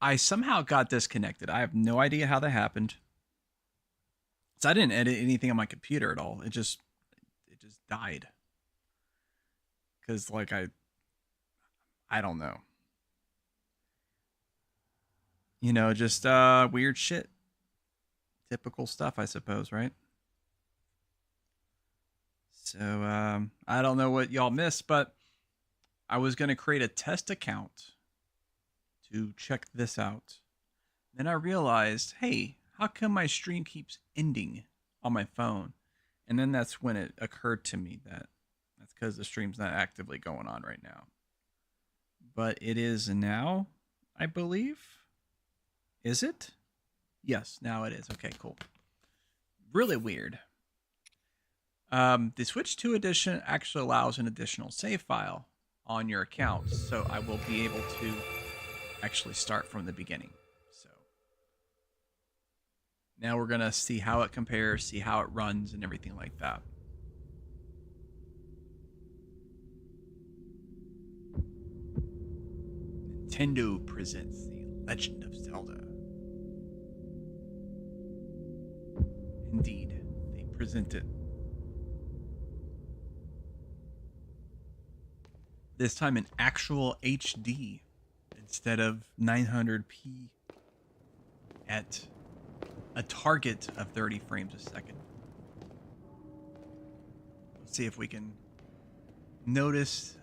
I somehow got disconnected. I have no idea how that happened. So I didn't edit anything on my computer at all. It just died. Cause like I don't know. Just weird shit. Typical stuff, I suppose, right? So I don't know what y'all missed, but I was gonna create a test account to check this out. Then I realized, hey, how come my stream keeps ending on my phone? And then that's when it occurred to me that that's because the stream's not actively going on right now. But it is now, I believe. Is it? Yes, now it is. Okay, cool. Really weird. The Switch 2 edition actually allows an additional save file on your account, so I will be able to actually start from the beginning. So now we're going to see how it compares, see how it runs, and everything like that. Nintendo presents The Legend of Zelda. Indeed, they present it. This time in actual HD instead of 900p at a target of 30 frames a second. Let's see if we can notice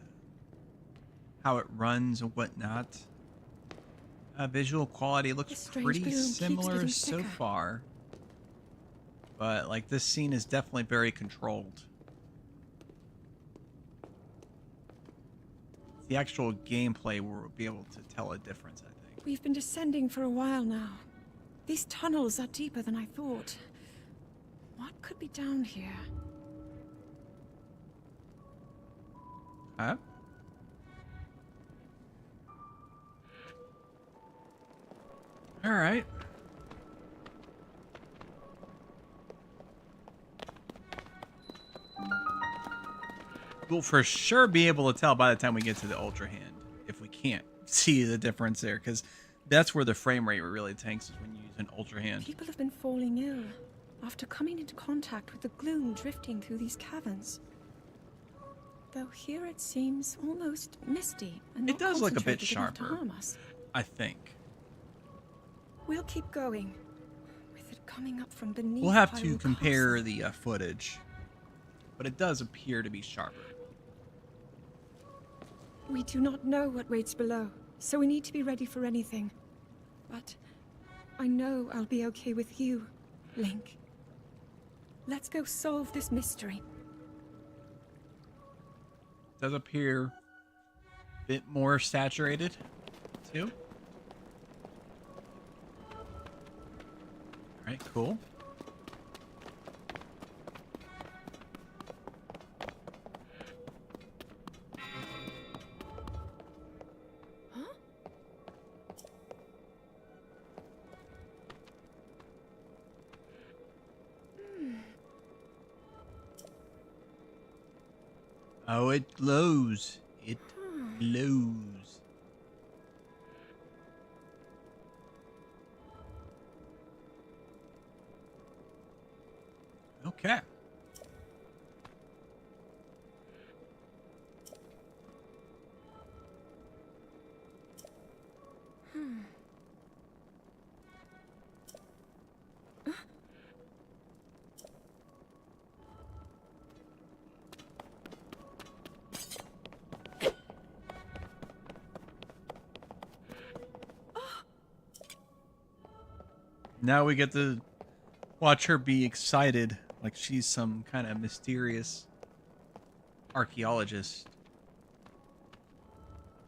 how it runs and whatnot. Visual quality looks pretty similar so far. But like this scene is definitely very controlled. The actual gameplay will be able to tell a difference, I think. We've been descending for a while now. These tunnels are deeper than I thought. What could be down here? Huh? All right. We'll for sure be able to tell by the time we get to the Ultra Hand if we can't see the difference there, because that's where the frame rate really tanks, is when you use an Ultra Hand. People have been falling ill after coming into contact with the gloom drifting through these caverns. Though here it seems almost misty and it does look a bit concentrated enough to sharper, harm us. I think. We'll keep going. With it coming up from beneath, We'll have to Hyrule compare Castle. the footage, but it does appear to be sharper. We do not know what waits below, so we need to be ready for anything. But I know I'll be okay with you, Link. Let's go solve this mystery. It does appear a bit more saturated, too. All right, cool. Oh, it glows. It glows. Okay. Now we get to watch her be excited, like she's some kind of mysterious archaeologist,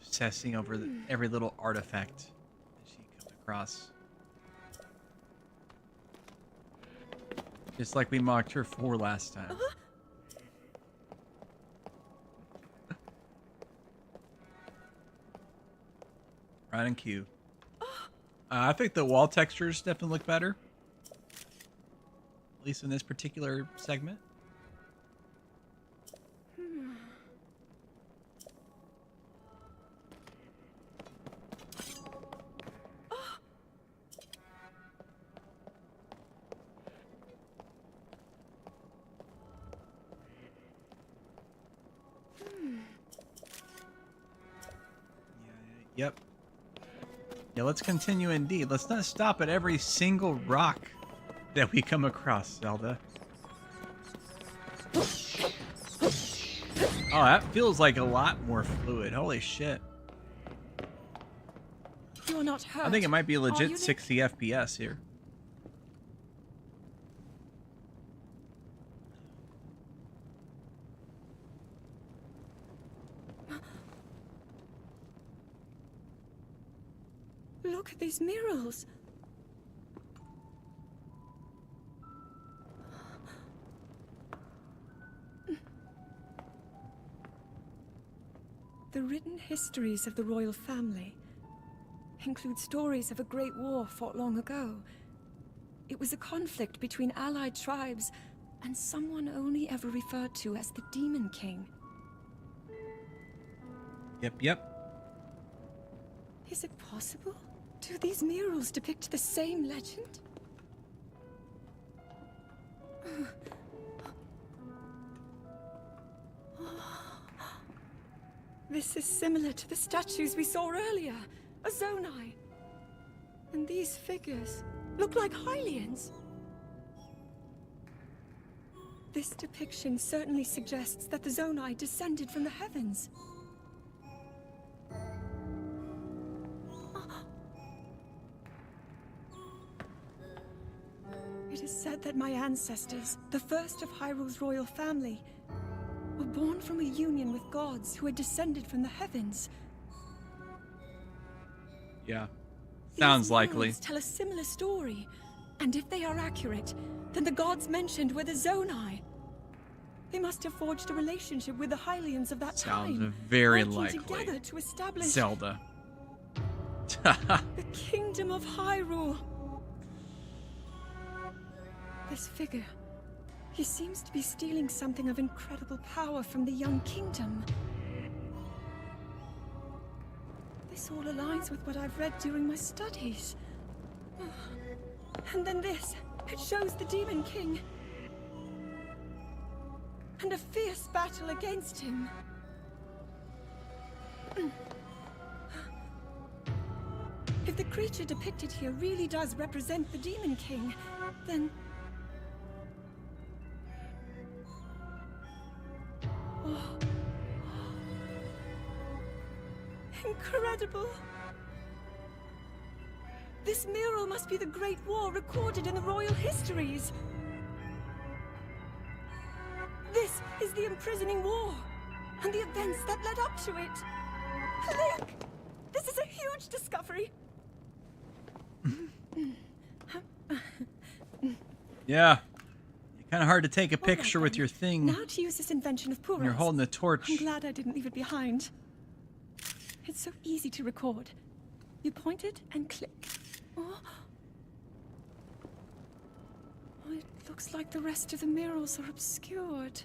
obsessing over every little artifact that she comes across. Just like we mocked her for last time. Right on cue. I think the wall textures definitely look better. At least in this particular segment. Yep. Yeah, let's continue indeed. Let's not stop at every single rock that we come across, Zelda. Oh, that feels like a lot more fluid. Holy shit. You're not hurt. I think it might be are you, legit Link? 60 FPS here. Look at these murals. The written histories of the royal family include stories of a great war fought long ago. It was a conflict between allied tribes and someone only ever referred to as the Demon King. Yep. Is it possible? Do these murals depict the same legend? This is similar to the statues we saw earlier, a Zonai. And these figures look like Hylians. This depiction certainly suggests that the Zonai descended from the heavens. It is said that my ancestors, the first of Hyrule's royal family, were born from a union with gods who had descended from the heavens. Yeah. Sounds These likely. murals tell a similar story, and if they are accurate, then the gods mentioned were the Zonai. They must have forged a relationship with the Hylians of that Sounds time, very working likely. together to establish Zelda. the kingdom of Hyrule. This figure, he seems to be stealing something of incredible power from the young kingdom. This all aligns with what I've read during my studies. And then this, it shows the Demon King. And a fierce battle against him. If the creature depicted here really does represent the Demon King, then... Oh. Incredible! This mural must be the Great War recorded in the royal histories. This is the imprisoning war, and the events that led up to it. Link! This is a huge discovery. Yeah. Kind of hard to take a All right, picture with then. your thing Now to use this invention of Pura's. when you're holding a torch. I'm glad I didn't leave it behind. It's so easy to record. You point it and click. Oh. Oh, it looks like the rest of the murals are obscured.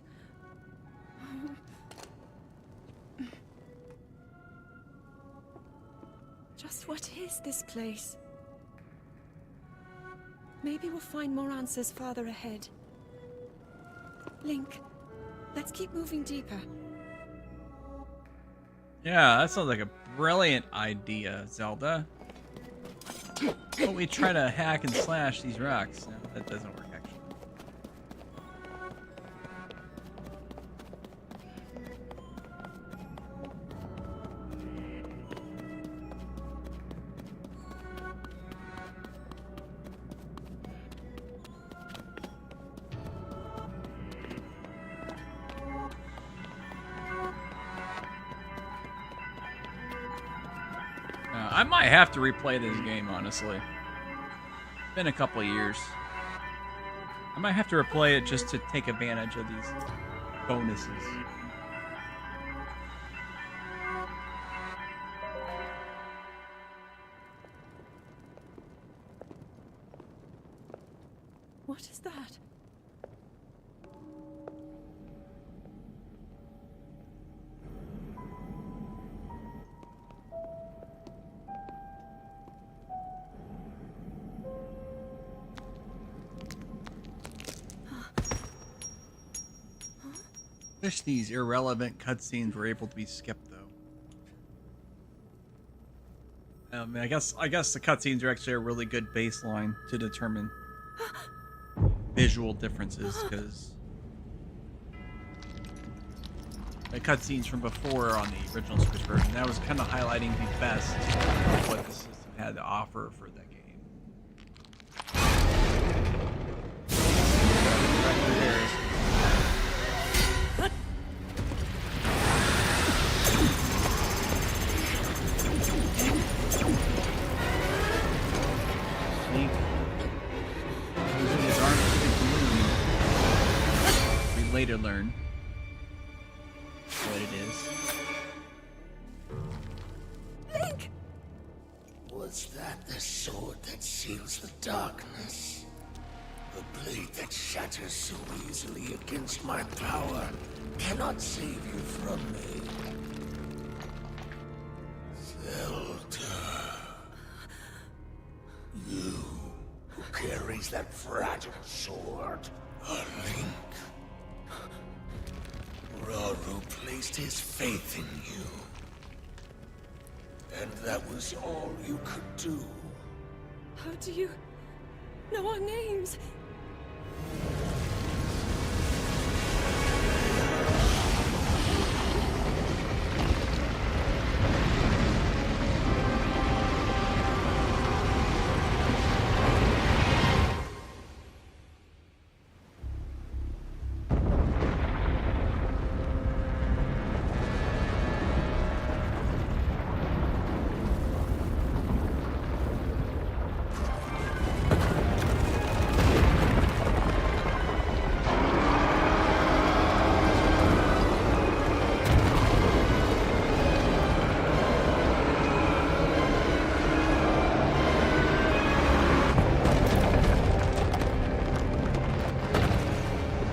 Just what is this place? Maybe we'll find more answers farther ahead. Link, let's keep moving deeper. Yeah, that sounds like a brilliant idea, Zelda. But we try to hack and slash these rocks. No, that doesn't work, actually. I might have to replay this game, honestly. It's been a couple of years. I might have to replay it just to take advantage of these bonuses. What is that? Wish these irrelevant cutscenes were able to be skipped, though. I mean, I guess the cutscenes are actually a really good baseline to determine visual differences, because the cutscenes from before on the original Switch version, that was kind of highlighting the best of what the system had to offer for that game. Right through there is Link using his arms to hit the moon. We later learn what it is. Link! Was that the sword that seals the darkness? The blade that shatters so easily against my power cannot save you from me. Zelda. You who carries that fragile sword. A Link. Rauru placed his faith in you. And that was all you could do. How do you know our names?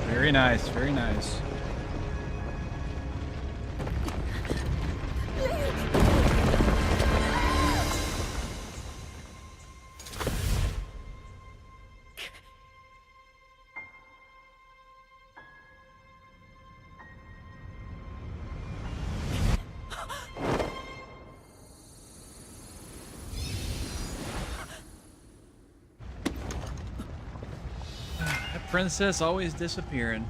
Very nice, very nice. That princess always disappearing.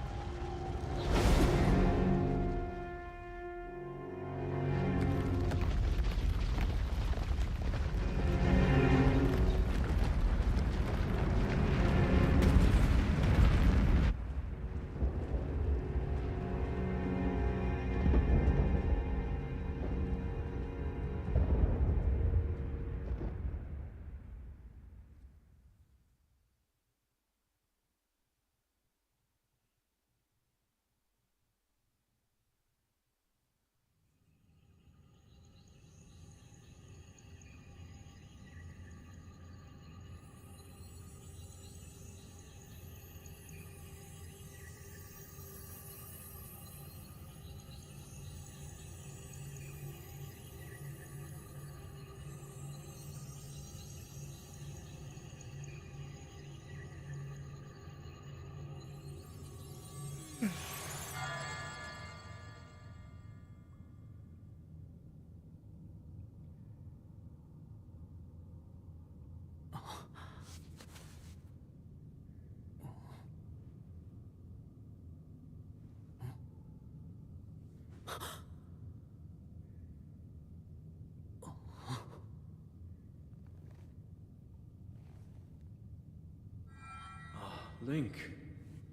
Link,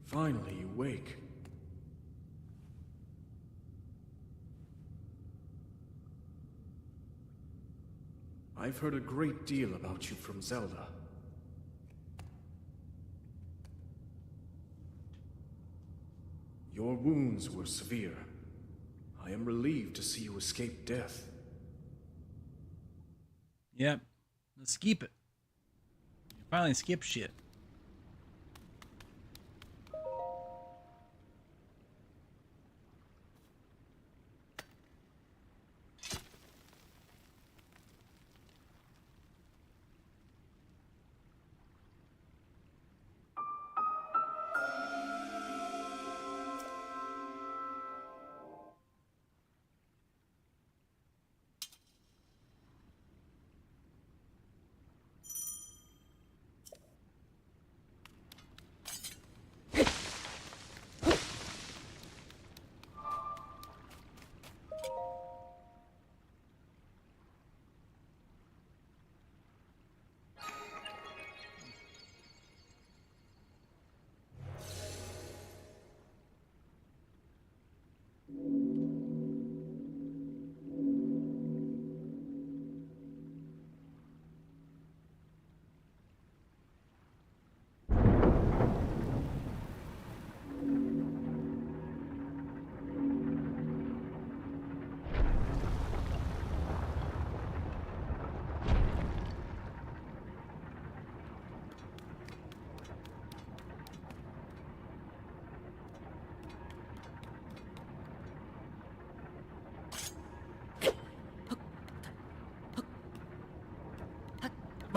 finally you wake. I've heard a great deal about you from Zelda. Your wounds were severe. I am relieved to see you escape death. Yep. Let's skip it. You finally skip shit.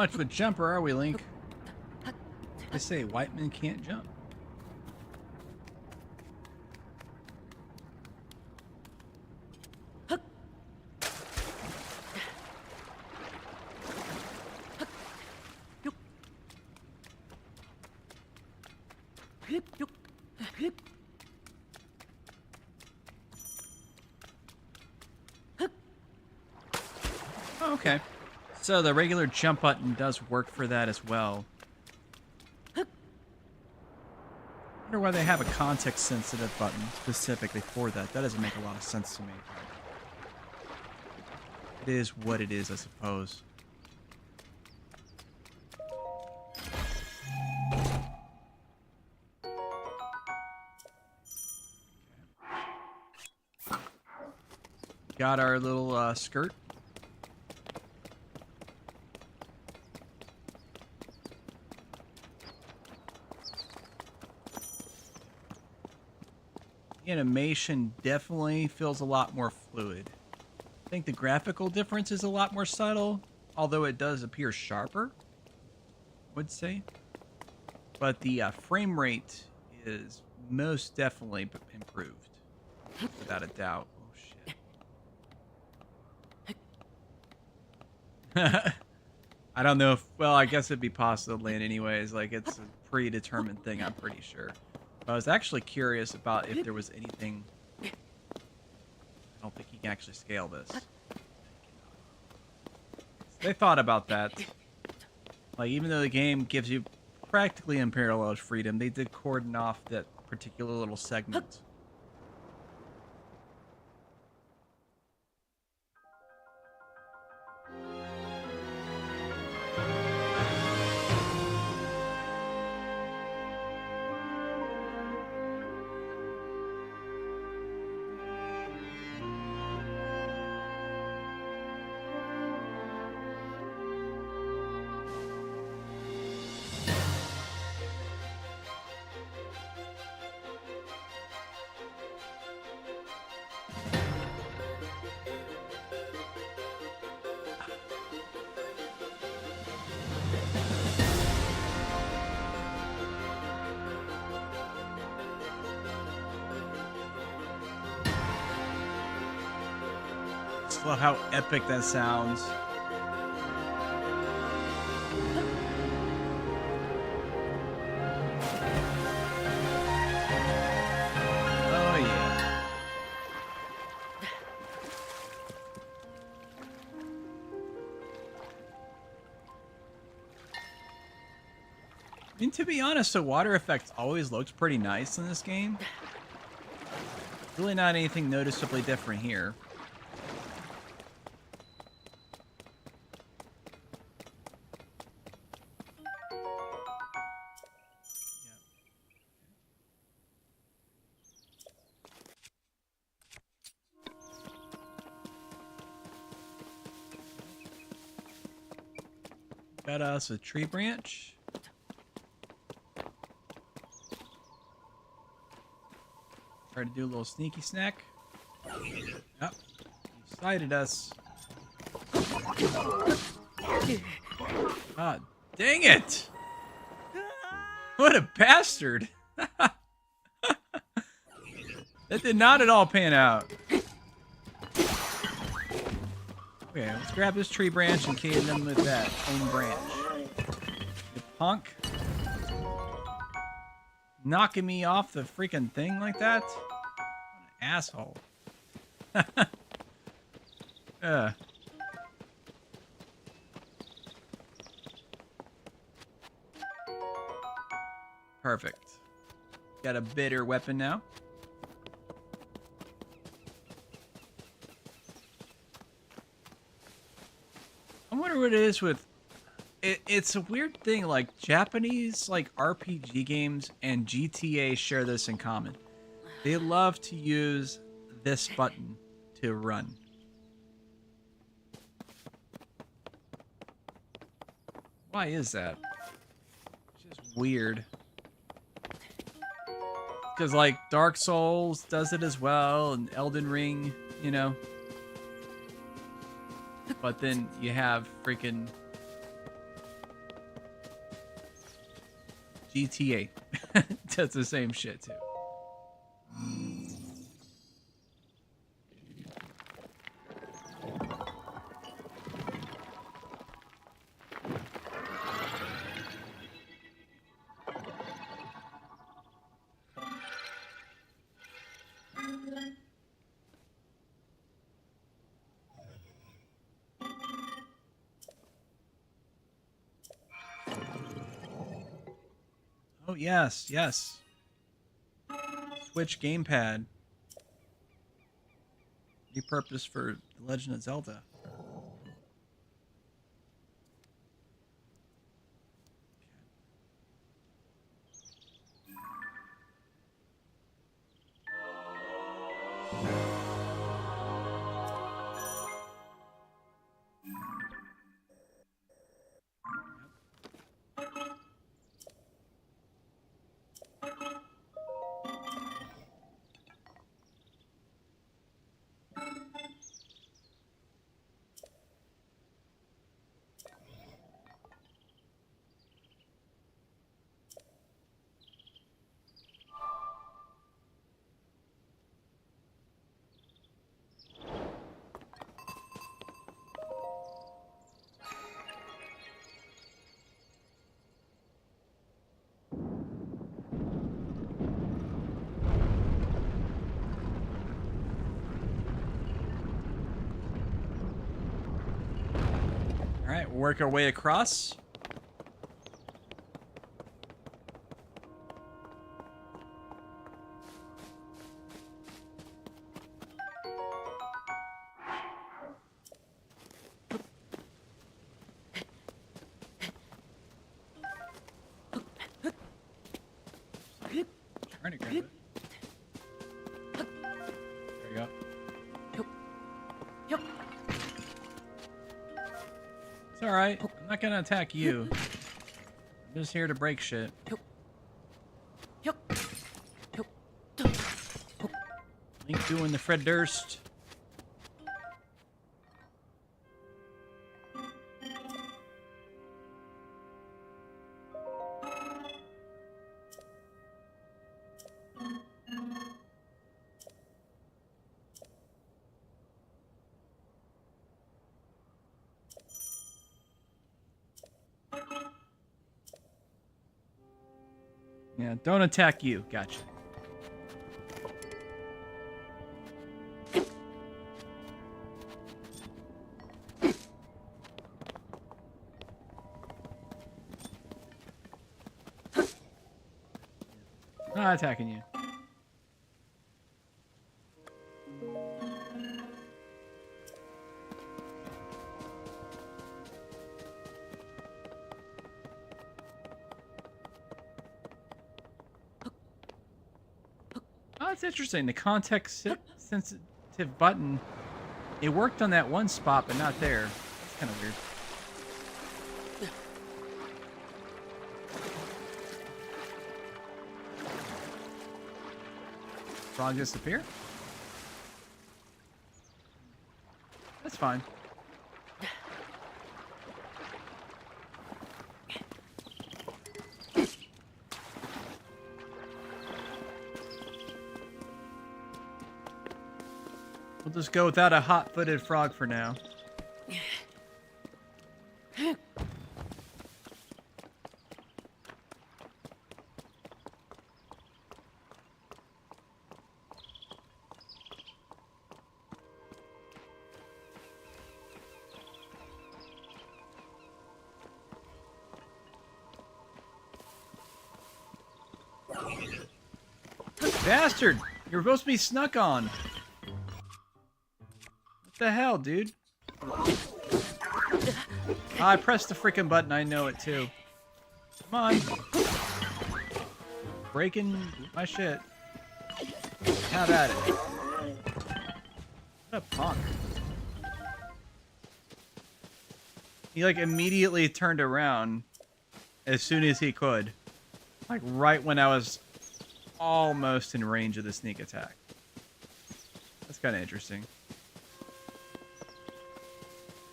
Much of a jumper, are we, Link? They say white men can't jump. Okay. So the regular jump button does work for that as well. I wonder why they have a context-sensitive button specifically for that. That doesn't make a lot of sense to me. It is what it is, I suppose. Got our little skirt. Animation definitely feels a lot more fluid. I think the graphical difference is a lot more subtle, although it does appear sharper, I would say. But the frame rate is most definitely improved, without a doubt. Oh shit. I don't know if, well, I guess it'd be possible to land anyways. Like, it's a predetermined thing, I'm pretty sure. I was actually curious about if there was anything. I don't think you can actually scale this. They thought about that. Like, even though the game gives you practically unparalleled freedom, they did cordon off that particular little segment. Just love how epic that sounds. Oh yeah. I mean, to be honest, the water effect always looks pretty nice in this game. Really not anything noticeably different here. Got us a tree branch. Try to do a little sneaky snack. Yep. He sighted us. God dang it! What a bastard! That did not at all pan out. Okay, let's grab this tree branch and cave them with that own branch. You punk. Knocking me off the freaking thing like that? What an asshole. Perfect. Got a bitter weapon now. I wonder what it is with it's a weird thing, like Japanese like RPG games and GTA share this in common. They love to use this button to run. Why is that? It's just weird. Because like Dark Souls does it as well, and Elden Ring, you know. But then you have freaking GTA does the same shit too. Oh yes, yes. Switch gamepad. Repurposed for The Legend of Zelda. All right, we'll work our way across. Trying to grab it. There you go. It's all right. I'm not gonna attack you. I'm just here to break shit. Link doing the Fred Durst. Yeah, don't attack you. Gotcha. Not attacking you. Oh, that's interesting. The context-sensitive button, it worked on that one spot, but not there. That's kind of weird. Frog disappear? That's fine. We'll just go without a hot-footed frog for now. Bastard! You're supposed to be snuck on. What the hell, dude? I pressed the freaking button. I know it too. Come on. Breaking my shit. Have at it. What a punk. He like immediately turned around as soon as he could. Like right when I was almost in range of the sneak attack. That's kind of interesting.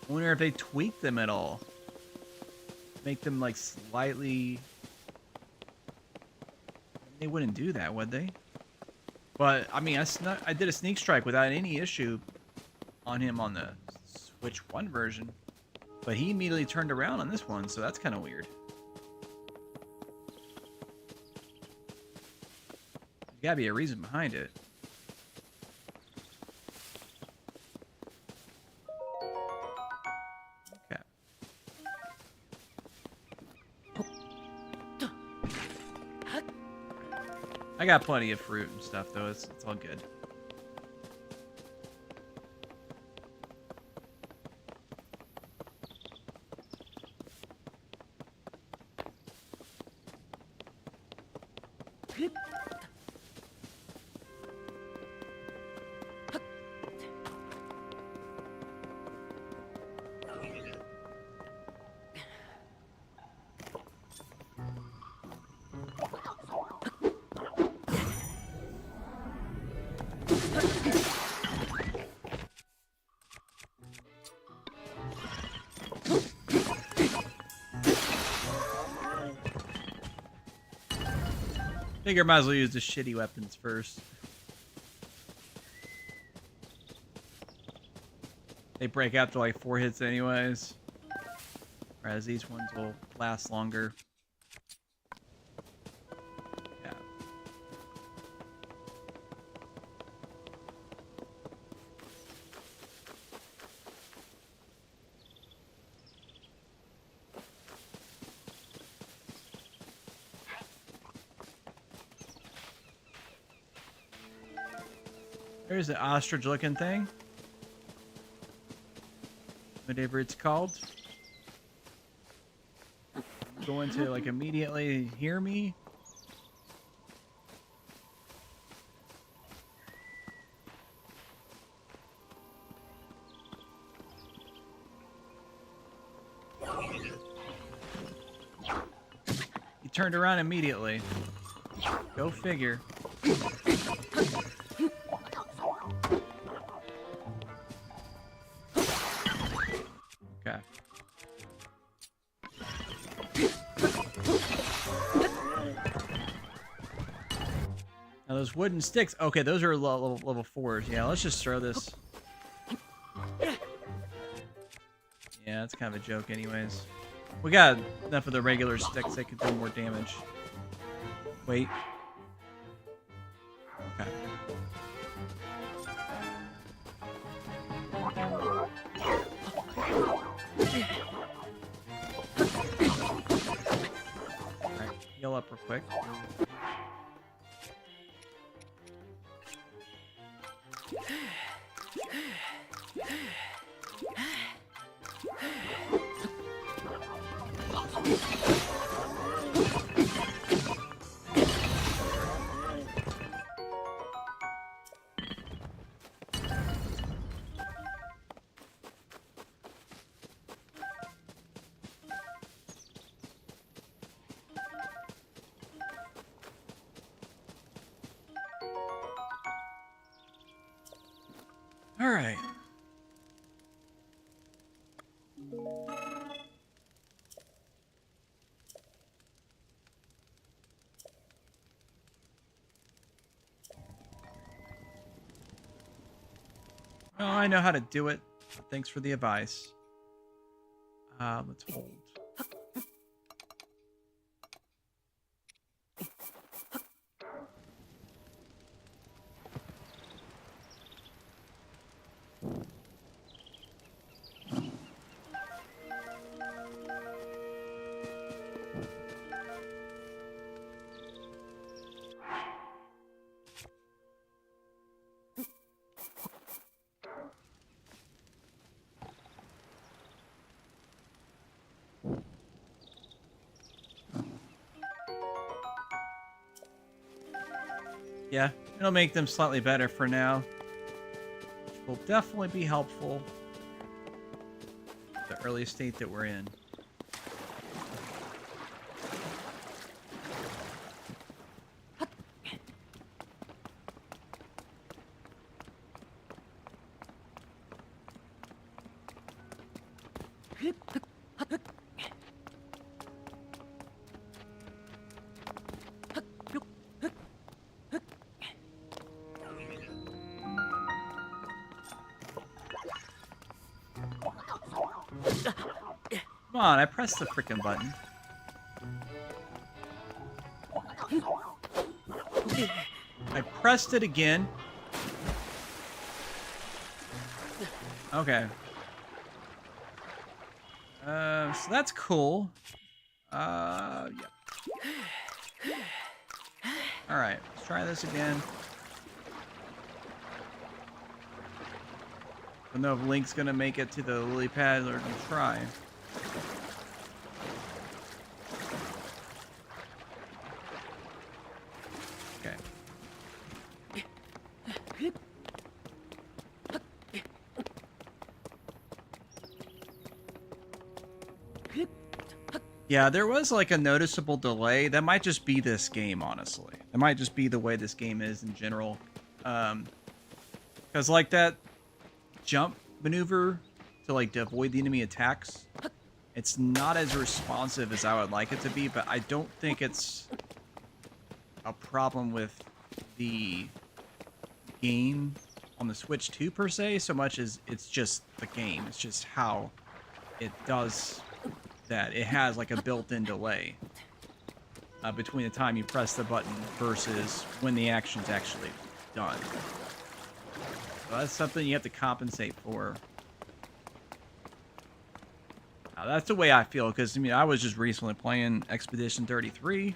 I wonder if they tweak them at all. Make them like slightly They wouldn't do that, would they? But I mean, I did a sneak strike without any issue on him on the Switch 1 version, but he immediately turned around on this one, so that's kind of weird. There's gotta be a reason behind it. Okay. I got plenty of fruit and stuff, though. It's all good. Figure might as well use the shitty weapons first. They break after like 4 hits anyways. Whereas these ones will last longer. Yeah. There's the ostrich looking thing. Whatever it's called. Going to like immediately hear me. He turned around immediately. Go figure. Okay. Now those wooden sticks. Okay, those are level 4s. Yeah, let's just throw this. Yeah, that's kind of a joke anyways. We got enough of the regular sticks that could do more damage. Wait. Okay. Alright, heal up real quick. All right. Well, I know how to do it. Thanks for the advice. Let's hold. Yeah, it'll make them slightly better for now. Which will definitely be helpful. The early state that we're in. Come on, I pressed the freaking button. I pressed it again. Okay. So that's cool. Yeah. Alright, let's try this again. I don't know if Link's gonna make it to the lily pad or gonna try. Okay. Yeah, there was like a noticeable delay. That might just be this game, honestly. It might just be the way this game is in general. Because like that jump maneuver to like to avoid the enemy attacks, it's not as responsive as I would like it to be, but I don't think it's a problem with the game on the Switch 2 per se, so much as it's just the game. It's just how it does that. It has like a built-in delay between the time you press the button versus when the action's actually done. So that's something you have to compensate for. That's the way I feel, because I mean, I was just recently playing Expedition 33,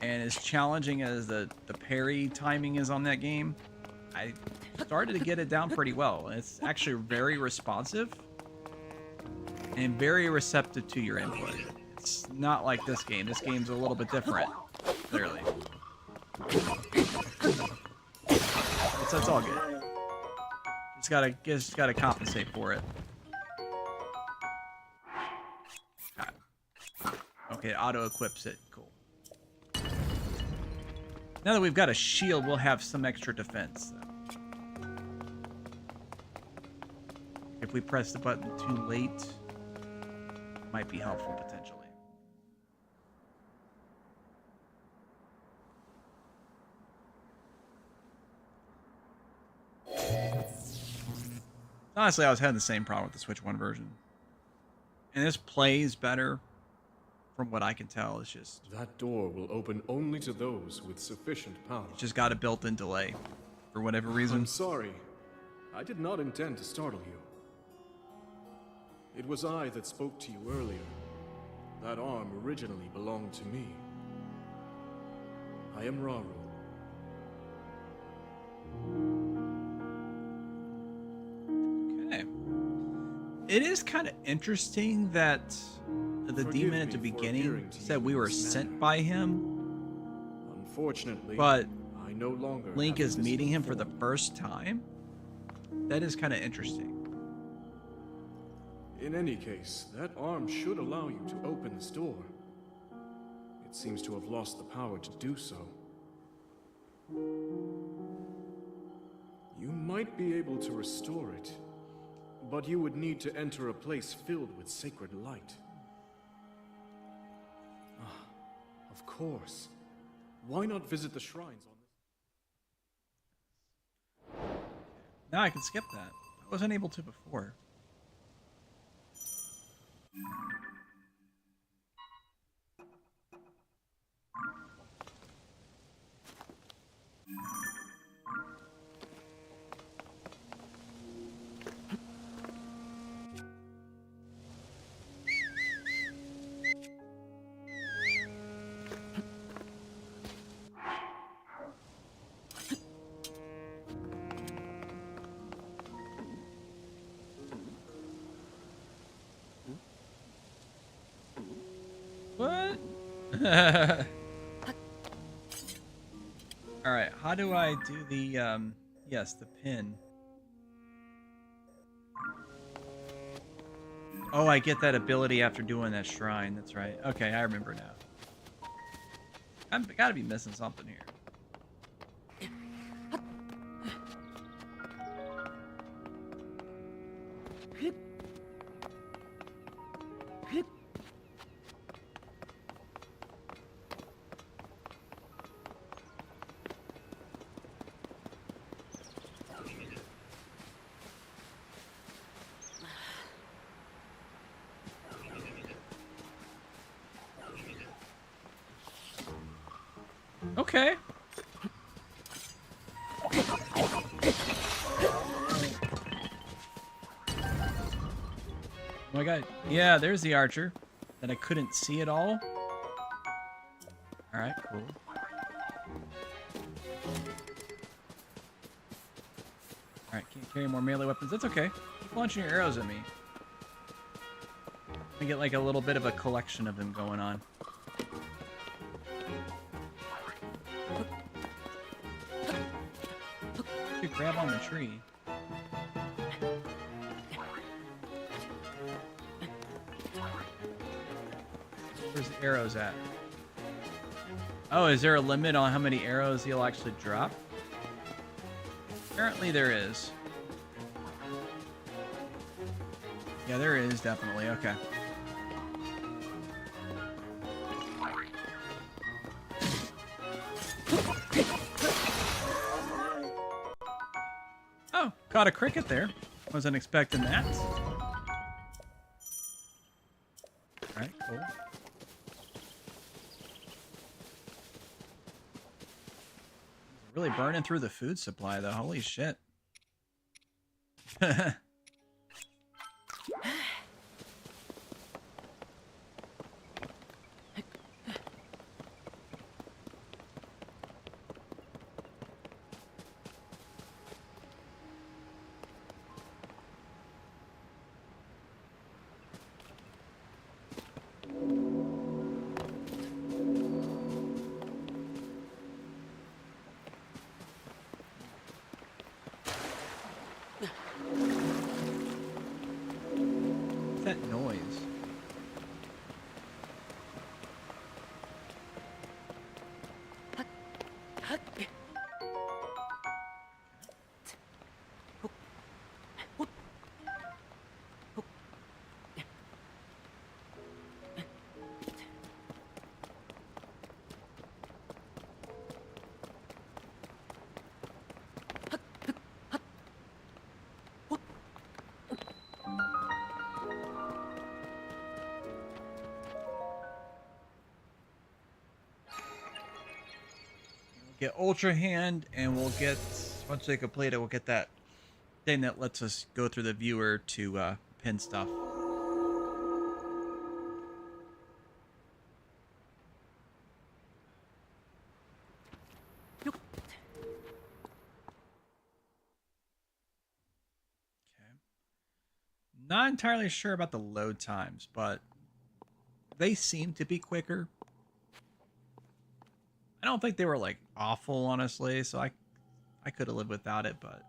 and as challenging as the parry timing is on that game, I started to get it down pretty well. It's actually very responsive and very receptive to your input. It's not like this game. This game's a little bit different, clearly. That's all good. Just gotta compensate for it. Okay, auto-equips it. Cool. Now that we've got a shield, we'll have some extra defense. If we press the button too late, it might be helpful potentially. Honestly, I was having the same problem with the Switch 1 version. And this plays better. From what I can tell, it's just... That door will open only to those with sufficient power. It's just got a built-in delay. For whatever reason. I'm sorry. I did not intend to startle you. It was I that spoke to you earlier. That arm originally belonged to me. I am Raru. Okay. It is kind of interesting that the demon at the beginning said we were sent by him. Unfortunately, but I no longer Link is meeting him for the first time. That is kind of interesting. In any case, that arm should allow you to open this door. It seems to have lost the power to do so. You might be able to restore it, but you would need to enter a place filled with sacred light. Of course. Why not visit the shrines on this? Now I can skip that. I wasn't able to before. What? Alright, how do I do the, yes, the pin? Oh, I get that ability after doing that shrine, that's right. Okay, I remember now. I've gotta be missing something here. Okay. Oh my god. Yeah, there's the archer that I couldn't see at all. Alright, cool. Alright, can't carry more melee weapons. That's okay. Keep launching your arrows at me. I get like a little bit of a collection of them going on. You grab on the tree. Where's the arrows at? Oh, is there a limit on how many arrows he'll actually drop? Apparently there is. Yeah, there is, definitely. Okay. Oh, caught a cricket there. Wasn't expecting that. Alright, cool. Really burning through the food supply, though. Holy shit. That noise. Get Ultra Hand, and we'll get, once we complete it, we'll get that thing that lets us go through the viewer to pin stuff. Okay. Not entirely sure about the load times, but they seem to be quicker. I don't think they were like awful, honestly, so I could have lived without it, but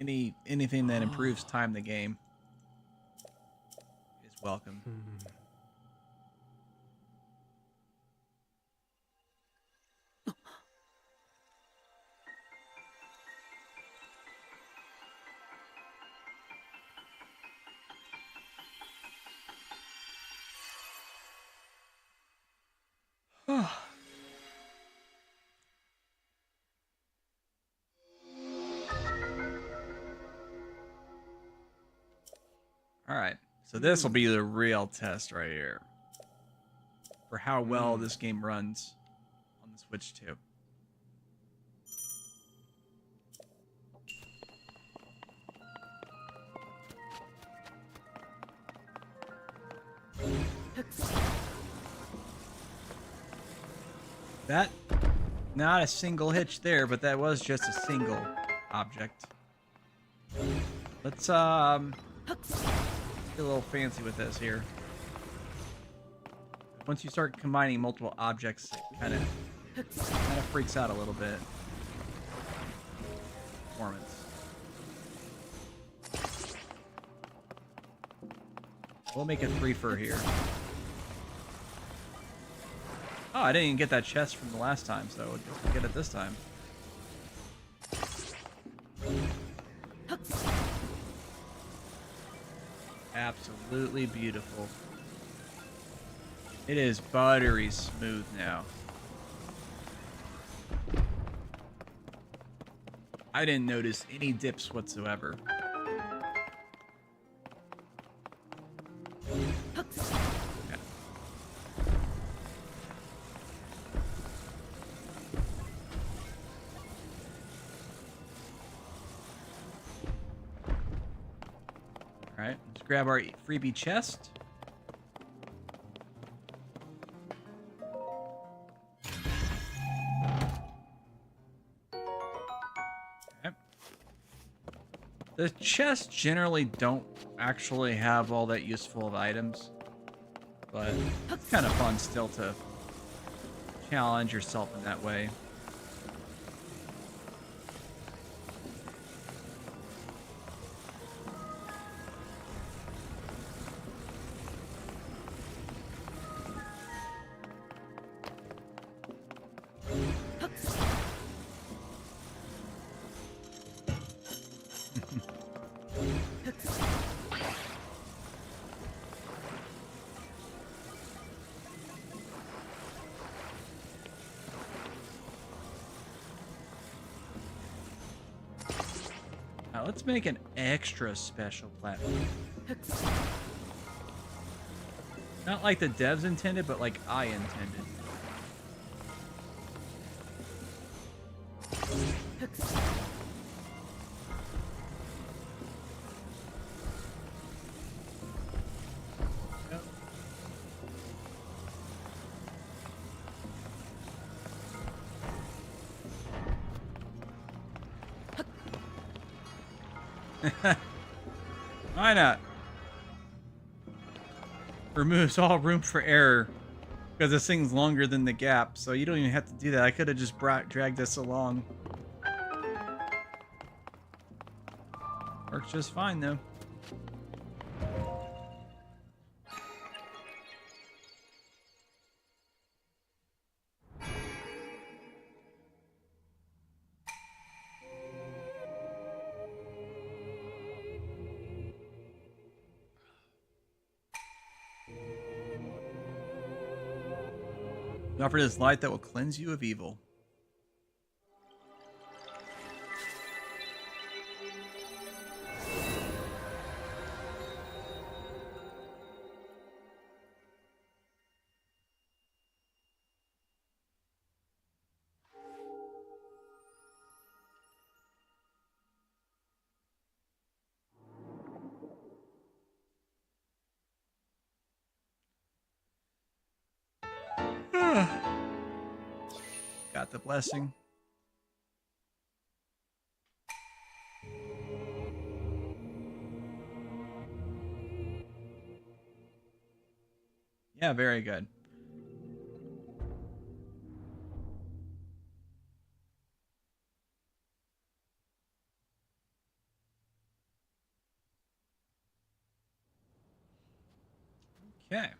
I mean, anything that improves time in the game is welcome. Alright, so this will be the real test right here for how well this game runs on the Switch 2. That, not a single hitch there, but that was just a single object. Let's get a little fancy with this here. Once you start combining multiple objects, it kind of freaks out a little bit. Performance. We'll make a 3 for here. Oh, I didn't even get that chest from the last time, so we'll get it this time. Absolutely beautiful. It is buttery smooth now. I didn't notice any dips whatsoever. grab our freebie chest. Okay. The chests generally don't actually have all that useful of items, but it's kind of fun still to challenge yourself in that way. Now let's make an extra special platform. Not like the devs intended, but like I intended. Why not? Removes all room for error because this thing's longer than the gap, so you don't even have to do that. I could have just dragged this along. Works just fine though. We offer this light that will cleanse you of evil. Got the blessing. Yeah, very good. Okay.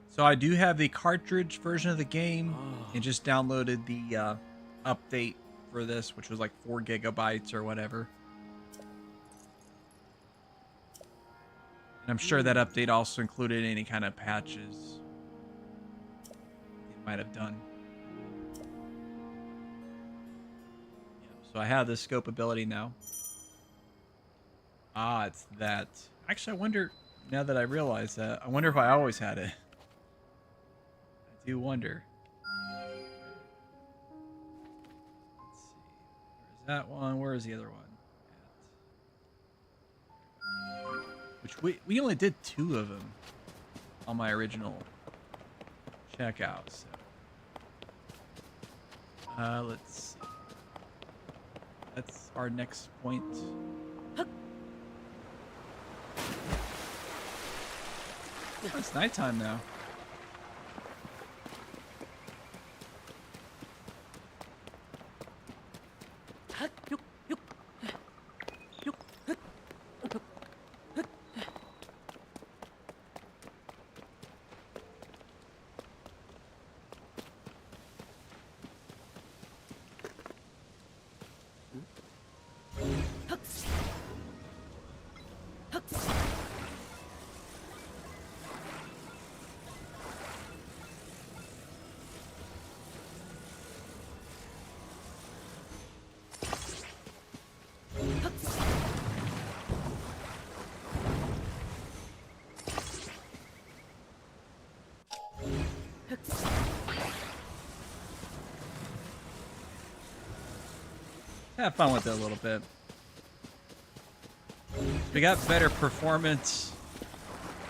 So I do have the cartridge version of the game and just downloaded the update for this, which was like 4 gigabytes or whatever. And I'm sure that update also included any kind of patches it might have done. So I have the scope ability now. Ah, it's that. Actually, I wonder, now that I realize that, I wonder if I always had it. I do wonder. Let's see. Where's that one? Where is the other one? Which we only did 2 of them on my original checkout. So let's see. That's our next point. Oh, it's nighttime now. Have fun with it a little bit. We got better performance.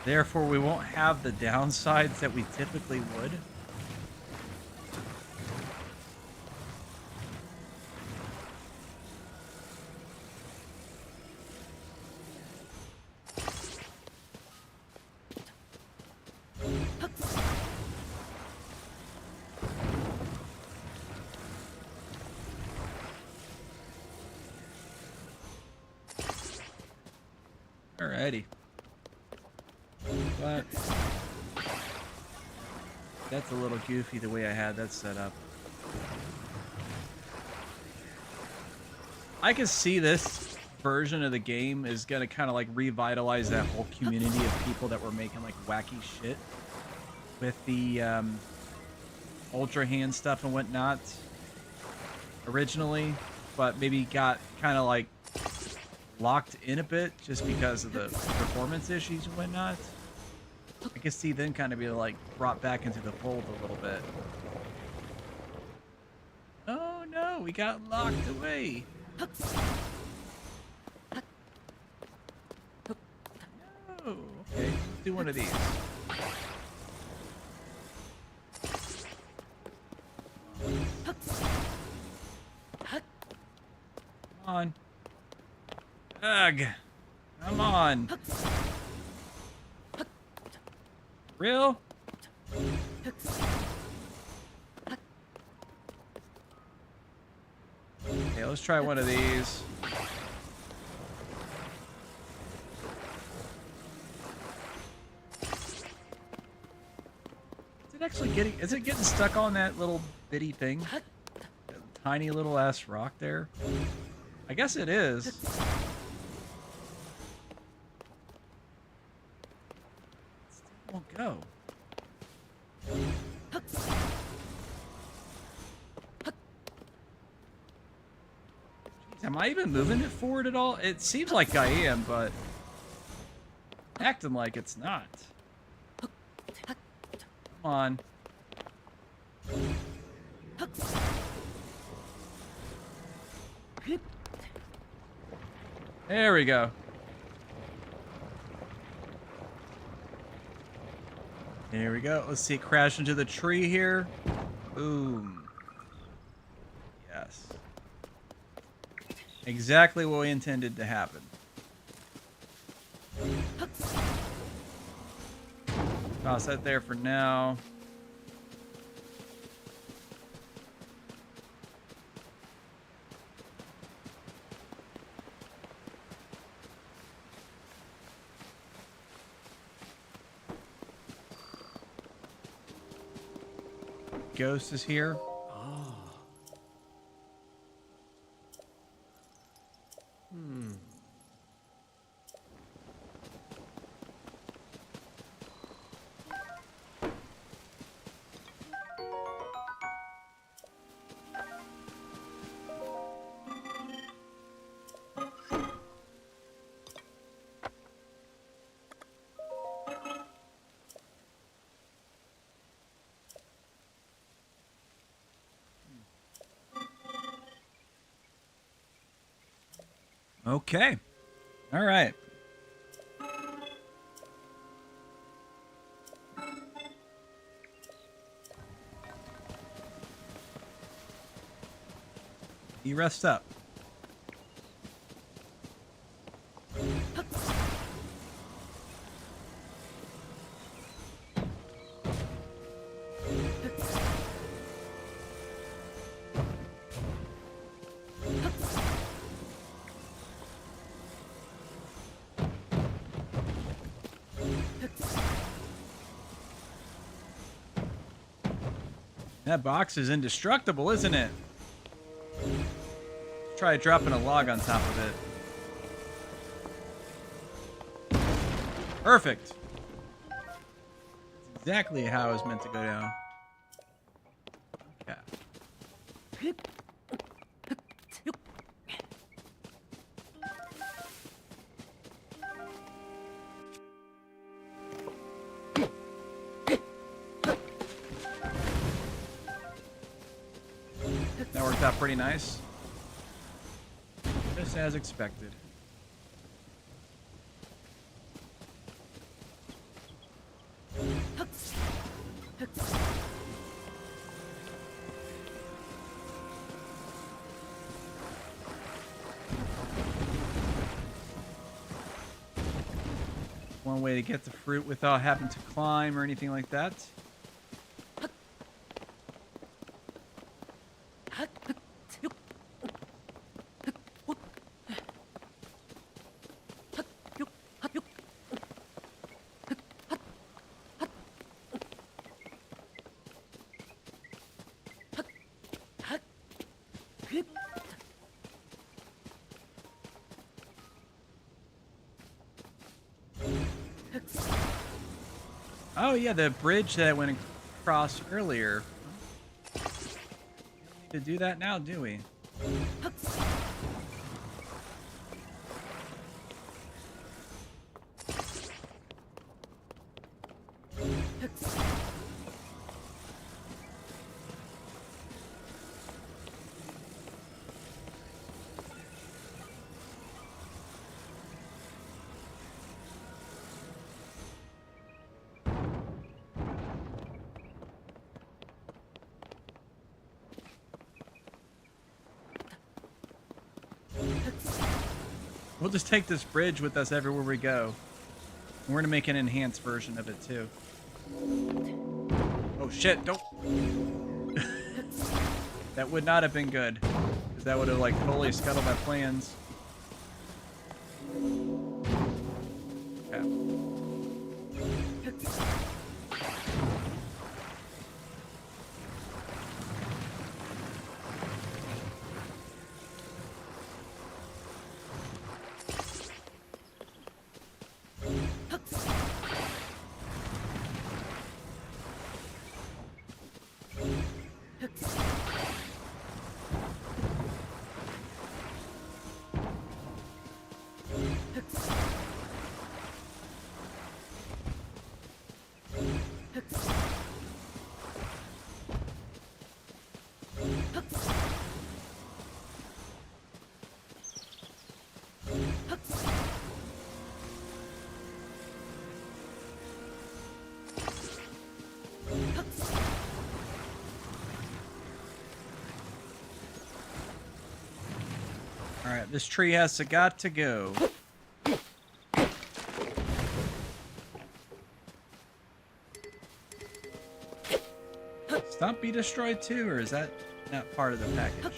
Therefore, we won't have the downsides that we typically would. Alrighty. But that's a little goofy the way I had that set up. I can see this version of the game is gonna kind of like revitalize that whole community of people that were making like wacky shit with the Ultra Hand stuff and whatnot originally, but maybe got kind of like locked in a bit just because of the performance issues and whatnot. I can see them kind of be like brought back into the fold a little bit. Oh no, we got locked away. No. Okay, let's do one of these. Come on. Ugh. Come on. Real? Okay, let's try one of these. Is it actually getting, is it getting stuck on that little bitty thing? That tiny little ass rock there? I guess it is. It still won't go. Jeez, am I even moving it forward at all? It seems like I am, but acting like it's not. Come on. There we go. There we go. Let's see it crash into the tree here. Boom. Yes. Exactly what we intended to happen. Toss that there for now. Ghost is here. Okay. All right. You rest up. That box is indestructible, isn't it? Try dropping a log on top of it. Perfect. That's exactly how it was meant to go down. Okay. That worked out pretty nice. Just as expected. one way to get the fruit without having to climb or anything like that. Oh yeah, the bridge that went across earlier. We don't need to do that now, do we? We'll just take this bridge with us everywhere we go. We're gonna make an enhanced version of it too. Oh shit, don't. That would not have been good. Because that would have like totally scuttled my plans. Okay. Alright, this tree has got to go. Stump be destroyed too, or is that not part of the package?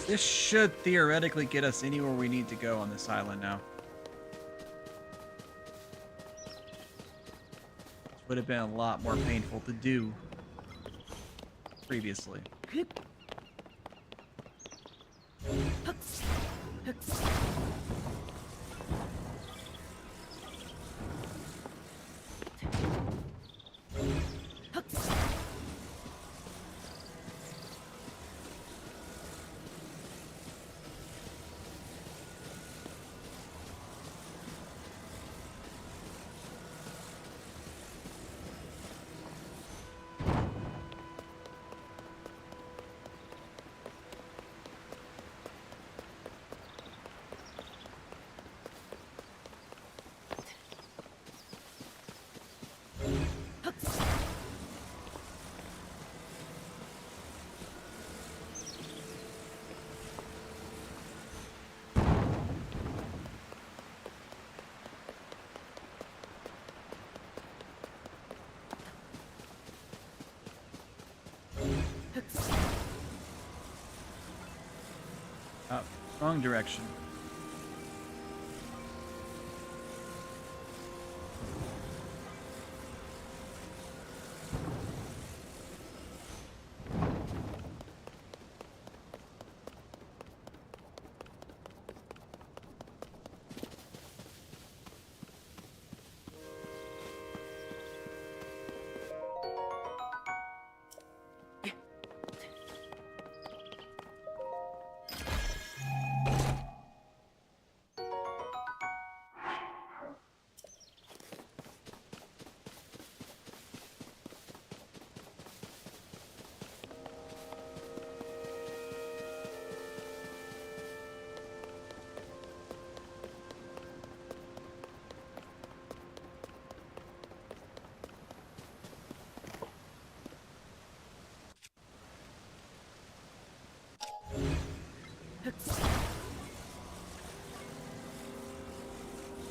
This should theoretically get us anywhere we need to go on this island now. This would have been a lot more painful to do previously. Wrong direction.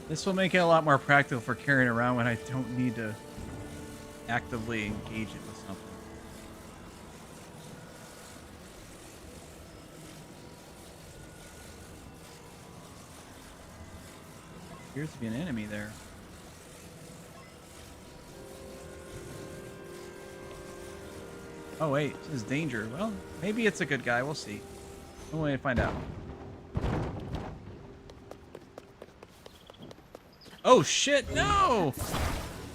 This will make it a lot more practical for carrying around when I don't need to actively engage it with something. Appears to be an enemy there. Oh wait, this is danger. Well, maybe it's a good guy. We'll see. No way to find out. Oh shit! No!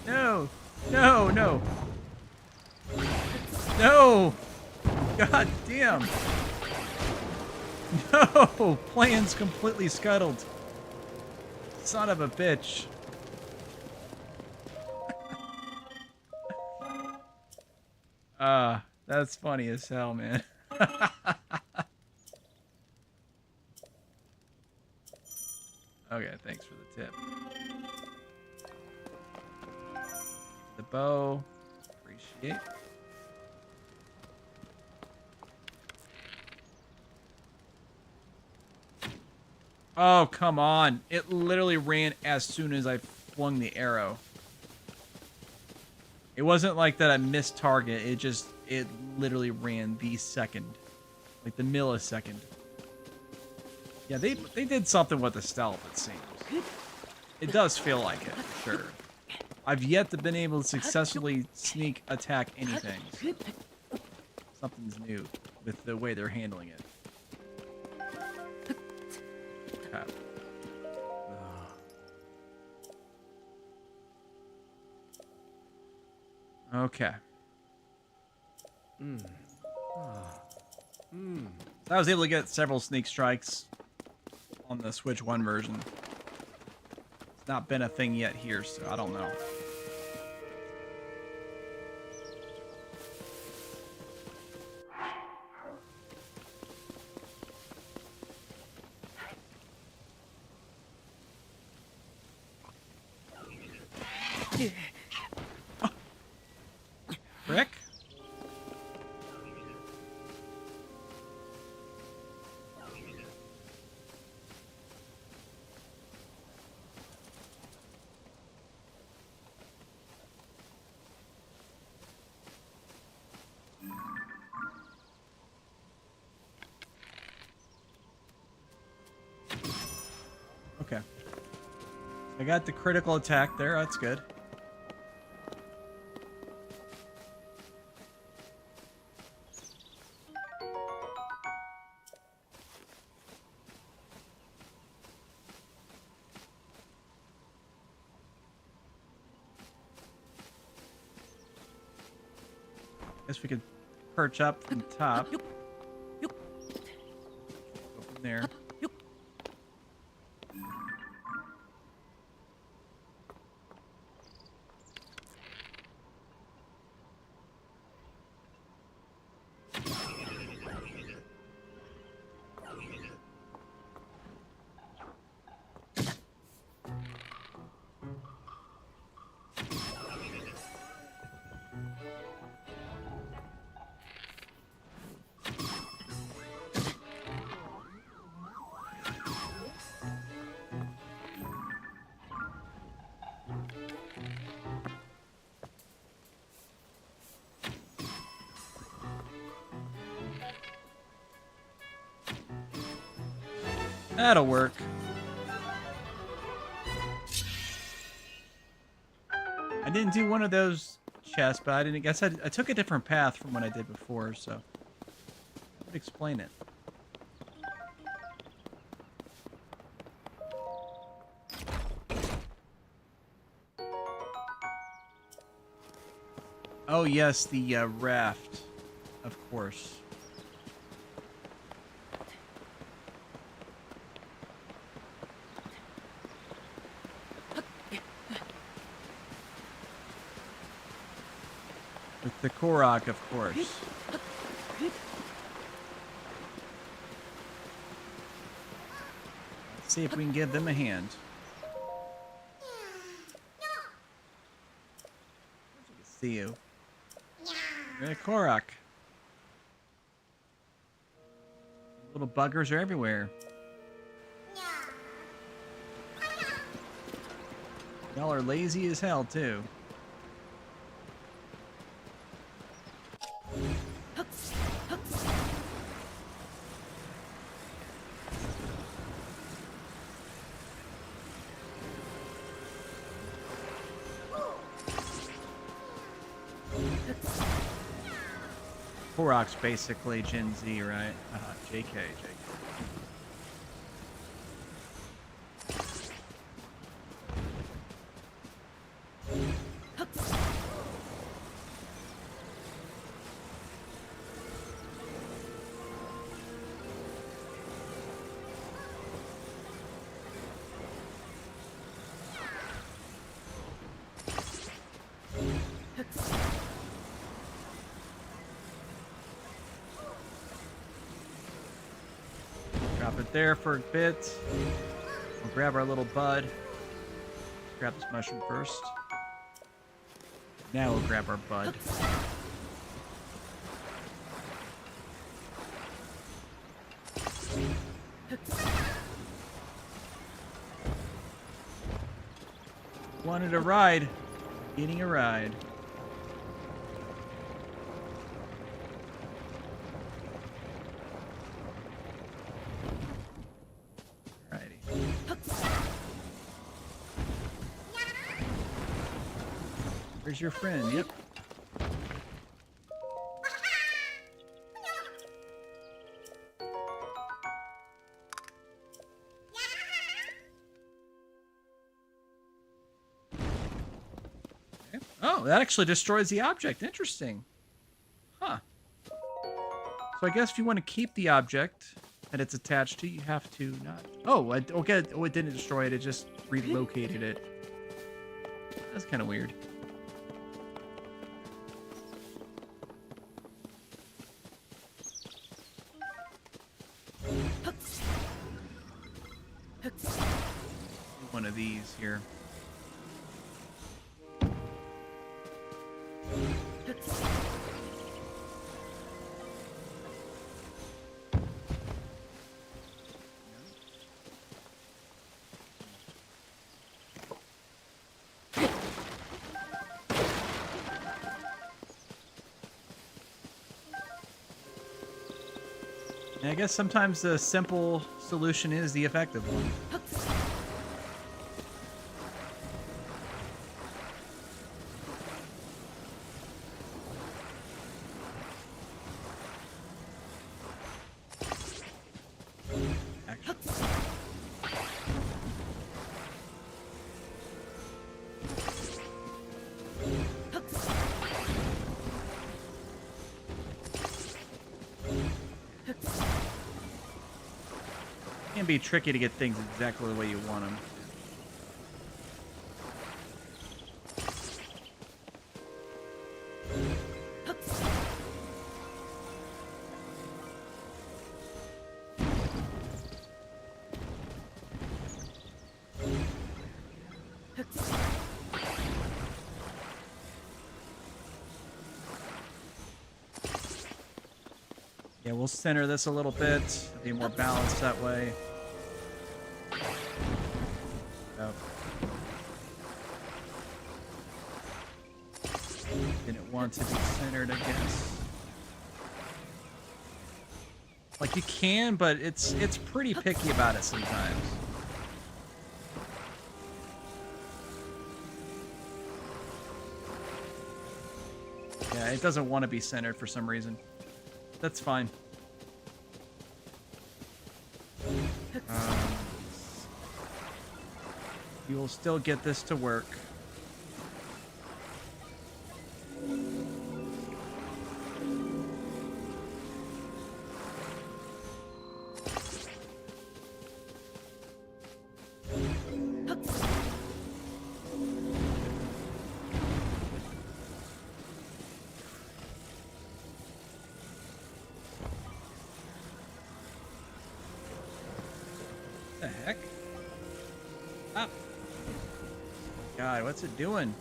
No! No! No! No! God damn! No! Plan's completely scuttled. Son of a bitch. That's funny as hell, man. Okay, thanks for the tip. The bow. Appreciate. Oh, come on. It literally ran as soon as I flung the arrow. It wasn't like that I missed target. It literally ran the second. Like the millisecond. Yeah, they did something with the stealth, it seems. It does feel like it, for sure. I've yet to been able to successfully sneak attack anything. Something's new with the way they're handling it. Okay. Okay. I was able to get several sneak strikes on the Switch 1 version. It's not been a thing yet here, so I don't know. Oh. Rick? Okay. I got the critical attack there. That's good. Guess we could perch up from the top. Go from there. That'll work. I didn't do one of those chests, but I guess I took a different path from what I did before, so that would explain it. Oh yes, the raft, of course. With the Korok, of course. Let's see if we can give them a hand. See you. You're a Korok. Little buggers are everywhere. Y'all are lazy as hell, too. Korok's basically Gen Z, right? JK, JK. Drop it there for a bit. We'll grab our little bud. Grab this mushroom first. Now we'll grab our bud. Wanted a ride. Getting a ride. Where's your friend? Yep. Okay. Oh, that actually destroys the object. Interesting. Huh. So I guess if you want to keep the object that it's attached to, you have to not... Oh, okay. Oh, it didn't destroy it. It just relocated it. That's kind of weird. One of these here. And I guess sometimes the simple solution is the effective one. It can be tricky to get things exactly the way you want them. Yeah, we'll center this a little bit, be more balanced that way. Yep. Didn't want to be centered, I guess. Like you can, but it's pretty picky about it sometimes. Yeah, it doesn't want to be centered for some reason. That's fine. You will still get this to work. What the heck? Ah. God, what's it doing?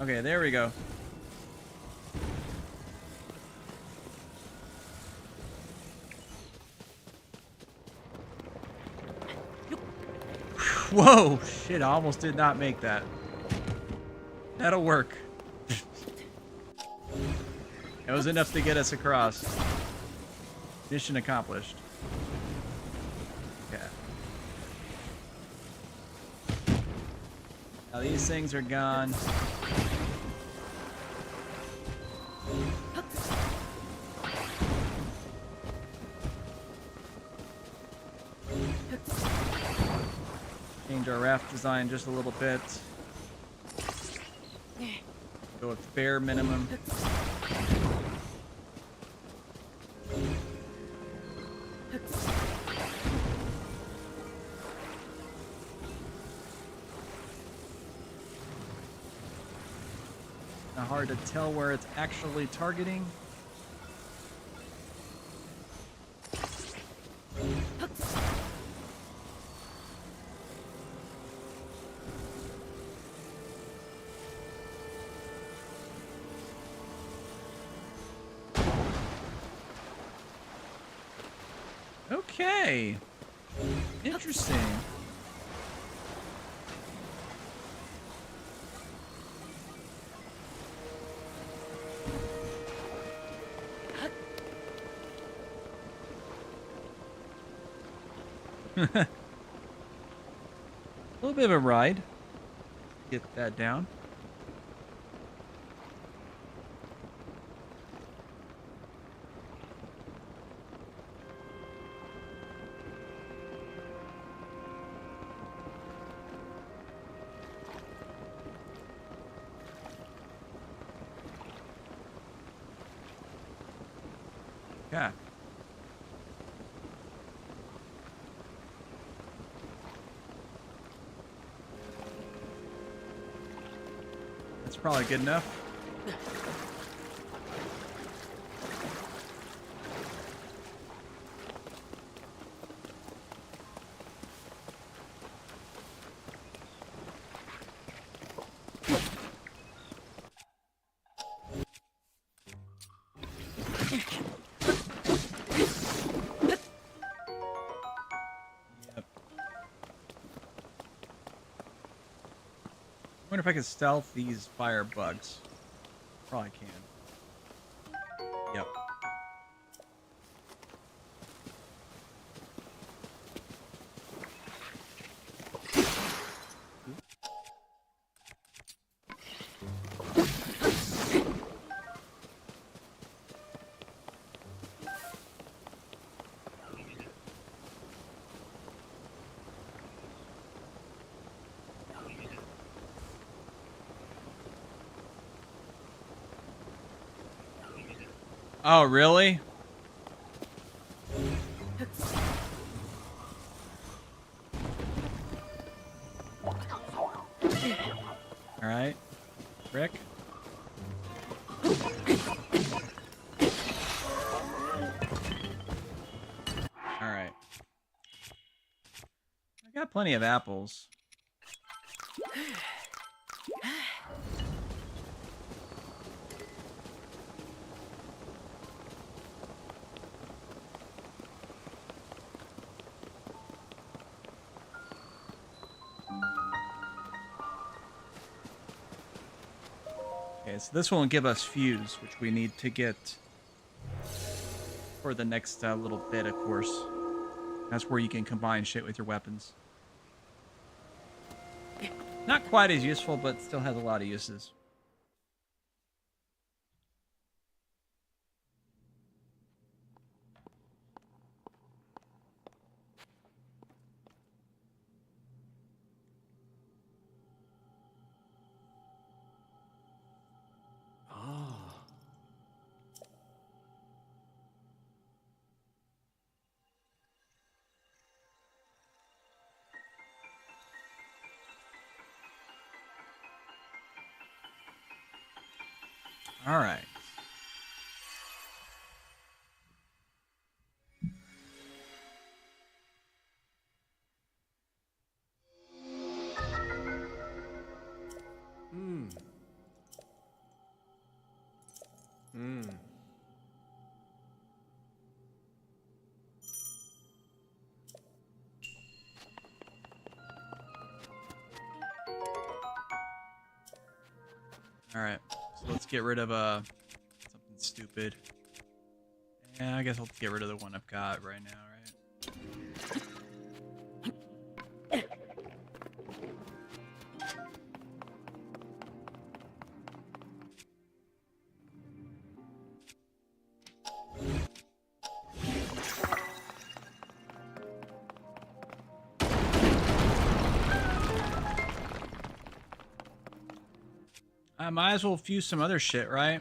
Okay, there we go. Whoa, shit, I almost did not make that. That'll work. It was enough to get us across. Mission accomplished. Okay. Now these things are gone. Change our raft design just a little bit. Go with bare minimum. Not hard to tell where it's actually targeting. Okay. Interesting. A little bit of a ride. Get that down. Yeah. That's probably good enough. Yep. Wonder if I can stealth these fire bugs. Probably can. Yep. Oh, really? All right. Rick? All right. I got plenty of apples. Okay, so this will give us fuse, which we need to get for the next little bit, of course. That's where you can combine shit with your weapons. Not quite as useful, but still has a lot of uses. Ah. All right. Hmm. Hmm. Alright, so let's get rid of something stupid. Yeah, I guess I'll get rid of the one I've got right now, right? I might as well fuse some other shit, right?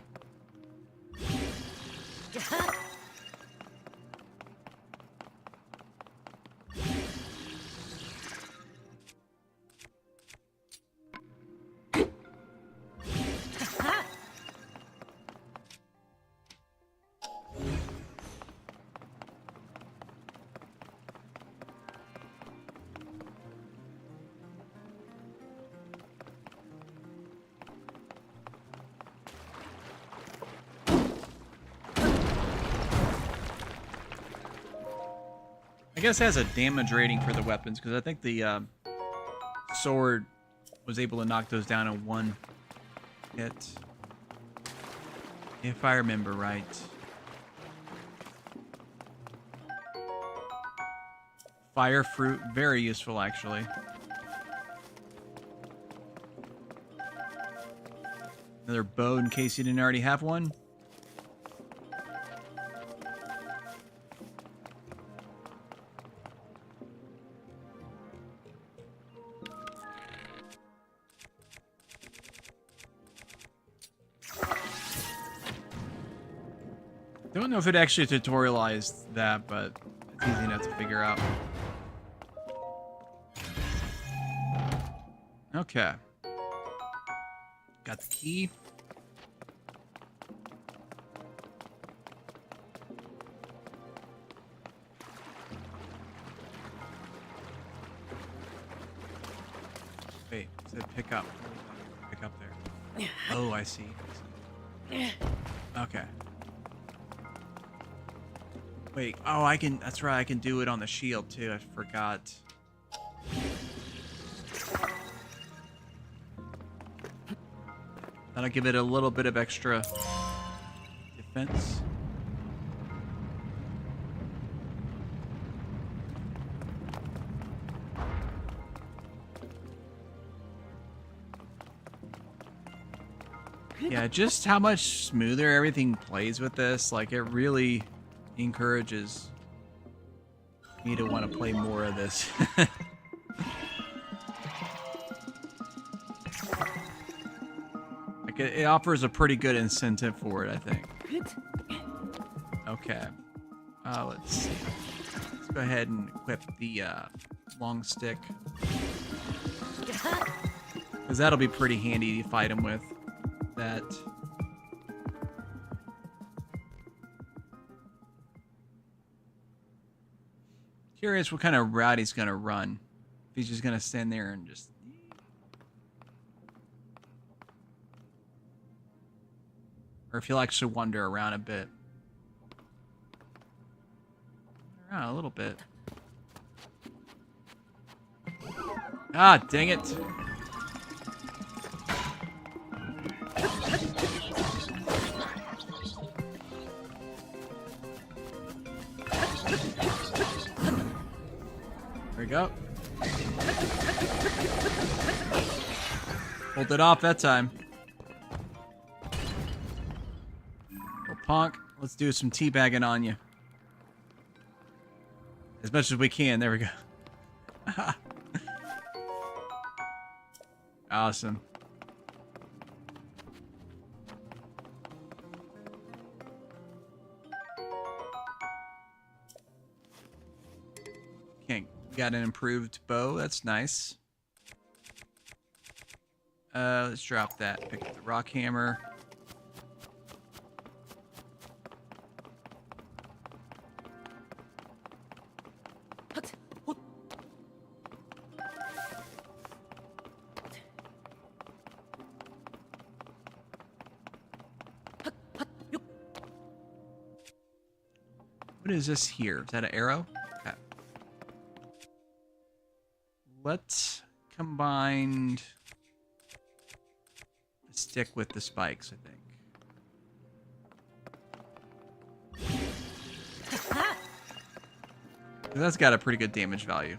I guess it has a damage rating for the weapons, because I think the sword was able to knock those down in one hit. If I remember right. Fire fruit, very useful actually. Another bow in case you didn't already have one. Don't know if it actually tutorialized that, but it's easy enough to figure out. Okay. Got the key. Wait, it said pick up. Pick up there. Oh, I see. Okay. Wait, oh, I can, that's right, I can do it on the shield too, I forgot. That'll give it a little bit of extra defense. Yeah, just how much smoother everything plays with this, like it really encourages me to want to play more of this. Like it offers a pretty good incentive for it, I think. Okay. Let's see. Let's go ahead and equip the long stick. Because that'll be pretty handy to fight him with. That. Curious what kind of route he's gonna run. If he's just gonna stand there and just, or if he'll actually wander around a bit. Around a little bit. Ah, dang it. There we go. Pulled it off that time. Well, punk, let's do some teabagging on you. As much as we can. There we go. Awesome. Okay, got an improved bow. That's nice. Let's drop that. Pick up the rock hammer. What is this here? Is that an arrow? Okay. Let's combine the stick with the spikes, I think. That's got a pretty good damage value.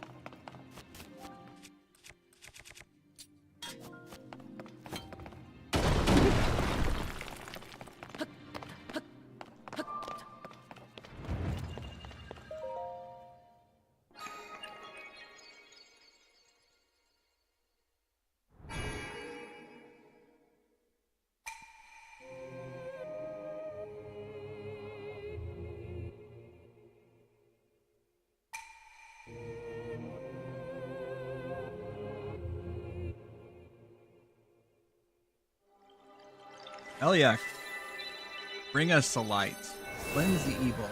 Hell yeah. Bring us the light. Cleanse the evil.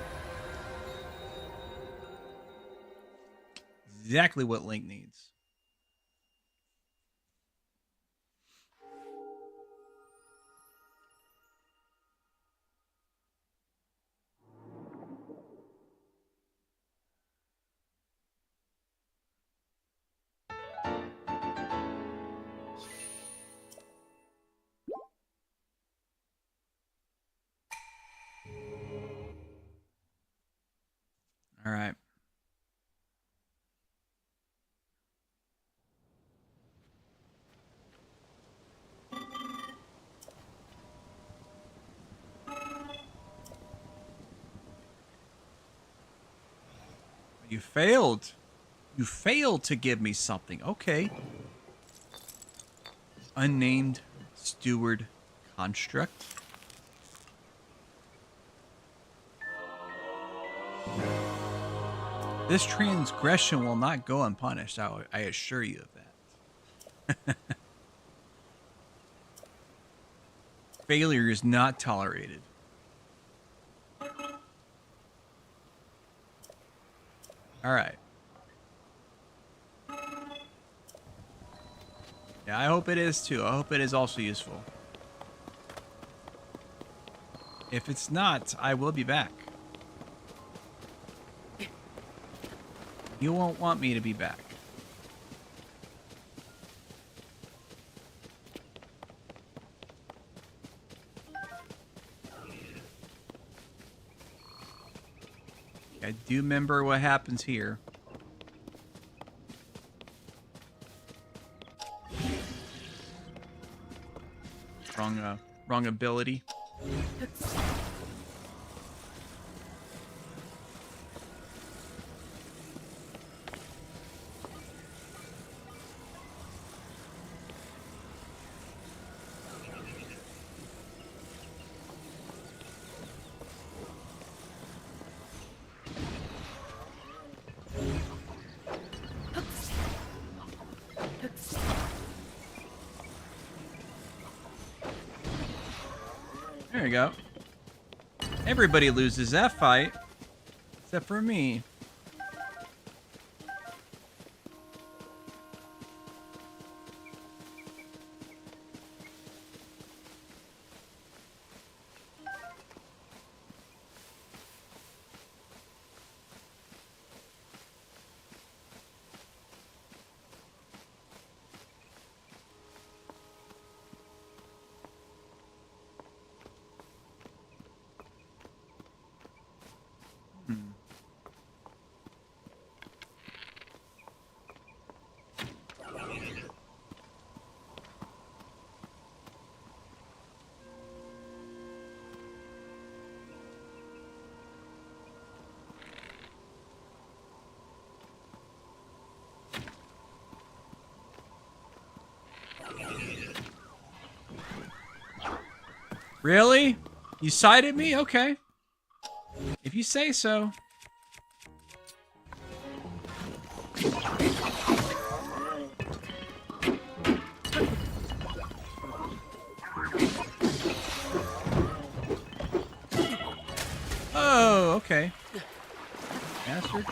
Exactly what Link needs. All right. You failed. You failed to give me something. Okay. Unnamed steward construct. This transgression will not go unpunished. I assure you of that. Failure is not tolerated. All right. Yeah, I hope it is too. I hope it is also useful. If it's not, I will be back. You won't want me to be back. I do remember what happens here. Wrong ability. There you go. Everybody loses that fight, except for me. Really? You sided me? Okay. If you say so. Oh, okay. Bastard.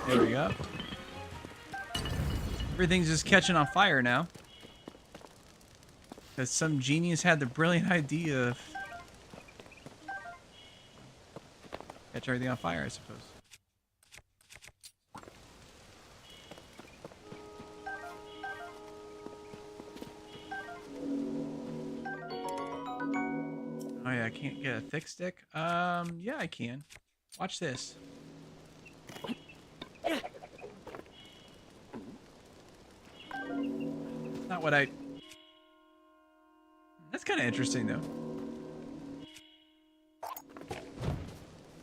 There we go. Everything's just catching on fire now. Because some genius had the brilliant idea of catch everything on fire, I suppose. Oh yeah, I can't get a thick stick. Yeah, I can. Watch this. Not what I... That's kind of interesting, though.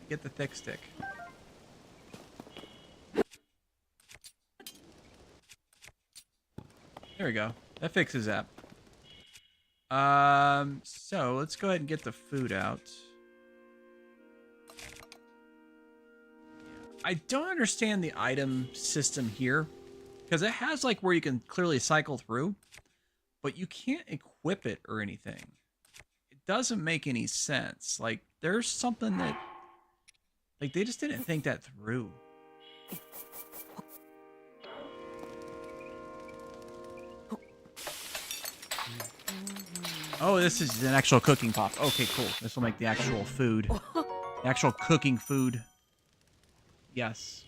Get the thick stick. There we go. That fixes that. So let's go ahead and get the food out. I don't understand the item system here, because it has like where you can clearly cycle through, but you can't equip it or anything. It doesn't make any sense. Like there's something that, like they just didn't think that through. Oh, this is an actual cooking pot. Okay, cool. This will make the actual food. The actual cooking food. Yes.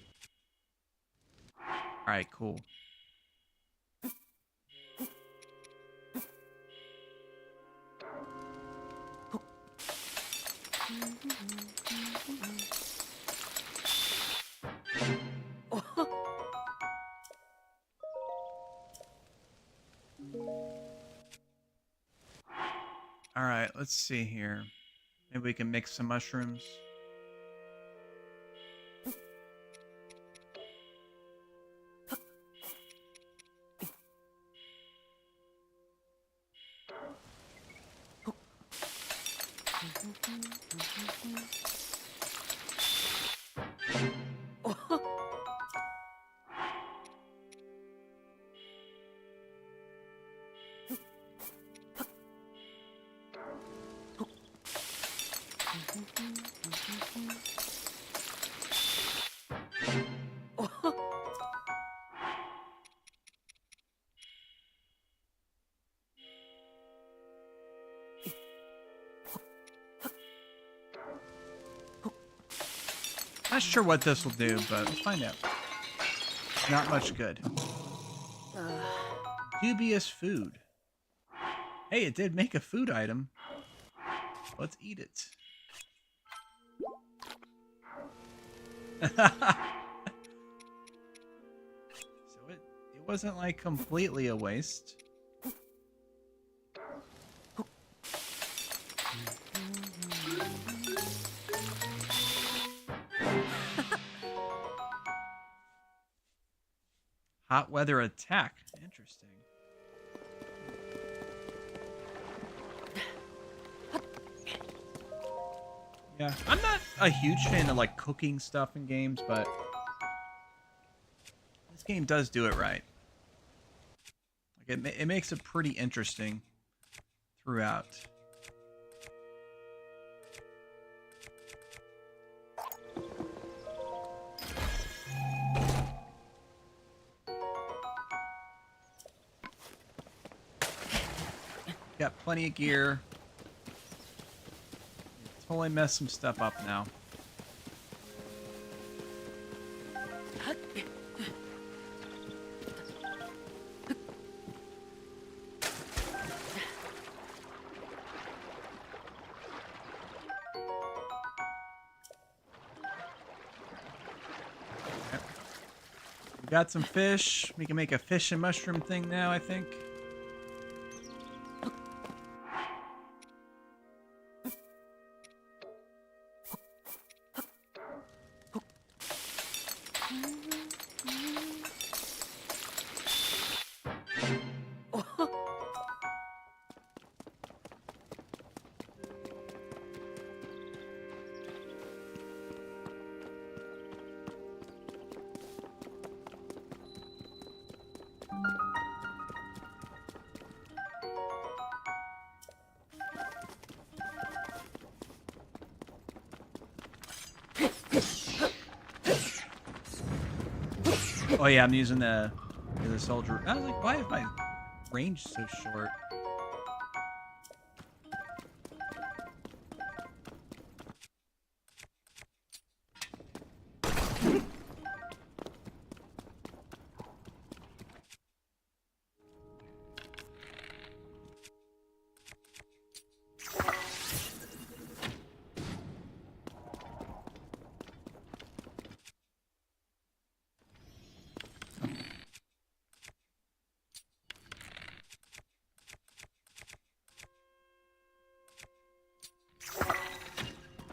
Alright, cool. Alright, let's see here. Maybe we can mix some mushrooms. Not sure what this will do, but we'll find out. Not much good. Dubious food. Hey, it did make a food item. Let's eat it. So it wasn't like completely a waste. Hot weather attack. Interesting. Yeah, I'm not a huge fan of like cooking stuff in games, but this game does do it right. Like it makes it pretty interesting throughout. Got plenty of gear. Totally messed some stuff up now. We got some fish. We can make a fish and mushroom thing now, I think. Oh yeah, I'm using the soldier. I was like, why is my range so short?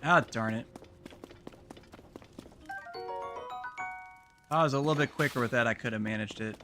Ah, darn it. If I was a little bit quicker with that, I could have managed it.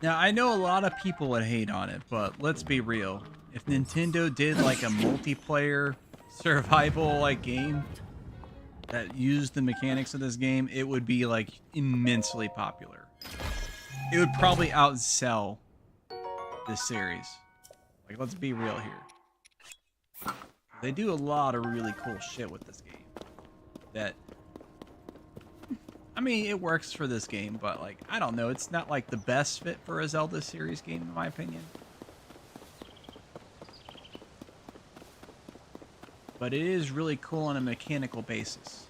Now, I know a lot of people would hate on it, but let's be real. If Nintendo did like a multiplayer survival like game that used the mechanics of this game, it would be like immensely popular. It would probably outsell this series. Like, let's be real here. They do a lot of really cool shit with this game. That, I mean, it works for this game, but like, I don't know. It's not like the best fit for a Zelda series game, in my opinion. But it is really cool on a mechanical basis.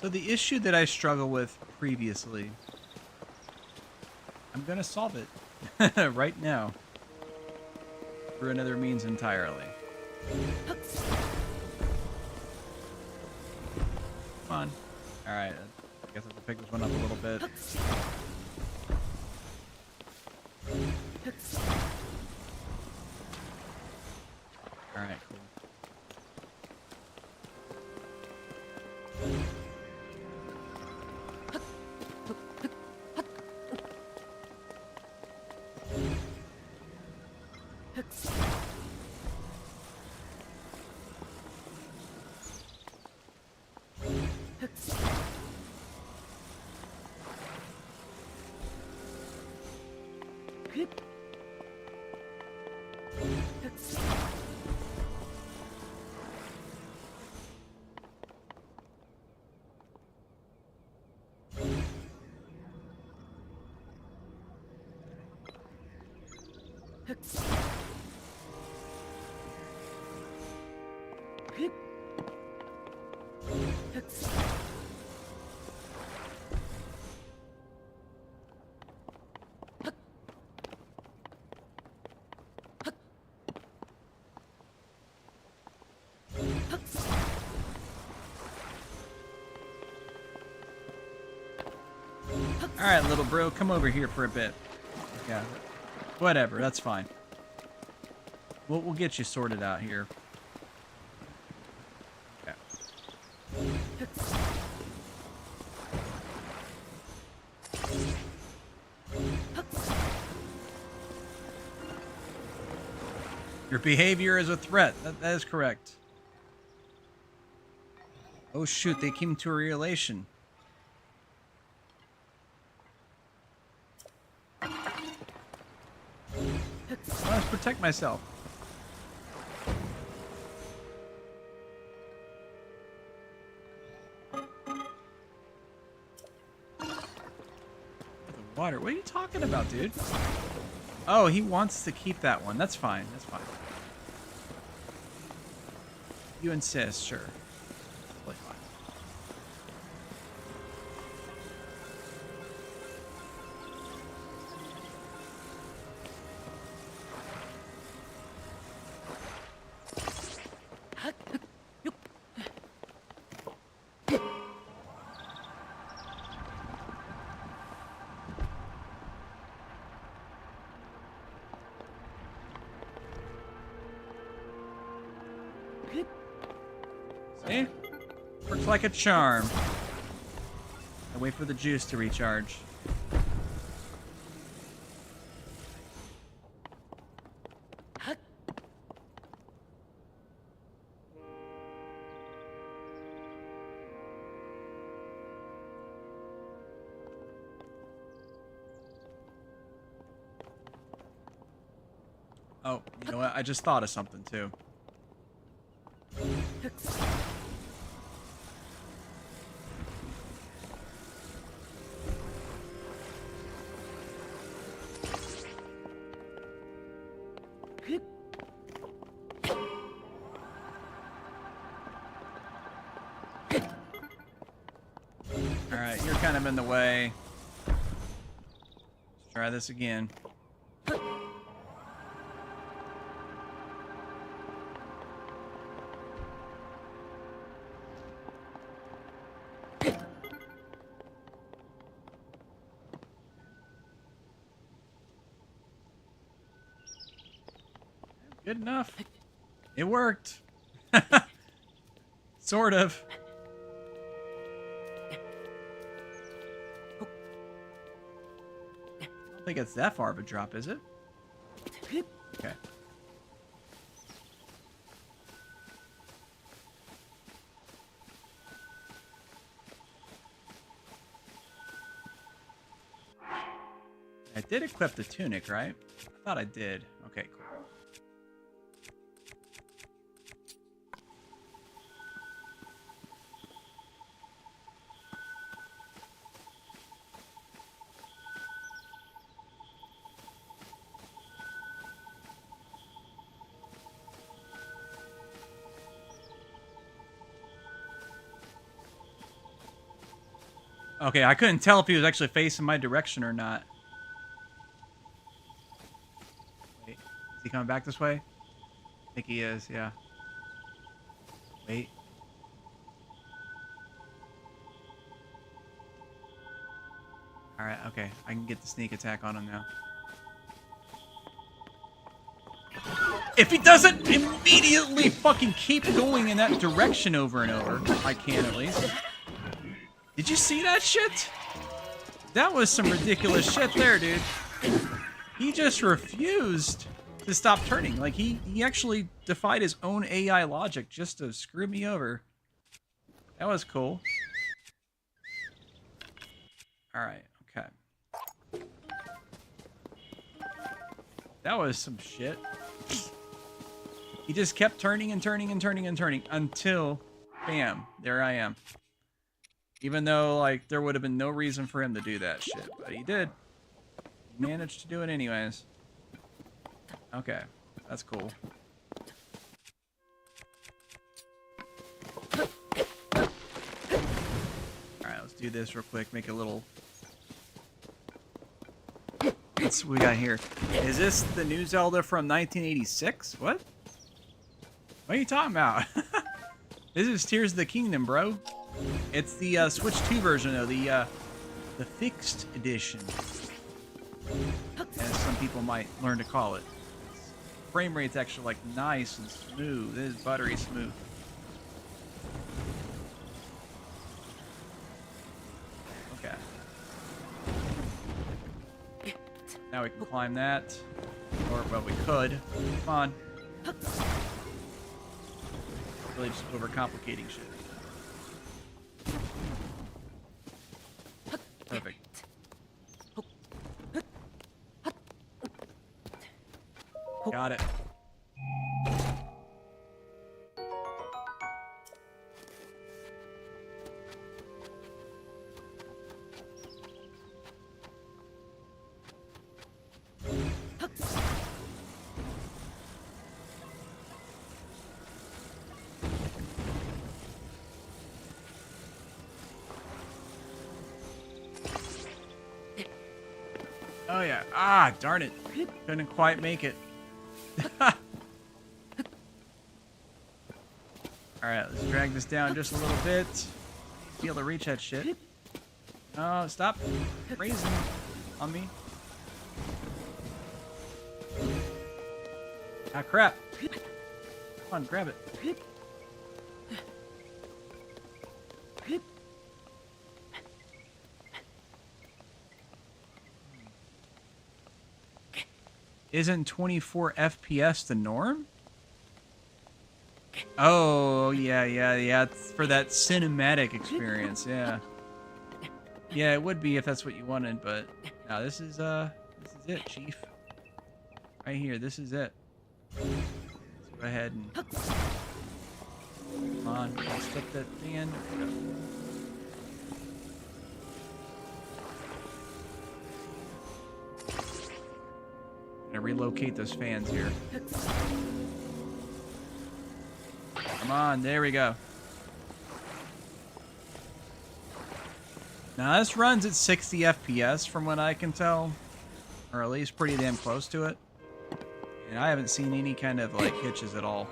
So the issue that I struggled with previously, I'm gonna solve it right now through another means entirely. Come on. Alright, I guess I have to pick this one up a little bit. Alright, cool. Alright, little bro, come over here for a bit. Yeah, whatever, that's fine. We'll get you sorted out here. Your behavior is a threat. That is correct. Oh shoot, they came to a relation. I must protect myself. The water. What are you talking about, dude? Oh, he wants to keep that one. That's fine. That's fine. You insist, sure. Totally fine. See? Works like a charm. I wait for the juice to recharge. Oh, you know what? I just thought of something too. Alright, you're kind of in the way. Let's try this again. Good enough. It worked. Sort of. I don't think it's that far of a drop, is it? Okay. I did equip the tunic, right? I thought I did. Okay, cool. Okay, I couldn't tell if he was actually facing my direction or not. Wait, is he coming back this way? I think he is, yeah. Wait. Alright, okay. I can get the sneak attack on him now. If he doesn't immediately fucking keep going in that direction over and over, I can at least. Did you see that shit? That was some ridiculous shit there, dude. He just refused to stop turning. Like, he actually defied his own AI logic just to screw me over. That was cool. Alright, okay. That was some shit. He just kept turning and turning and turning and turning until, bam, there I am. Even though, like, there would have been no reason for him to do that shit. But he did. He managed to do it anyways. Okay. That's cool. Alright, let's do this real quick. Make a little... What's we got here? Is this the new Zelda from 1986? What? What are you talking about? This is Tears of the Kingdom, bro. It's the Switch 2 version, though, the fixed edition, as some people might learn to call it. Frame rate's actually like nice and smooth. It is buttery smooth. Okay. Now we can climb that, or well, we could. Come on. Really just overcomplicating shit. Perfect. Got it. Oh yeah. Ah, darn it. Couldn't quite make it. Alright, let's drag this down just a little bit. Be able to reach that shit. Oh, stop raising on me. Ah, crap. Come on, grab it. Isn't 24 FPS the norm? Oh, yeah. It's for that cinematic experience, yeah. Yeah, it would be if that's what you wanted, but no, this is it, Chief. Right here, this is it. Let's go ahead and come on, let's stick that thing in. There we go. Gonna relocate those fans here. Come on, there we go. Now this runs at 60 FPS from what I can tell, or at least pretty damn close to it. And I haven't seen any kind of like hitches at all.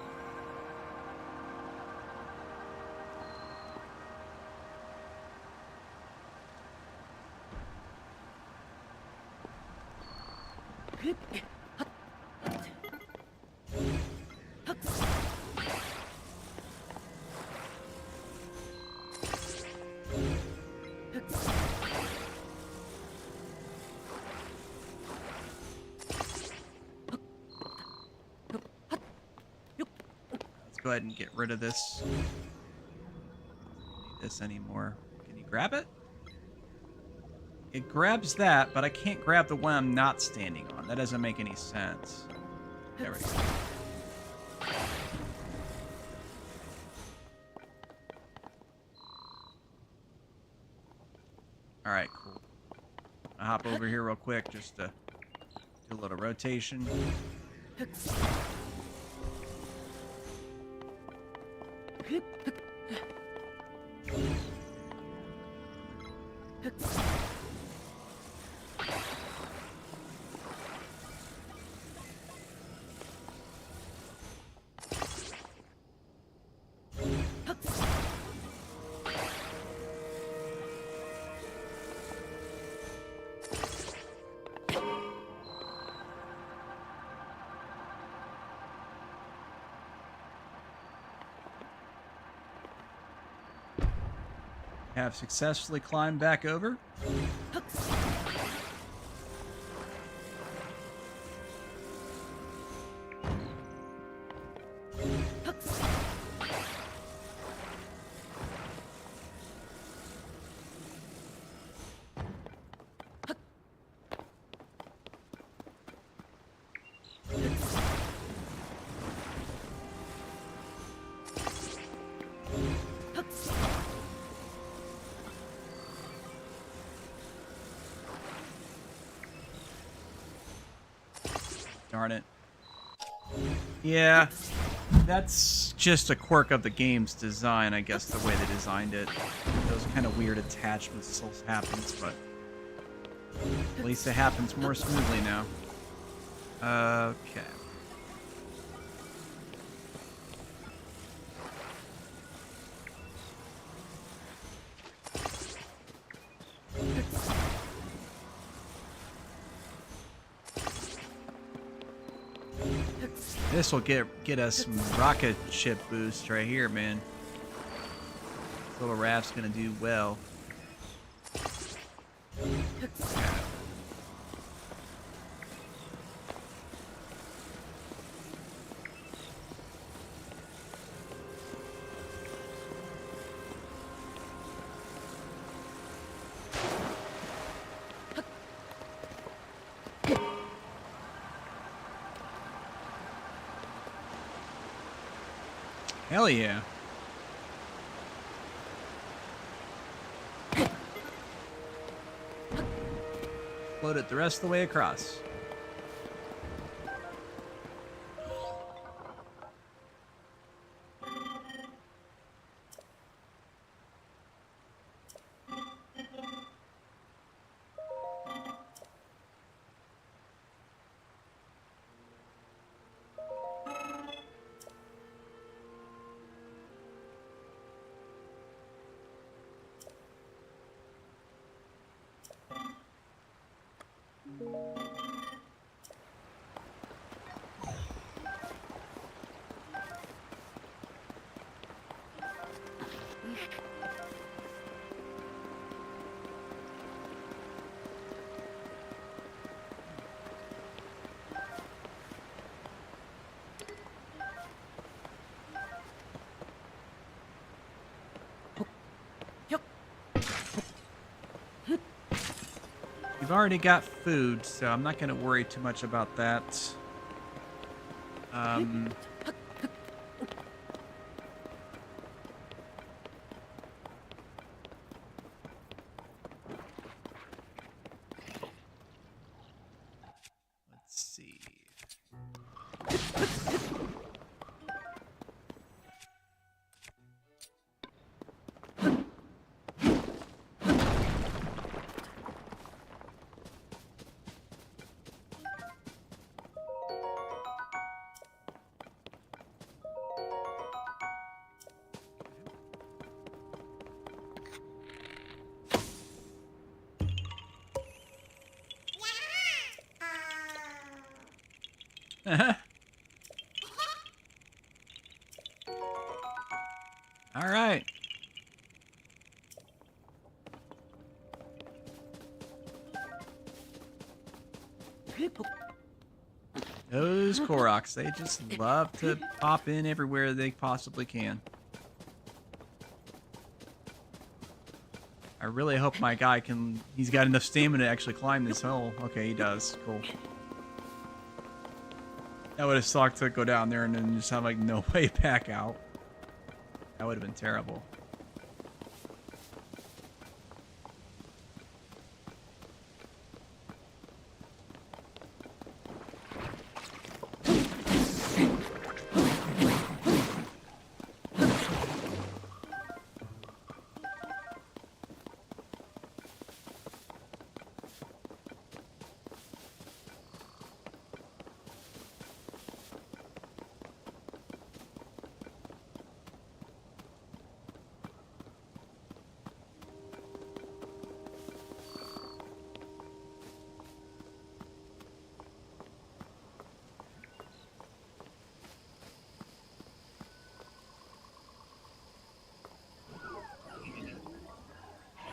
Go ahead and get rid of this. Don't need this anymore. Can you grab it? It grabs that, but I can't grab the one I'm not standing on. That doesn't make any sense. There we go. Alright, cool. I'll hop over here real quick just to do a little rotation. Have successfully climbed back over. Darn it. Yeah, that's just a quirk of the game's design, I guess, the way they designed it. Those kind of weird attachments still happens, but at least it happens more smoothly now. Okay. This will get us some rocket ship boost right here, man. This little raft's gonna do well. Hell yeah. Float it the rest of the way across. We've already got food, so I'm not going to worry too much about that. Let's see. All right. Those Koroks, they just love to pop in everywhere they possibly can. I really hope my guy he's got enough stamina to actually climb this hole. Okay, he does. Cool. That would have sucked to go down there and then just have like no way back out. That would have been terrible.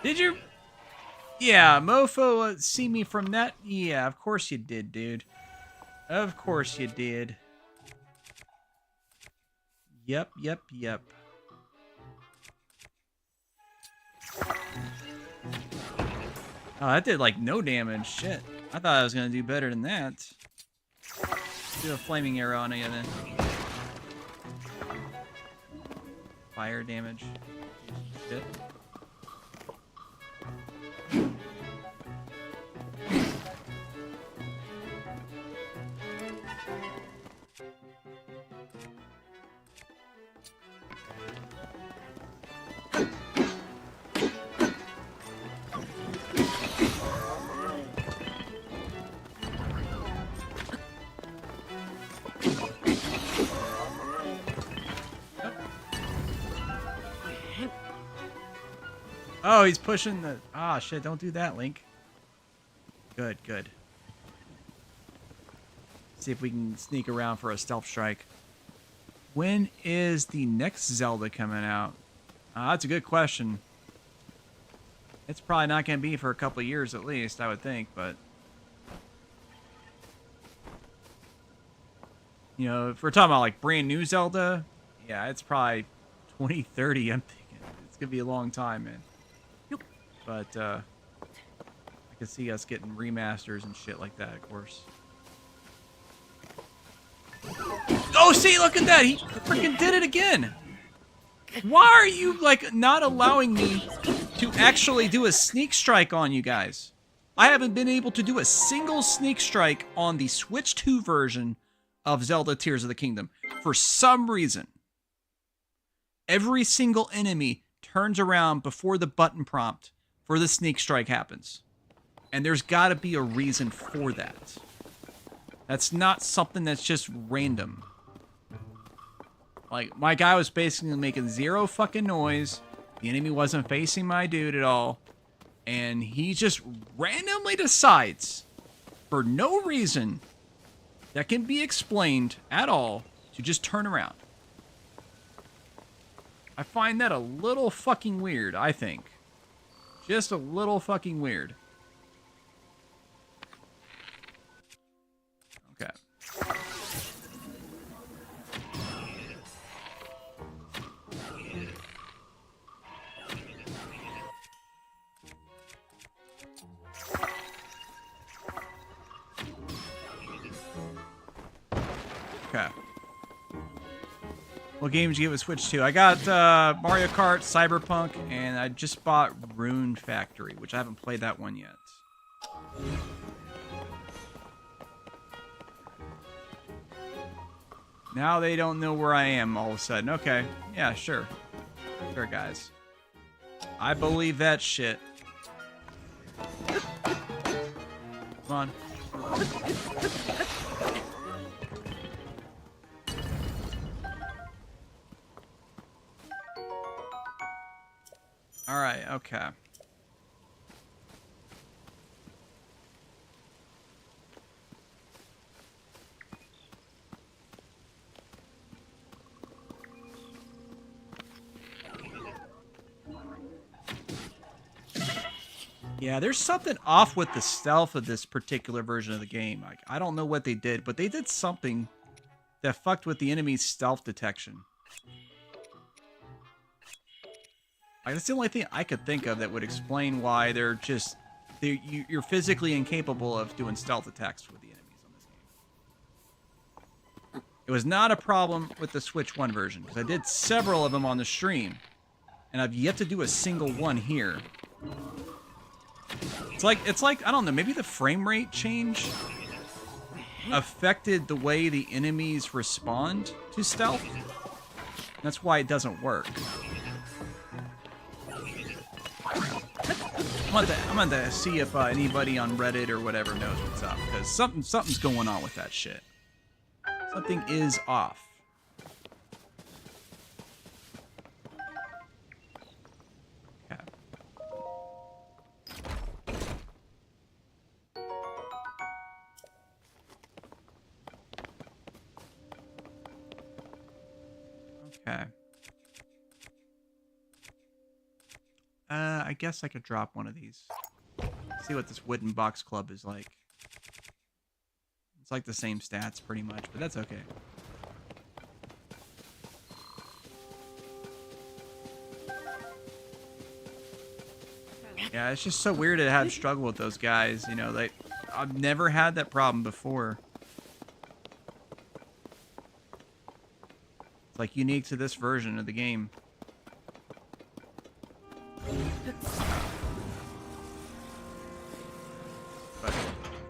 Did you? Yeah, mofo, see me from that? Yeah, of course you did, dude. Of course you did. Yep. Oh, that did like no damage. Shit. I thought I was gonna do better than that. Do a flaming arrow on you then. Fire damage. Shit. Oh, he's pushing the... Ah, shit, don't do that, Link. Good. See if we can sneak around for a stealth strike. When is the next Zelda coming out? That's a good question. It's probably not going to be for a couple of years at least, I would think, but... You know, if we're talking about, like, brand new Zelda, yeah, it's probably 2030, I'm thinking. It's going to be a long time, man. But, I can see us getting remasters and shit like that, of course. Oh, see, look at that! He freaking did it again! Why are you, like, not allowing me to actually do a sneak strike on you guys? I haven't been able to do a single sneak strike on the Switch 2 version of Zelda Tears of the Kingdom. For some reason, every single enemy turns around before the button prompt for the sneak strike happens. And there's got to be a reason for that. That's not something that's just random. Like, my guy was basically making zero fucking noise. The enemy wasn't facing my dude at all. And he just randomly decides, for no reason that can be explained at all, to just turn around. I find that a little fucking weird, I think. Just a little fucking weird. Okay. Okay. What game did you get with Switch 2? I got Mario Kart, Cyberpunk, and I just bought Rune Factory, which I haven't played that one yet. Now they don't know where I am all of a sudden. Okay. Yeah, sure. Sure, guys. I believe that shit. Come on. Alright, okay. Yeah, there's something off with the stealth of this particular version of the game. Like, I don't know what they did, but they did something that fucked with the enemy's stealth detection. Like, that's the only thing I could think of that would explain why they're just... you're physically incapable of doing stealth attacks with the enemies on this game. It was not a problem with the Switch 1 version, because I did several of them on the stream, and I've yet to do a single one here. It's like, I don't know, maybe the frame rate change affected the way the enemies respond to stealth. That's why it doesn't work. I'm going to see if anybody on Reddit or whatever knows what's up, because something's going on with that shit. Something is off. Okay. Okay. I guess I could drop one of these. See what this wooden box club is like. It's like the same stats pretty much, but that's okay. Yeah, it's just so weird to have struggle with those guys, you know, like I've never had that problem before. It's like unique to this version of the game. But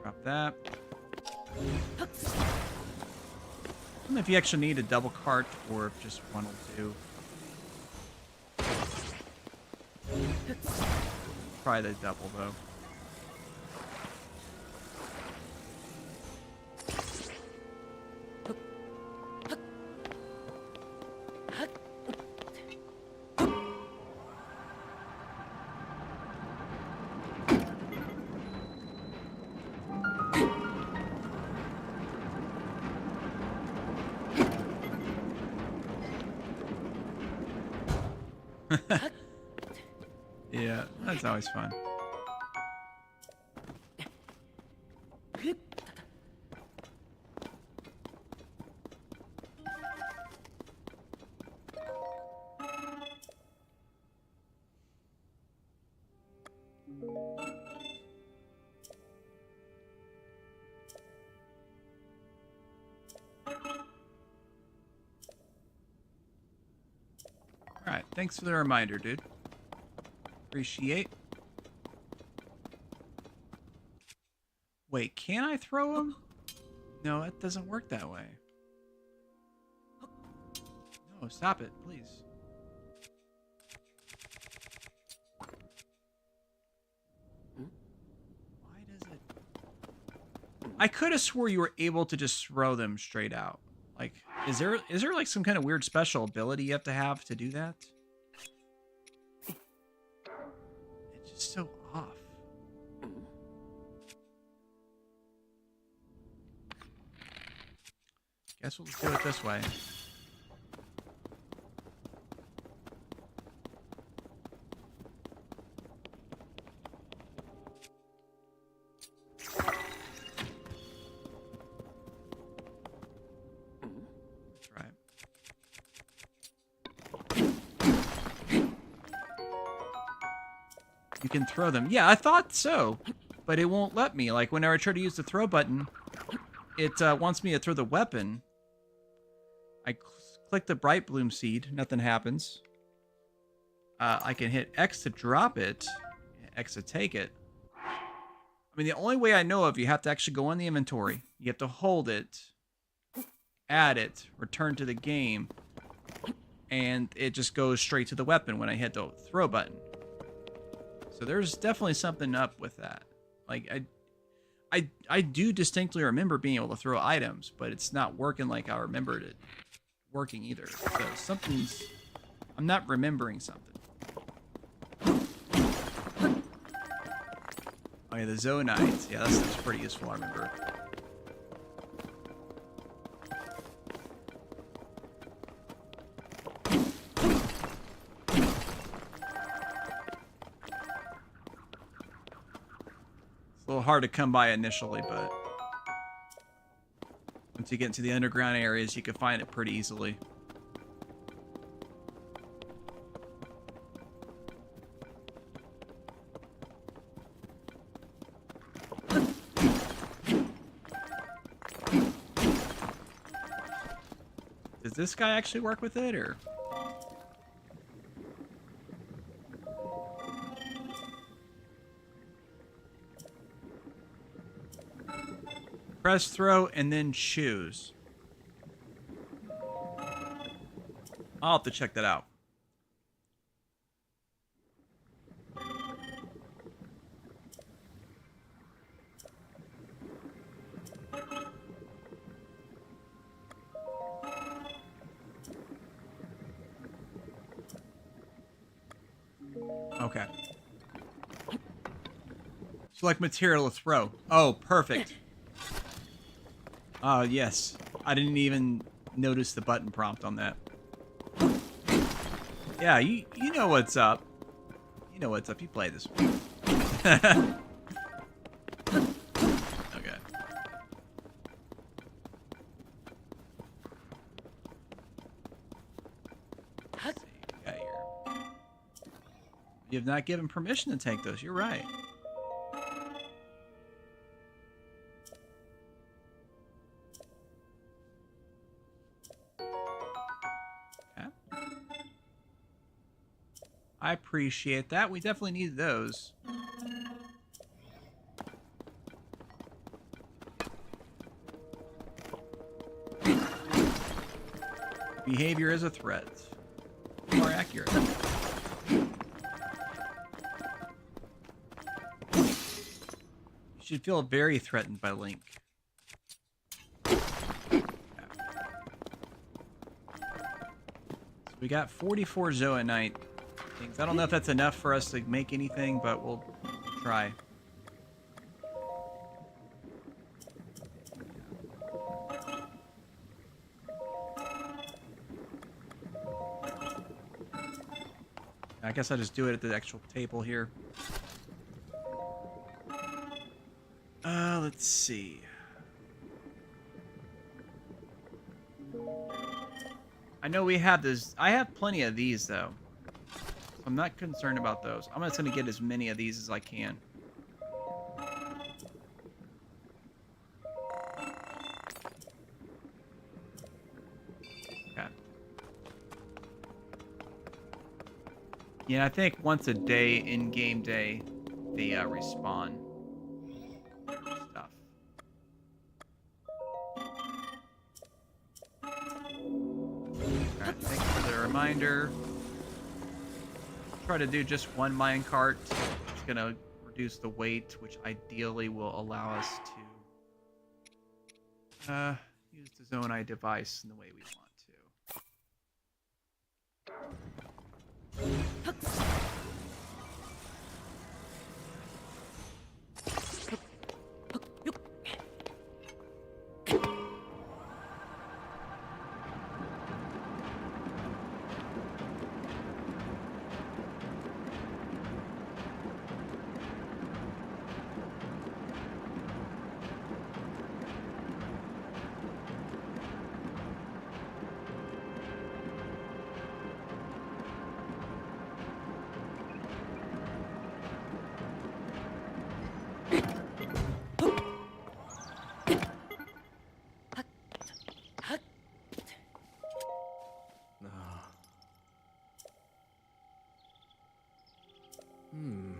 drop that. I don't know if you actually need a double cart or if just one will do. Probably the double though. Yeah, that's always fun. All right. Thanks for the reminder, dude. Appreciate. Wait, can I throw him? No, it doesn't work that way. No, stop it, please. Why does it... I could have swore you were able to just throw them straight out. Like, is there like some kind of weird special ability you have to do that? It's just so off. Guess we'll do it this way. That's right. You can throw them. Yeah, I thought so, but it won't let me. Like, whenever I try to use the throw button, it wants me to throw the weapon. I click the bright bloom seed, nothing happens. I can hit X to drop it, X to take it. I mean, the only way I know of, you have to actually go in the inventory. You have to hold it, add it, return to the game, and it just goes straight to the weapon when I hit the throw button. So there's definitely something up with that. Like, I do distinctly remember being able to throw items, but it's not working like I remembered it working either. So something's... I'm not remembering something. Oh yeah, the Zonite. Yeah, that's pretty useful, I remember. It's a little hard to come by initially, but once you get into the underground areas, you can find it pretty easily. Does this guy actually work with it, or? Press throw and then choose. I'll have to check that out. Okay. Select material to throw. Oh, perfect. Oh, yes. I didn't even notice the button prompt on that. Yeah, you know what's up. You know what's up. You play this one. Okay. Let's see what we got here. You have not given permission to take those. You're right. I appreciate that. We definitely need those. Behavior is a threat. More accurate. You should feel very threatened by Link. So we got 44 Zoanite things. I don't know if that's enough for us to make anything, but we'll try. I guess I'll just do it at the actual table here. Let's see. I know we have this. I have plenty of these, though. I'm not concerned about those. I'm just going to get as many of these as I can. Okay. Yeah, I think once a day in game day, they respawn stuff. All right, thanks for the reminder. Try to do just one minecart. It's gonna reduce the weight, which ideally will allow us to use the Zonai device in the way we want to. Ah. Hmm.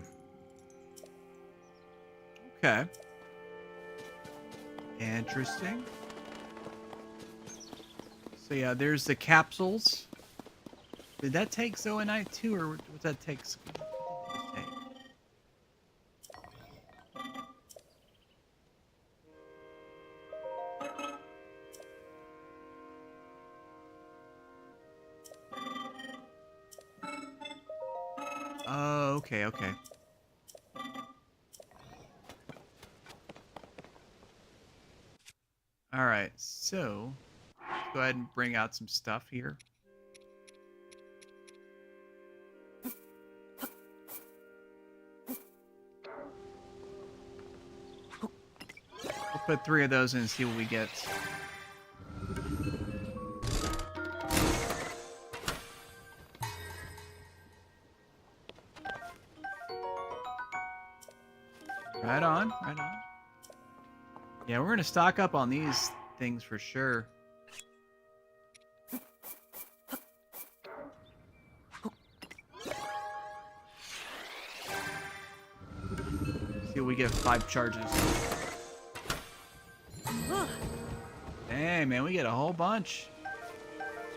Okay. Interesting. So yeah, there's the capsules. Did that take Zoanite too, or was that take? What did it take? Oh, okay, okay. All right, so let's go ahead and bring out some stuff here. We'll put 3 of those in and see what we get. Right on, right on. Yeah, we're gonna stock up on these things for sure. See what we get 5 charges. Dang, man, we get a whole bunch.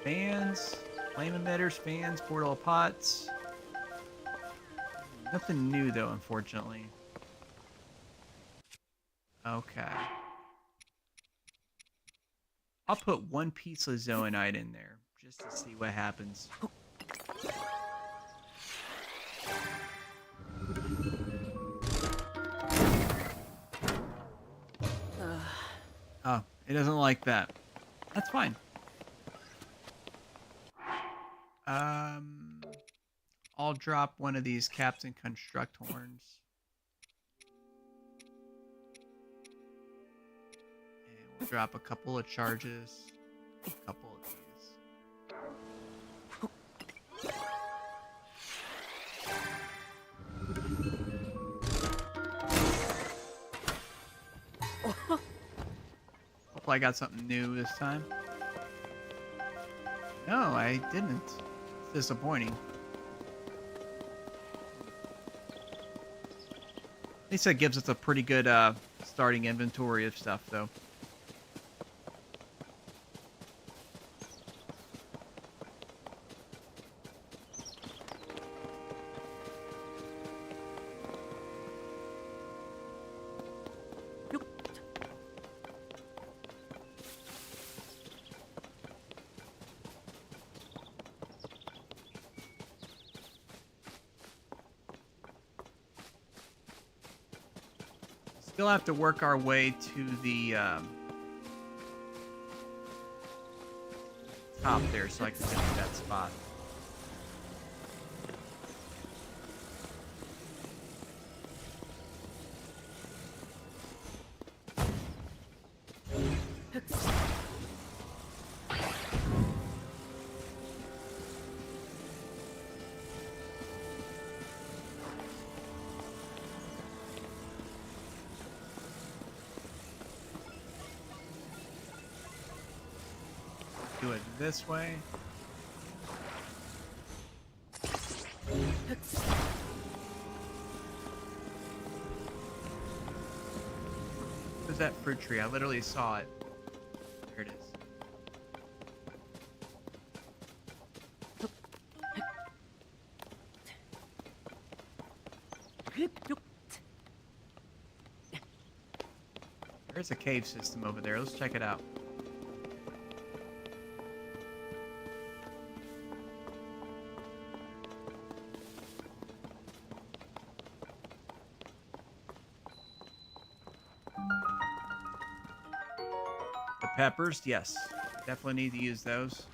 Fans, flame emitters, fans, portal pots. Nothing new though, unfortunately. Okay. I'll put 1 piece of zoanite in there just to see what happens. Oh, it doesn't like that. That's fine. I'll drop one of these Captain Construct horns. And we'll drop a couple of charges. A couple of these. Hopefully I got something new this time. No, I didn't. It's disappointing. At least that gives us a pretty good starting inventory of stuff, though. Still have to work our way to the top there so I can get to that spot. Do it this way. Where's that fruit tree? I literally saw it. There it is. There's a cave system over there. Let's check it out. The peppers, yes. Definitely need to use those.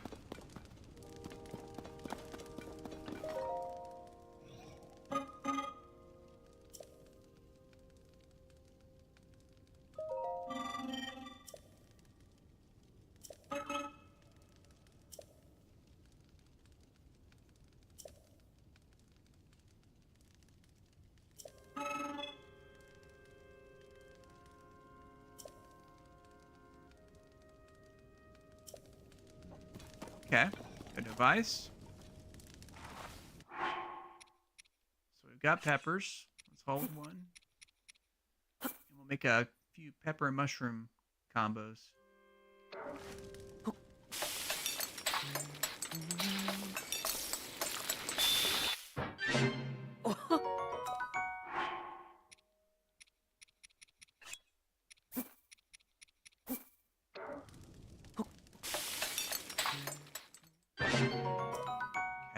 Okay, good device. So we've got peppers. Let's hold one. And we'll make a few pepper and mushroom combos.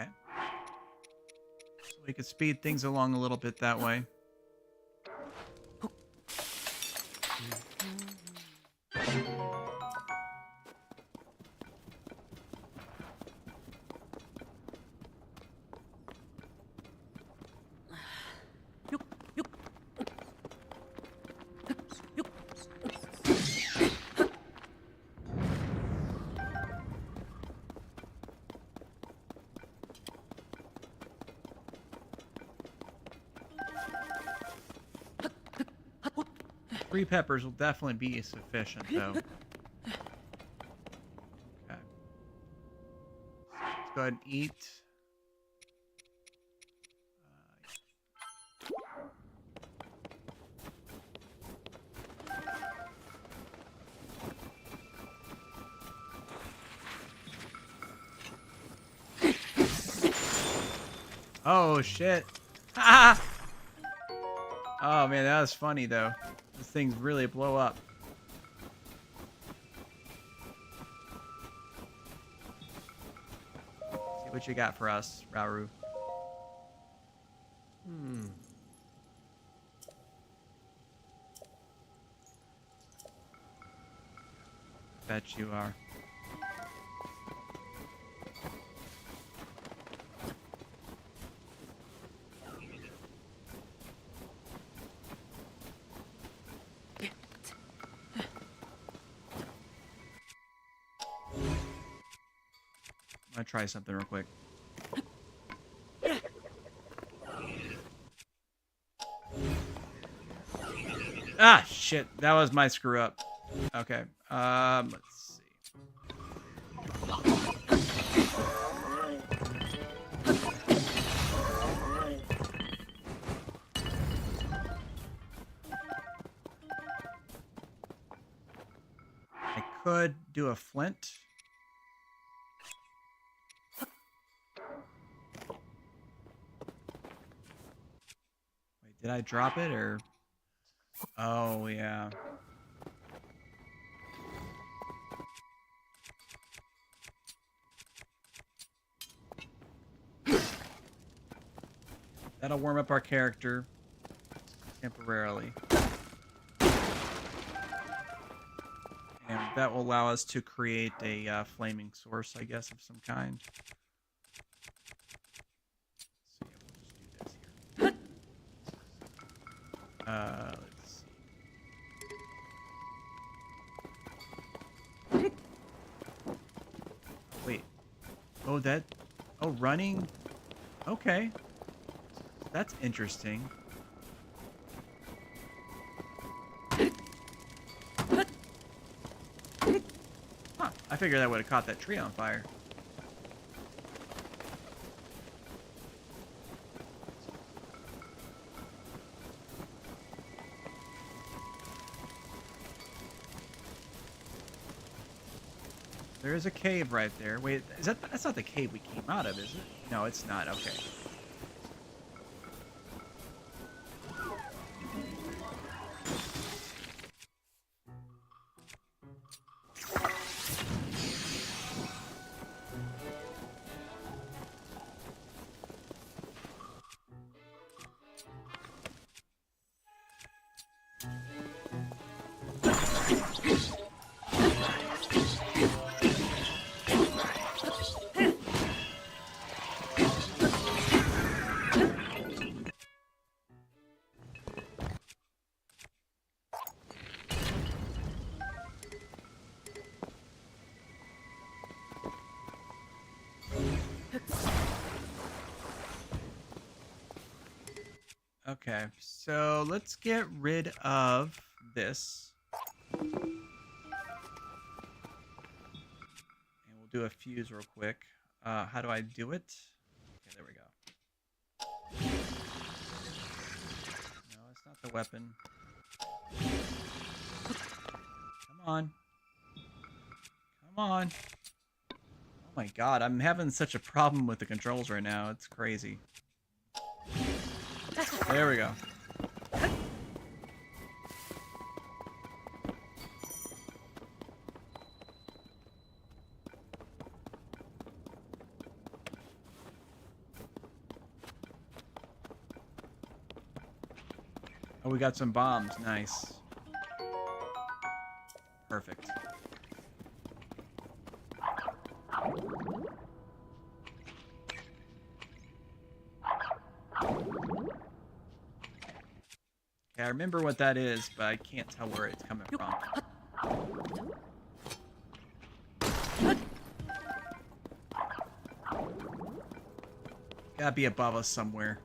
Okay. So we could speed things along a little bit that way. Three peppers will definitely be sufficient, though. Okay. Let's go ahead and eat. Oh, shit. Ah! Oh, man, that was funny, though. These things really blow up. See what you got for us, Rauru. Bet you are. I'm gonna try something real quick. Ah, shit. That was my screw up. Okay. Let's see. I could do a flint. Wait, did I drop it or? Oh, yeah. That'll warm up our character temporarily. And that will allow us to create a flaming source, I guess, of some kind. So yeah, we'll just do this here. Let's see. Wait. Oh, that... Oh, running? Okay. That's interesting. Huh. I figured that would have caught that tree on fire. There is a cave right there. Wait, that's not the cave we came out of, is it? No, it's not. Okay. Okay, so let's get rid of this. And we'll do a fuse real quick. How do I do it? Okay, there we go. No, it's not the weapon. Come on. Come on. Oh my god, I'm having such a problem with the controls right now. It's crazy. There we go. Oh, we got some bombs. Nice. Perfect. Okay, I remember what that is, but I can't tell where it's coming from. Gotta be above us somewhere.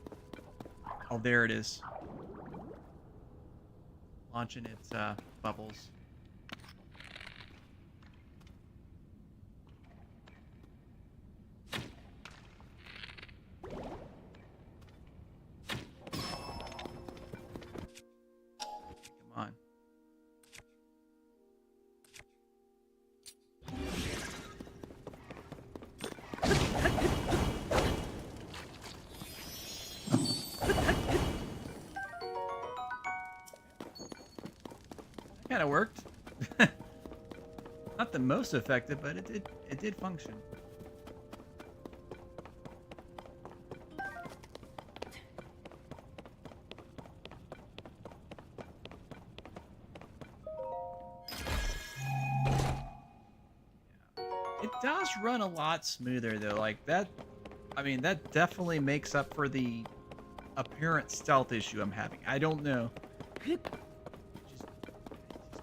Oh, there it is. Launching its bubbles. Come on. Kind of worked. Not the most effective, but it did function. It does run a lot smoother though. Like that, I mean, that definitely makes up for the apparent stealth issue I'm having. I don't know. Just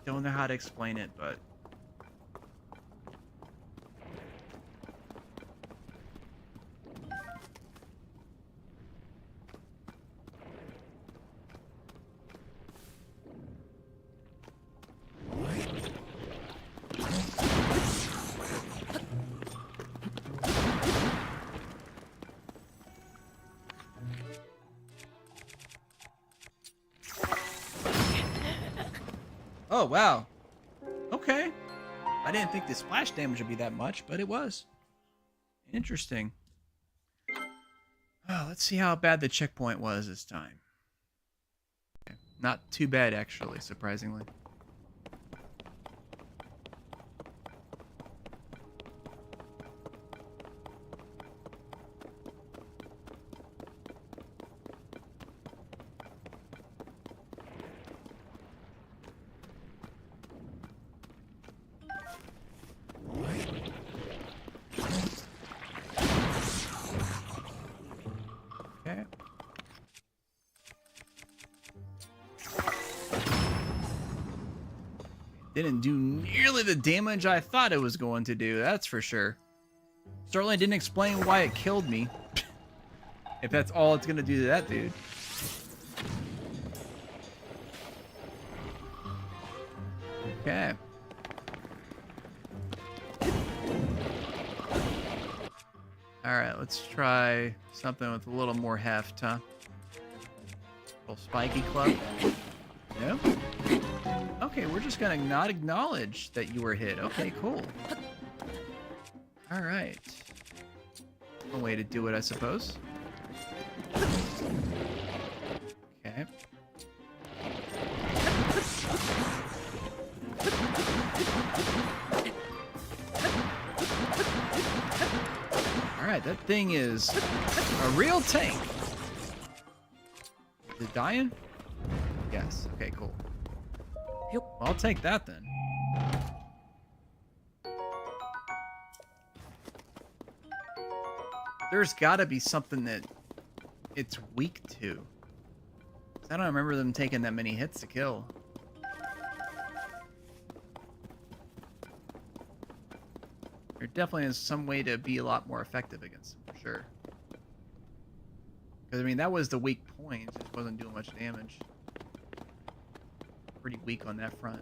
don't know how to explain it, but oh wow. Okay. I didn't think the splash damage would be that much, but it was. Interesting. Oh, let's see how bad the checkpoint was this time. Okay. Not too bad, actually, surprisingly. Okay. Didn't do nearly the damage I thought it was going to do, that's for sure. Certainly didn't explain why it killed me. If that's all it's gonna do to that dude. Okay. Alright, let's try something with a little more heft, huh? Little spiky club. No? Okay, we're just gonna not acknowledge that you were hit. Okay, cool. All right. One way to do it, I suppose. Okay. All right, that thing is a real tank. Is it dying? Yes. Okay, cool. Well, I'll take that then. There's got to be something that it's weak to. I don't remember them taking that many hits to kill. There definitely is some way to be a lot more effective against them, for sure. Because, I mean, that was the weak point. It just wasn't doing much damage. Pretty weak on that front.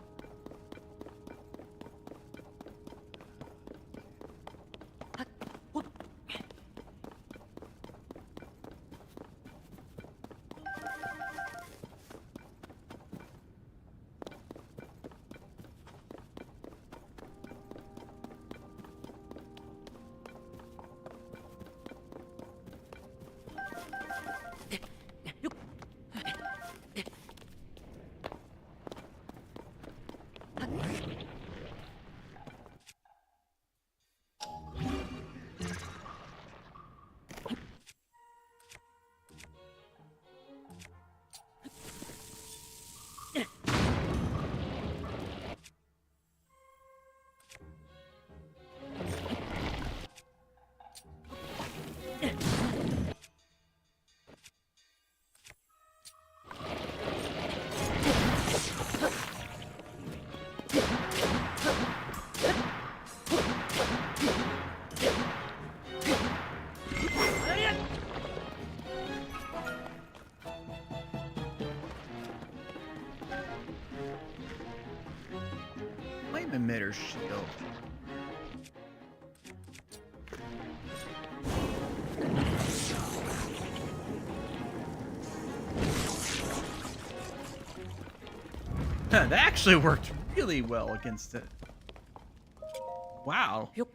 Flame emitter shield. That actually worked really well against it. Wow. Yep.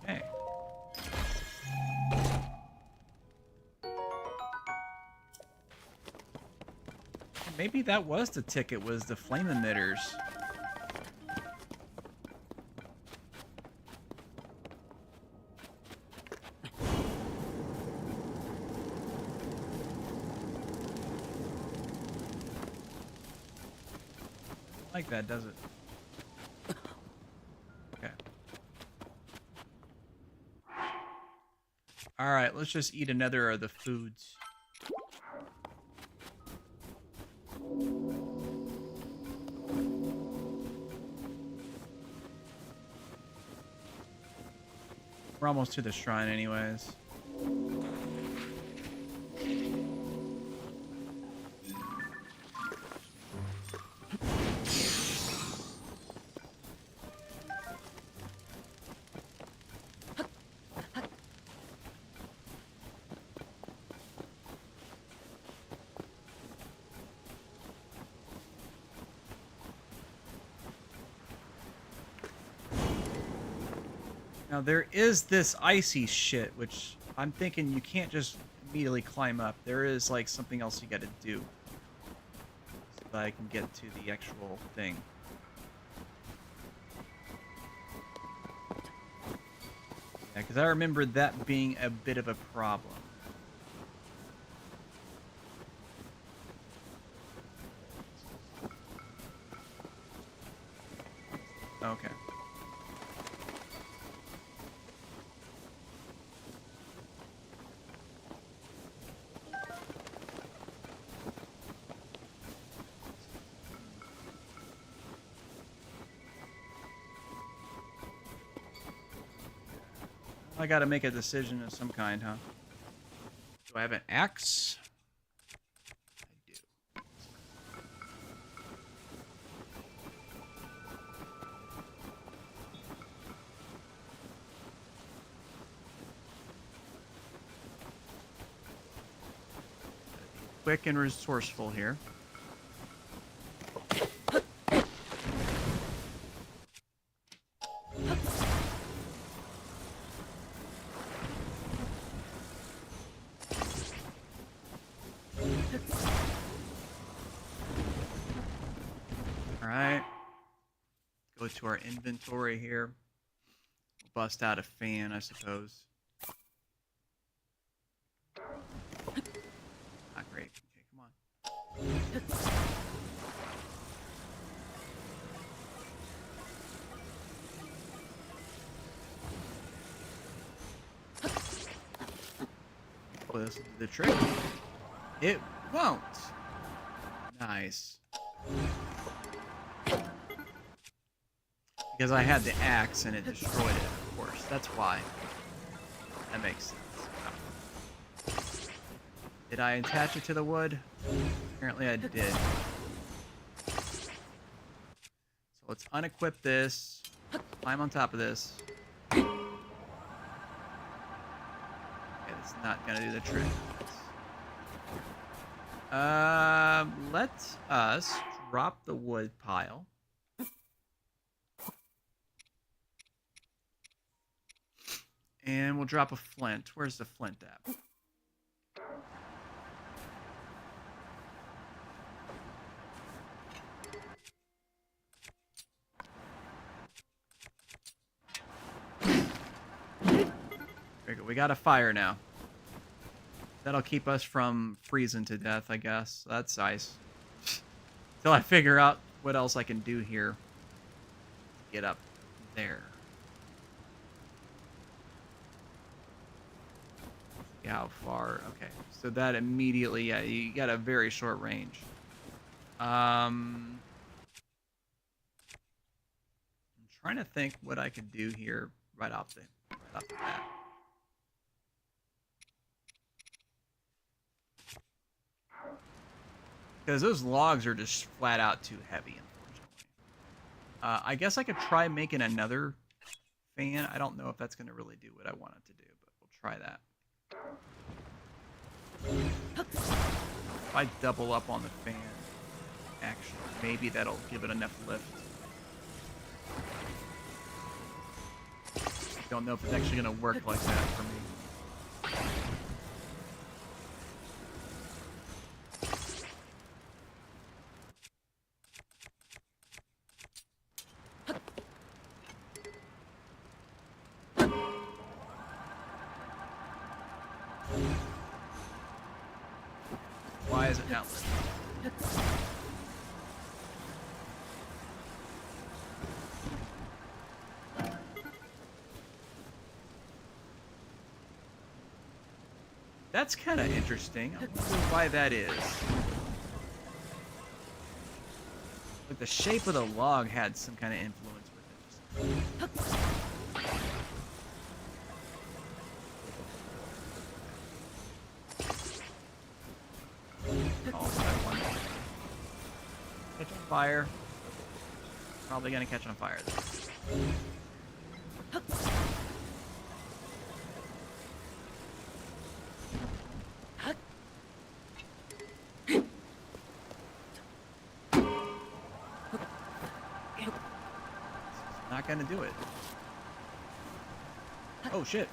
Okay. Maybe that was the ticket, was the flame emitters. Like that, does it? Okay. All right, let's just eat another of the foods. We're almost to the shrine anyways. Now there is this icy shit, which I'm thinking you can't just immediately climb up. There is like something else you gotta do. So that I can get to the actual thing. Yeah, because I remember that being a bit of a problem. Okay. I gotta make a decision of some kind, huh? Do I have an axe? I do. Quick and resourceful here. All right. Go to our inventory here. Bust out a fan, I suppose. Ah, great. Okay, come on. Well, this is the trick. It won't. Nice. Because I had the axe and it destroyed it, of course. That's why. That makes sense. Did I attach it to the wood? Apparently I did. So let's unequip this. Climb on top of this. Okay, it's not gonna do the trick. Let us drop the wood pile. And we'll drop a flint. Where's the flint at? Very good. We got a fire now. That'll keep us from freezing to death, I guess. That's nice. Till I figure out what else I can do here. Get up there. See how far? Okay. So that immediately, yeah, you got a very short range. I'm trying to think what I could do here right off the bat. Because those logs are just flat out too heavy, unfortunately. I guess I could try making another fan. I don't know if that's going to really do what I want it to do, but we'll try that. If I double up on the fan, actually, maybe that'll give it enough lift. Don't know if it's actually going to work like that for me. Why is it not lit? That's kind of interesting. I wonder why that is. Like the shape of the log had some kind of influence with it. Oh, that one. Catch on fire. Probably gonna catch on fire though. Not gonna do it. Oh shit!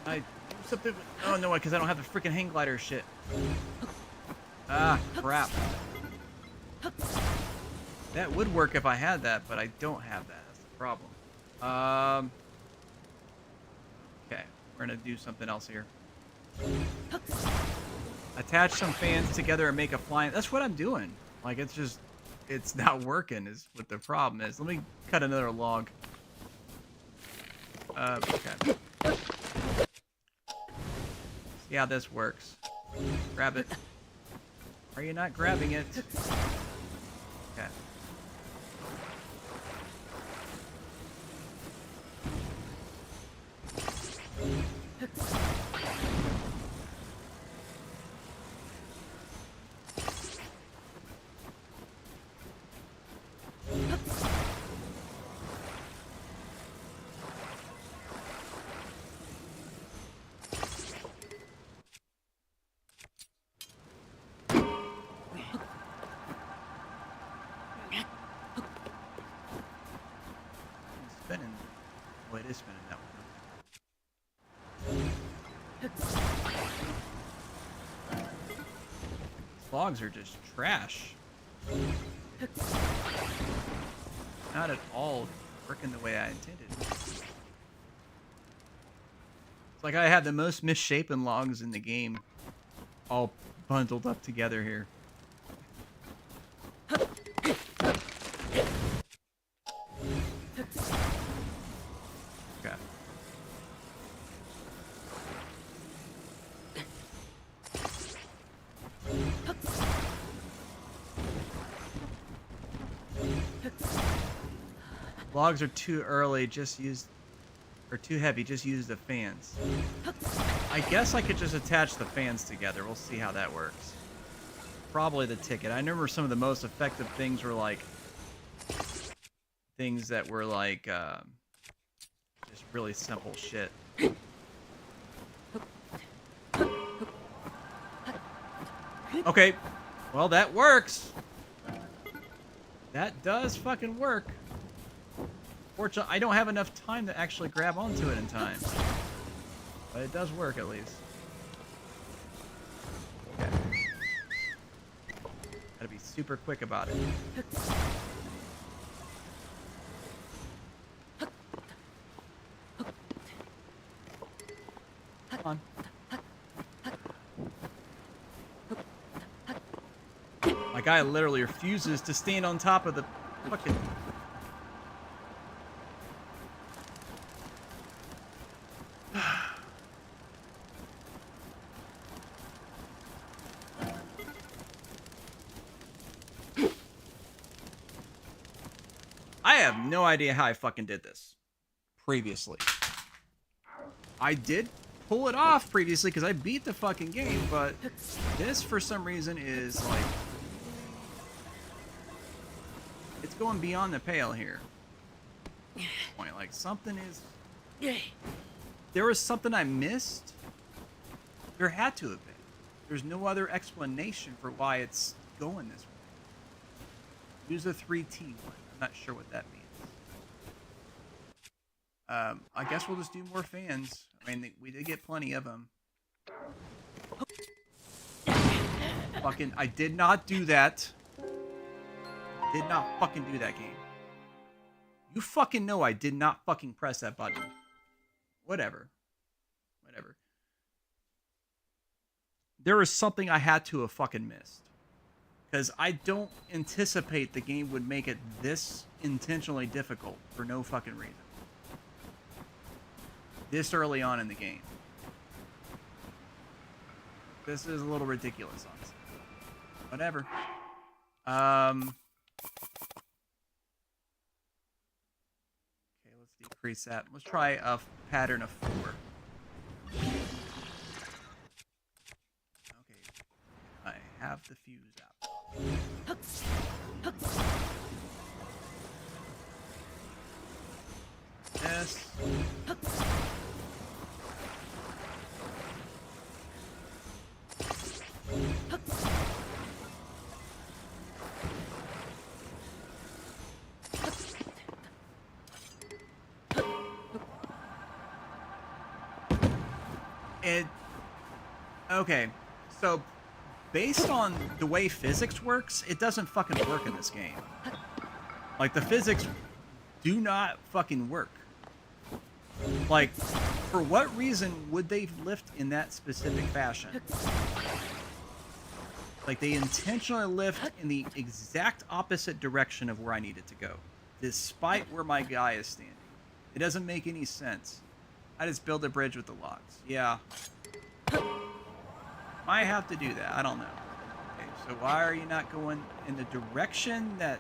I do something. Oh no, because I don't have the freaking hang glider shit. Ah, crap. That would work if I had that, but I don't have that. That's the problem. Okay, we're gonna do something else here. Attach some fans together and make a flying. That's what I'm doing. Like it's just. It's not working is what the problem is. Let me cut another log. Okay. See how this works. Grab it. Are you not grabbing it? Okay. Spinning. Oh, it is spinning that one. These logs are just trash. not at all working the way I intended. It's like I have the most misshapen logs in the game, all bundled up together here. Okay. Logs are too early, just use, or too heavy, just use the fans. I guess I could just attach the fans together. We'll see how that works. Probably the ticket. I remember some of the most effective things were like things that were like just really simple shit. Okay, well that works. That does fucking work. Fortunately, I don't have enough time to actually grab onto it in time. But it does work at least. Okay. Gotta be super quick about it. Come on. My guy literally refuses to stand on top of the fucking... I have no idea how I fucking did this previously. I did pull it off previously because I beat the fucking game, but this for some reason is like... It's going beyond the pale here. Point, like something is... There was something I missed? There had to have been. There's no other explanation for why it's going this way. Use a 3T one. I'm not sure what that means. I guess we'll just do more fans. I mean, we did get plenty of them. Fucking, I did not do that. Did not fucking do that, game. You fucking know I did not fucking press that button. Whatever. Whatever. There was something I had to have fucking missed. Because I don't anticipate the game would make it this intentionally difficult for no fucking reason. This early on in the game. This is a little ridiculous, honestly. Whatever. Okay, let's decrease that. Let's try a pattern of 4. Okay. I have the fuse out. This. Okay, so based on the way physics works, it doesn't fucking work in this game. Like, the physics do not fucking work. Like, for what reason would they lift in that specific fashion? Like, they intentionally lift in the exact opposite direction of where I needed to go, despite where my guy is standing. It doesn't make any sense. I just build a bridge with the logs. Yeah. Might have to do that. I don't know. Okay, so why are you not going in the direction that...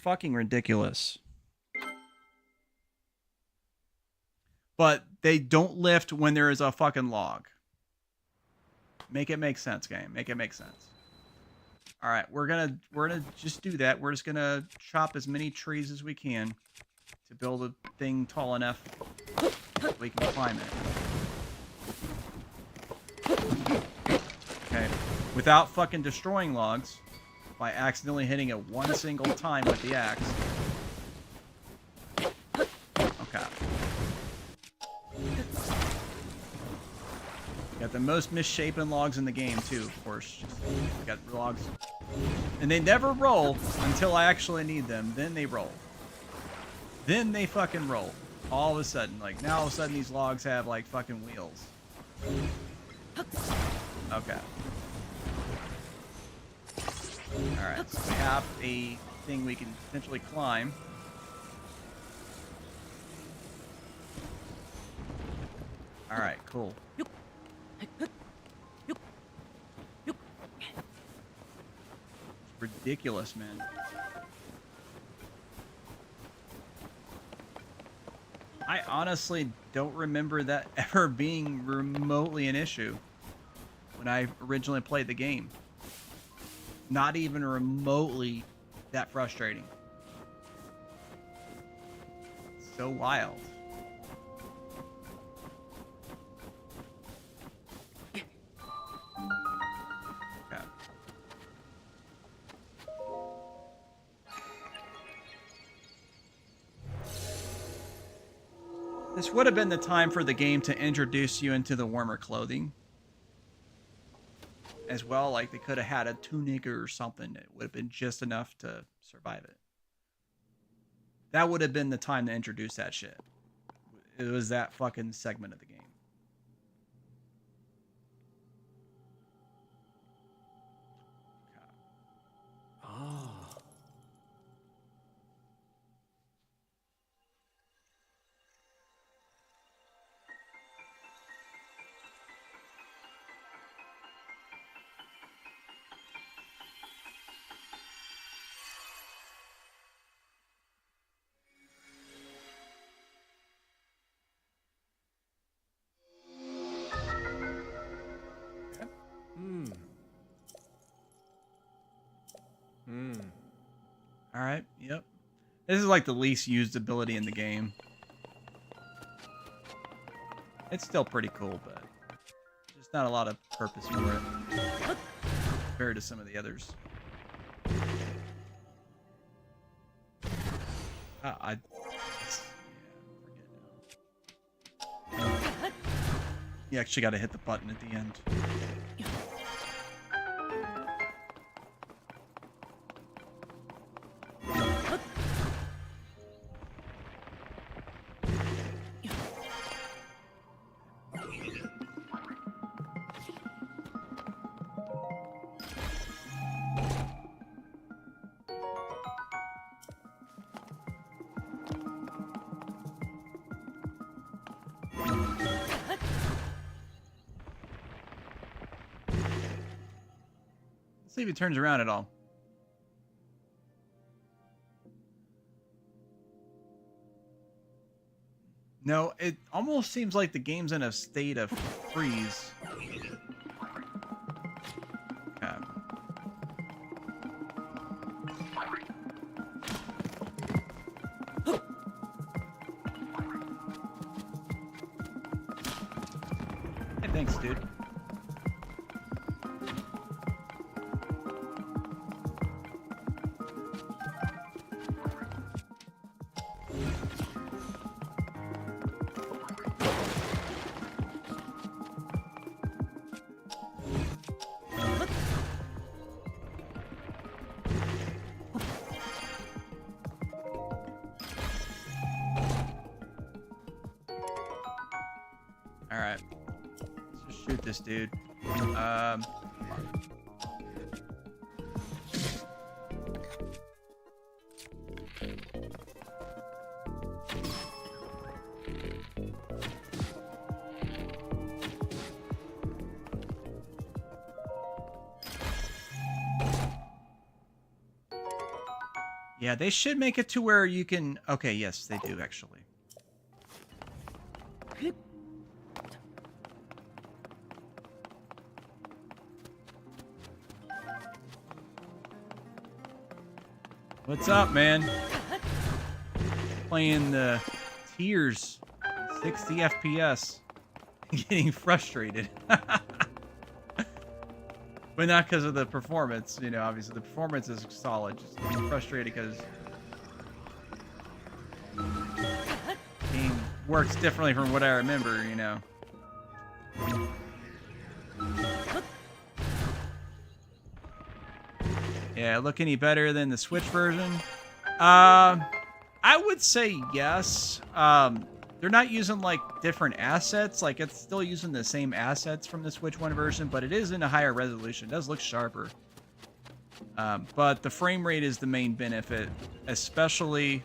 Fucking ridiculous. But they don't lift when there is a fucking log. Make it make sense, game. Make it make sense. All right, we're gonna just do that. We're just gonna chop as many trees as we can to build a thing tall enough that we can climb it. Okay, without fucking destroying logs by accidentally hitting it one single time with the axe. Okay. the most misshapen logs in the game too, of course. You got logs. And they never roll until I actually need them. Then they roll. Then they fucking roll. All of a sudden. Like, now all of a sudden these logs have, like, fucking wheels. Okay. Alright, so we have a thing we can potentially climb. Alright, cool. Ridiculous, man. I honestly don't remember that ever being remotely an issue when I originally played the game. Not even remotely that frustrating. So wild. Okay. This would have been the time for the game to introduce you into the warmer clothing. As well, like they could have had a tunic or something that would have been just enough to survive it. That would have been the time to introduce that shit. It was that fucking segment of the game. Ah. All right. Yep. This is like the least used ability in the game. It's still pretty cool, but just not a lot of purpose for it compared to some of the others. Yeah, forget now. You actually got to hit the button at the end. See if he turns around at all. No, it almost seems like the game's in a state of freeze. Okay. Hey, thanks, dude. Alright. Let's just shoot this dude. Yeah, they should make it to where you can... Okay, yes, they do, actually. What's up, man? Playing the Tears, 60 FPS, getting frustrated. But not because of the performance, you know, obviously the performance is solid, just frustrated because the game works differently from what I remember, you know. Yeah, look any better than the Switch version? I would say yes. They're not using like different assets. Like it's still using the same assets from the Switch 1 version, but it is in a higher resolution. It does look sharper. But the frame rate is the main benefit, especially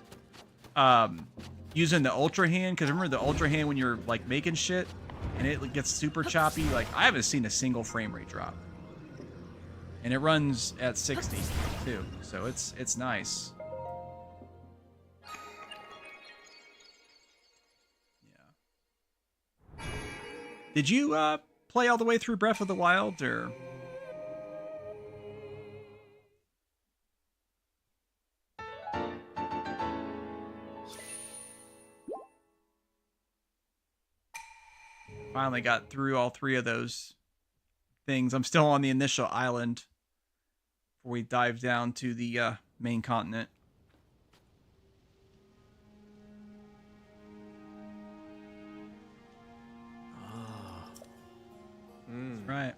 using the Ultra Hand. Because remember the Ultra Hand when you're like making shit and it gets super choppy. Like I haven't seen a single frame rate drop, and it runs at 60 too, so it's nice. Yeah. Did you play all the way through Breath of the Wild, or? Finally got through all 3 of those things. I'm still on the initial island before we dive down to the main continent. That's right.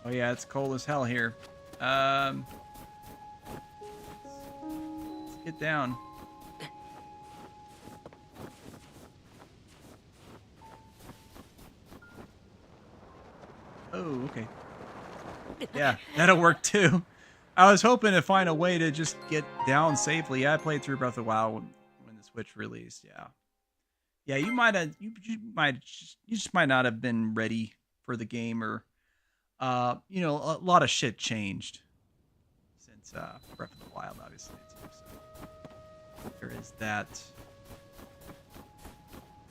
Oh yeah, it's cold as hell here. Let's get down. Oh, okay. Yeah, that'll work too. I was hoping to find a way to just get down safely. Yeah, I played through Breath of the Wild when the Switch released. Yeah, yeah. You just might not have been ready for the game, or you know, a lot of shit changed since Breath of the Wild, obviously too. So there is that.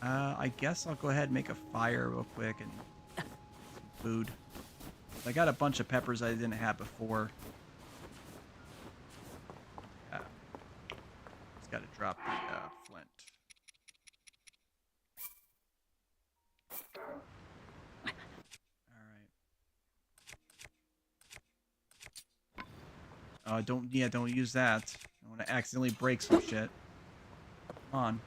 I guess I'll go ahead and make a fire real quick and some food. I got a bunch of peppers I didn't have before. Just got to drop the flint. All right. Don't use that. I want to accidentally break some shit. Come on.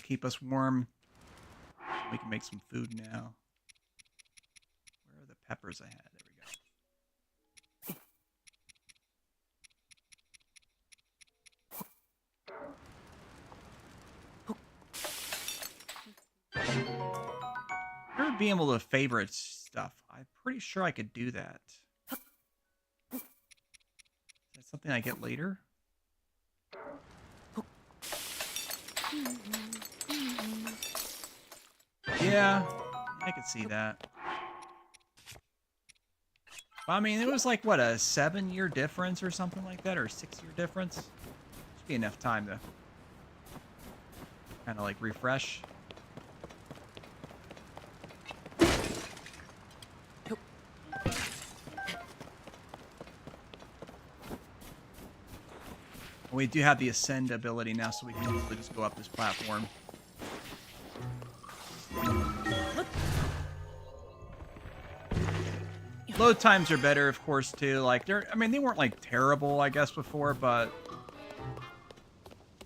Keep us warm. We can make some food now. Where are the peppers I had? There we go. I remember being able to favorite stuff. I'm pretty sure I could do that. Is that something I get later? Yeah, I could see that. I mean, it was like, what, a 7-year difference or something like that, or a 6-year difference? Should be enough time to kind of like refresh. We do have the ascend ability now, so we can easily just go up this platform. Load times are better, of course, too. Like I mean, they weren't like terrible, I guess, before, but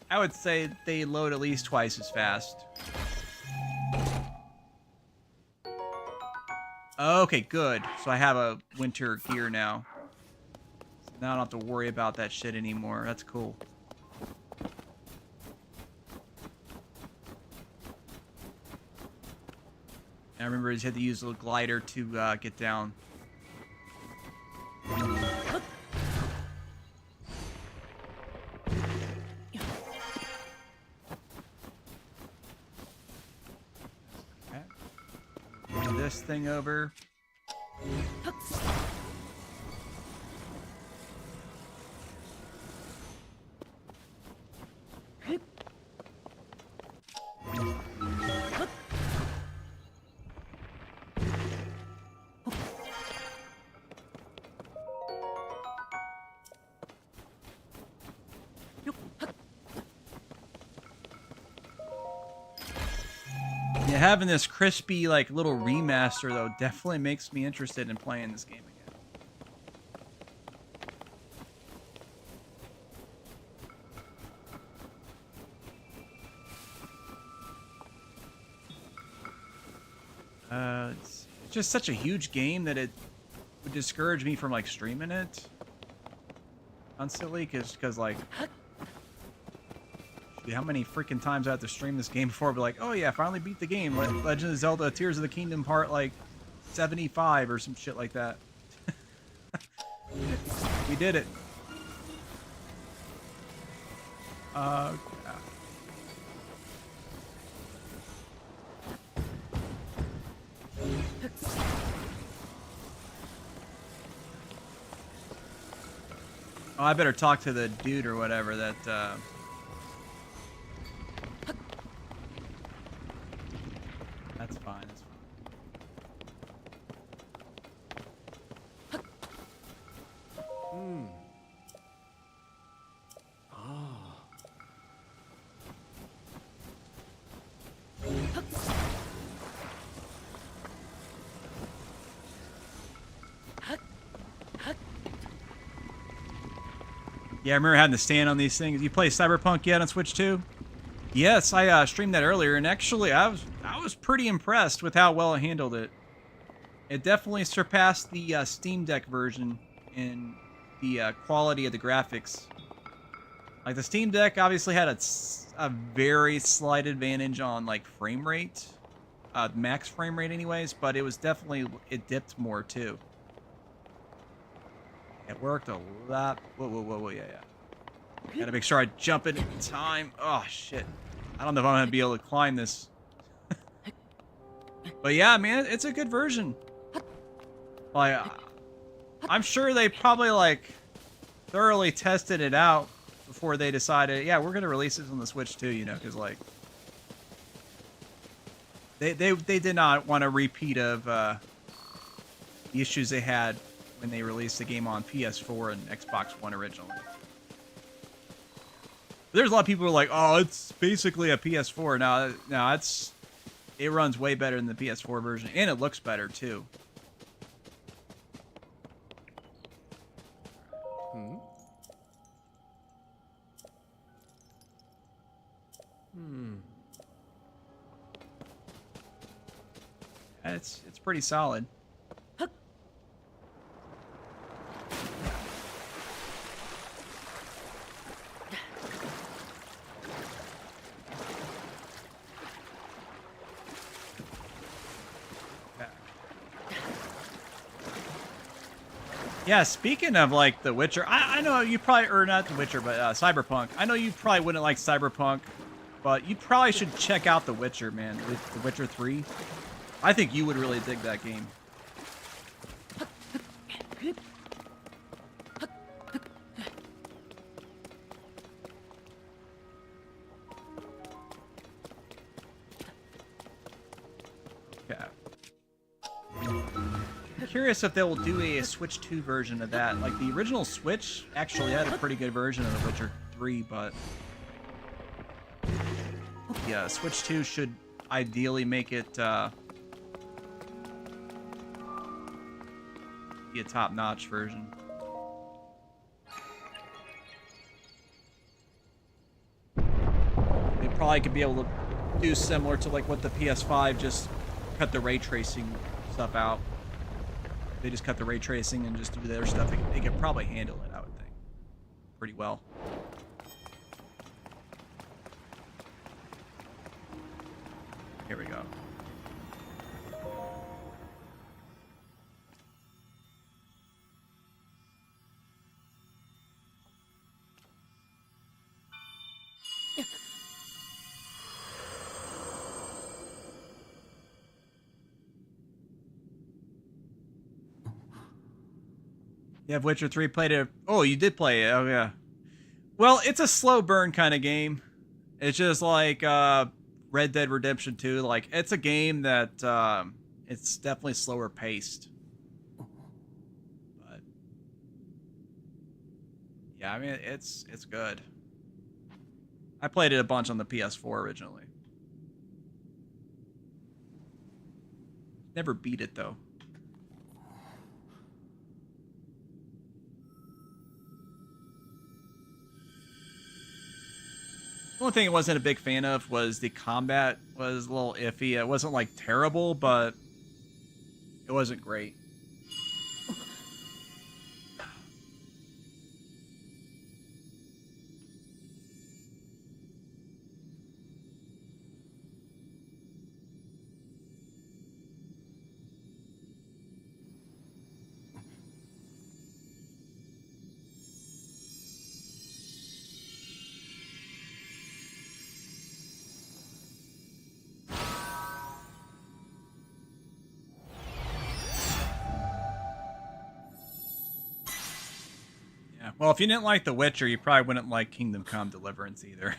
I would say they load at least twice as fast. Okay, good. So I have a winter gear now. So now I don't have to worry about that shit anymore. That's cool. I remember I just had to use a little glider to get down. Okay. Move this thing over. Yeah, having this crispy, like, little remaster, though, definitely makes me interested in playing this game again. It's just such a huge game that it would discourage me from like streaming it constantly, because like, how many freaking times I have to stream this game before I'll be like, oh yeah, finally beat the game. Legend of Zelda Tears of the Kingdom part like 75 or some shit like that. We did it. Yeah. Oh, I better talk to the dude or whatever that, That's fine, that's fine. Hmm. Ah. Yeah, I remember having to stand on these things. You play Cyberpunk yet on Switch 2? Yes, I streamed that earlier, and actually I was pretty impressed with how well it handled it. It definitely surpassed the Steam Deck version in the quality of the graphics. Like the Steam Deck obviously had a very slight advantage on like frame rate, max frame rate anyways, but it was definitely, it dipped more too. It worked a lot. Whoa, yeah. Gotta make sure I jump in time. Oh, shit. I don't know if I'm gonna be able to climb this. But yeah, man, it's a good version. Like, I'm sure they probably, like, thoroughly tested it out before they decided, yeah, we're gonna release this on the Switch too, you know, because, like, they did not want a repeat of the issues they had when they released the game on PS4 and Xbox One originally. There's a lot of people who are like, oh, it's basically a PS4. No, it runs way better than the PS4 version, and it looks better too. Hmm. Hmm. It's pretty solid. Yeah, speaking of like The Witcher, I know you probably, or not The Witcher, but Cyberpunk. I know you probably wouldn't like Cyberpunk, but you probably should check out The Witcher, man. The Witcher 3. I think you would really dig that game. Yeah. I'm curious if they will do a Switch 2 version of that. Like, the original Switch actually had a pretty good version of The Witcher 3, but yeah, Switch 2 should ideally make it be a top-notch version. They probably could be able to do similar to like what the PS5, just cut the ray tracing stuff out. They just cut the ray tracing and just do their stuff. They could probably handle it, I would think, pretty well. Here we go. You have Witcher 3 played it? Oh, you did play it. Oh, yeah. Well, it's a slow burn kind of game. It's just like Red Dead Redemption 2. Like, it's a game that it's definitely slower paced. But yeah, I mean, it's good. I played it a bunch on the PS4 originally. Never beat it though. The only thing I wasn't a big fan of was the combat was a little iffy. It wasn't like terrible, but It wasn't great. Yeah. Well, if you didn't like The Witcher, you probably wouldn't like Kingdom Come Deliverance either.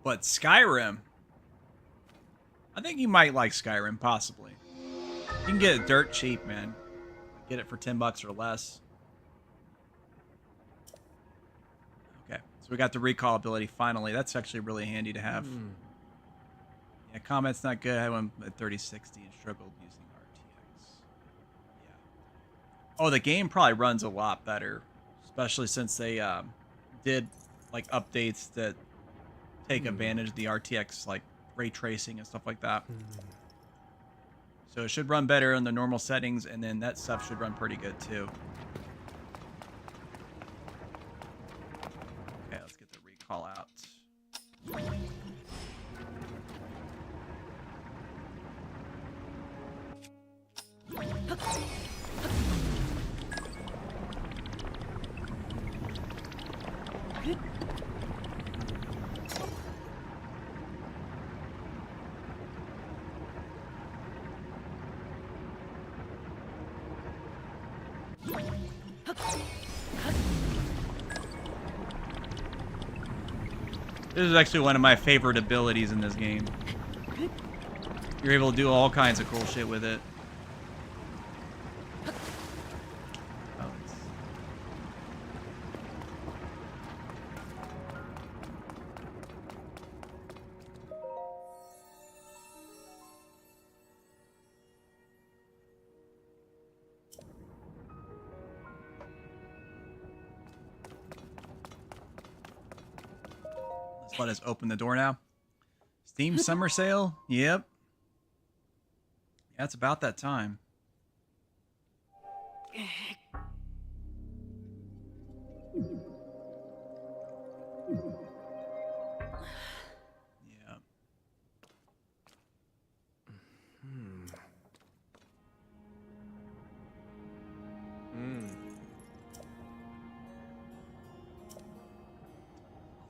But Skyrim, I think you might like Skyrim, possibly. You can get it dirt cheap, man. Get it for $10 or less. Okay, so we got the recall ability finally. That's actually really handy to have. Yeah, combat's not good. I went at 3060 and struggled using RTX. Yeah. Oh, the game probably runs a lot better, especially since they did like updates that take advantage of the RTX, like ray tracing and stuff like that. So it should run better in the normal settings, and then that stuff should run pretty good too. Okay, let's get the recall out. This is actually one of my favorite abilities in this game. You're able to do all kinds of cool shit with it. Oh, let's let us open the door now. Steam Summer Sale? Yep. Yeah, it's about that time. Yeah.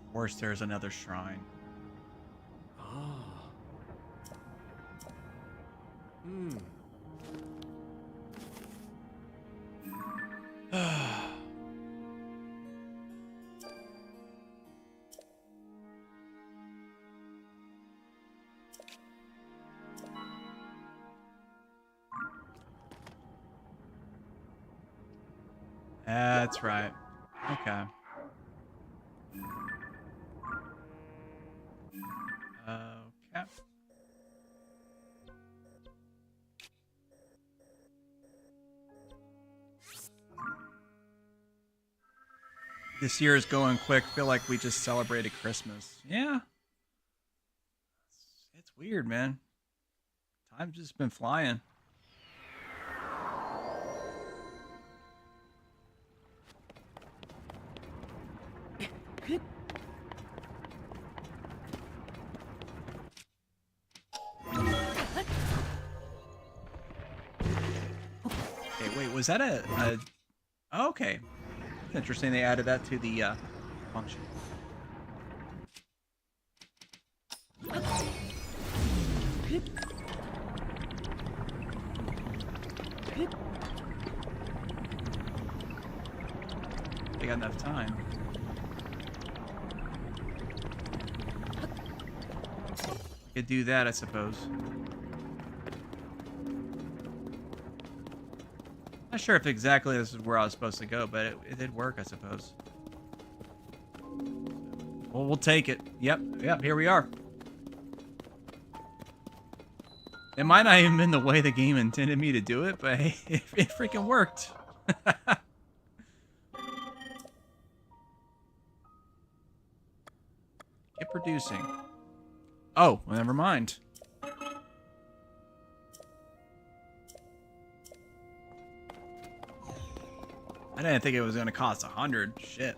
Of course, there's another shrine. That's right. Okay. Okay. This year is going quick. Feel like we just celebrated Christmas. Yeah. It's weird, man. Time's just been flying. Okay, wait, was that a oh, okay. It's interesting they added that to the function. They got enough time. I could do that, I suppose. Not sure if exactly this is where I was supposed to go, but it did work, I suppose. Well, we'll take it. Yep, here we are. It might not even been the way the game intended me to do it, but hey, it freaking worked. Get producing. Oh, well, never mind. I didn't think it was going to cost 100. Shit.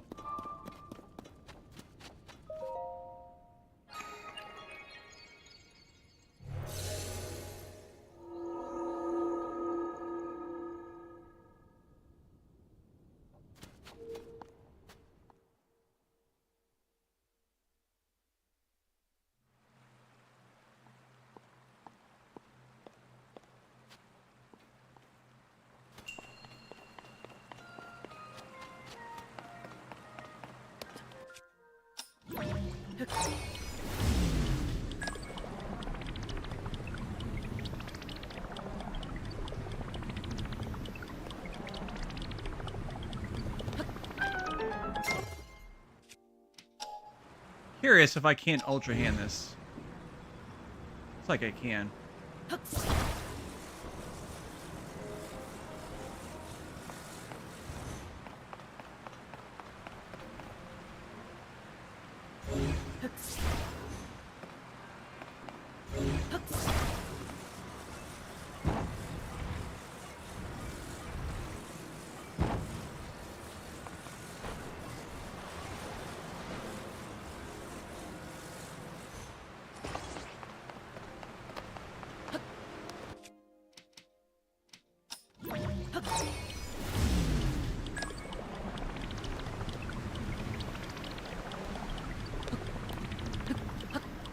Curious if I can't ultra hand this. Looks like I can.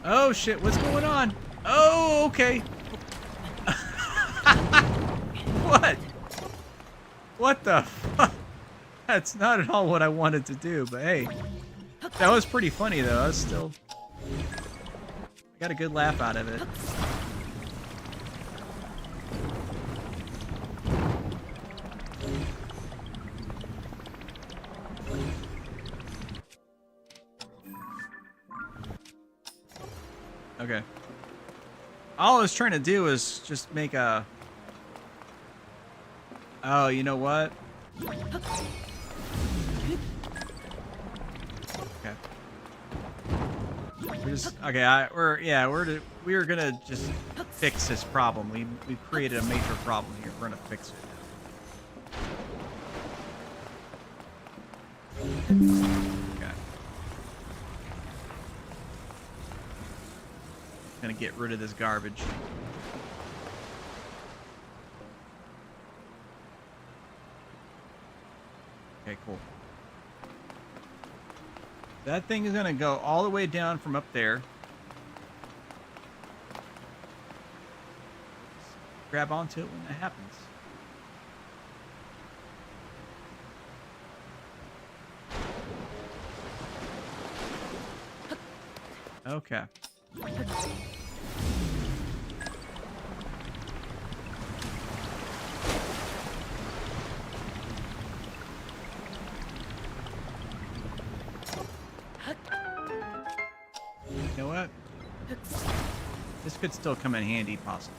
Oh shit, what's going on? Oh, okay. What? What the fuck? That's not at all what I wanted to do, but hey. That was pretty funny though. I was still... I got a good laugh out of it. Okay. All I was trying to do is just make a... Oh, you know what? Okay. We're just... Okay, we were gonna just fix this problem. We created a major problem here. We're gonna fix it. Okay. Gonna get rid of this garbage. Okay, cool. That thing is gonna go all the way down from up there. Just grab onto it when that happens. Okay. You know what? This could still come in handy, possibly.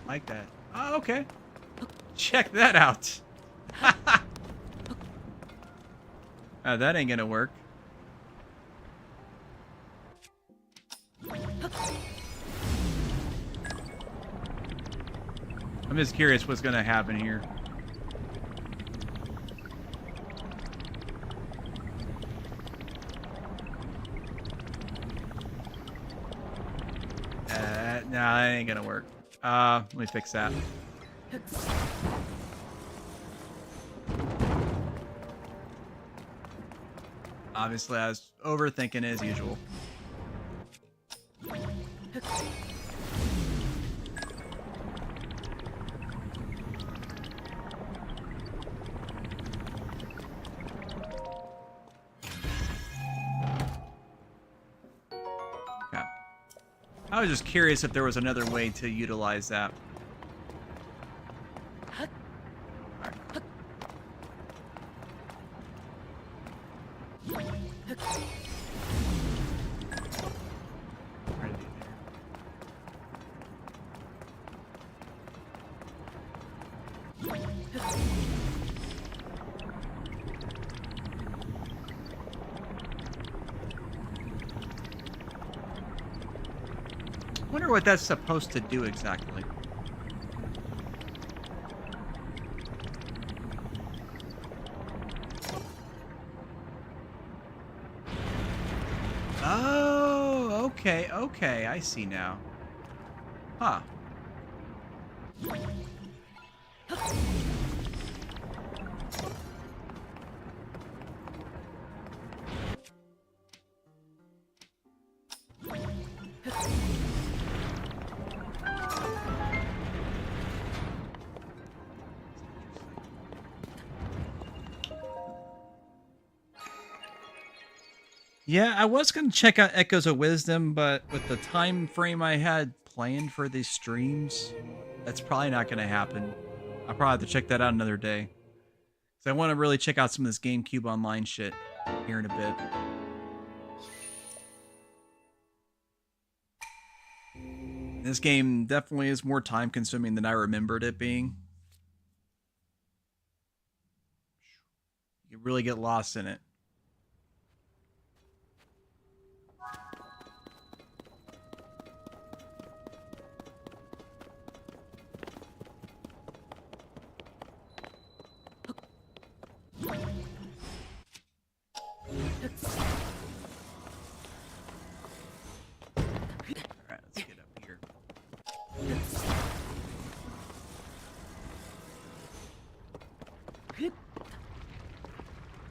Like that. Oh, okay. Check that out. Oh, that ain't gonna work. I'm just curious what's gonna happen here. No, that ain't gonna work. Let me fix that. Obviously, I was overthinking as usual. Okay. I was just curious if there was another way to utilize that. Alright, Wonder what that's supposed to do exactly. Oh, okay, okay, I see now. Huh. Yeah, I was going to check out Echoes of Wisdom, but with the time frame I had planned for these streams, that's probably not going to happen. I'll probably have to check that out another day. So I want to really check out some of this GameCube Online shit here in a bit. This game definitely is more time consuming than I remembered it being. You really get lost in it. Alright, let's get up here.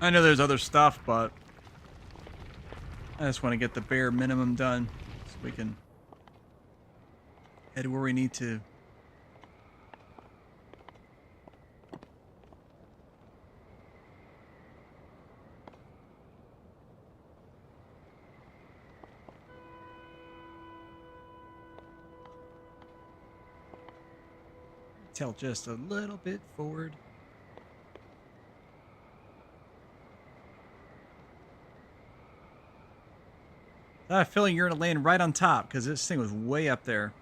I know there's other stuff, but I just want to get the bare minimum done so we can head where we need to. Tilt just a little bit forward. I have a feeling you're going to land right on top because this thing was way up there.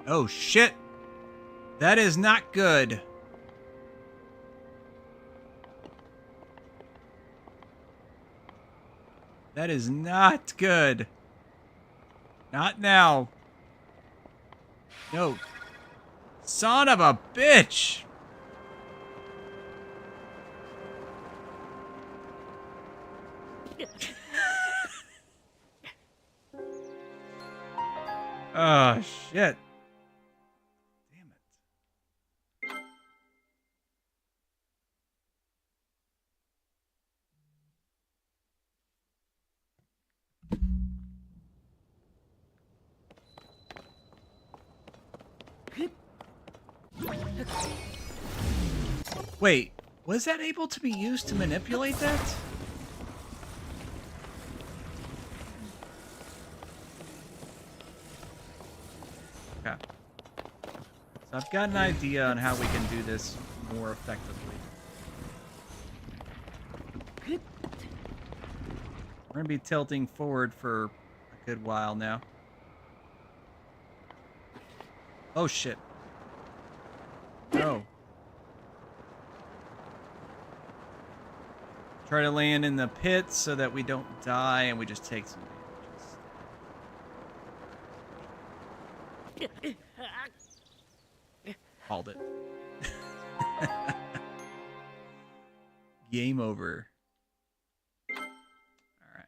Oh shit! That is not good. That is not good. Not now. No. Son of a bitch! Oh, shit. Damn it. Wait, was that able to be used to manipulate that? Okay. So I've got an idea on how we can do this more effectively. We're gonna be tilting forward for a good while now. Oh shit. No. Try to land in the pit so that we don't die and we just take some damages. Called it. Game over. Alright.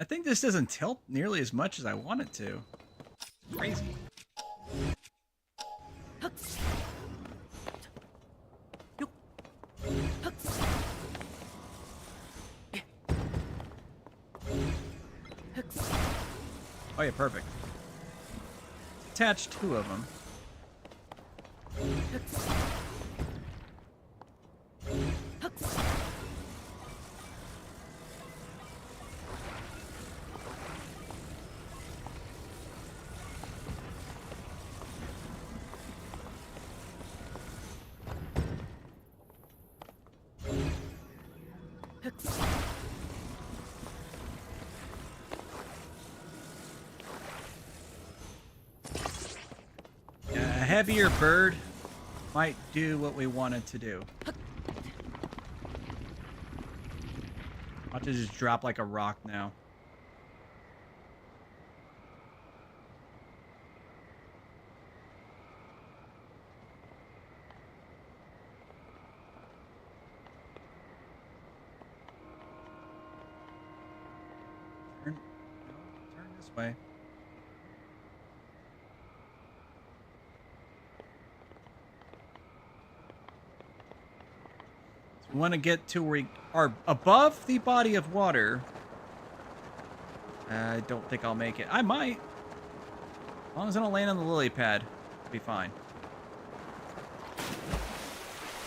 I think this doesn't tilt nearly as much as I want it to. It's crazy. Oh yeah, perfect. Attach two of them. heavier bird might do what we wanted to do. I'll just drop like a rock now. Turn this way. So we want to get to where we are above the body of water. I don't think I'll make it. I might. As long as I don't land on the lily pad, it'll be fine.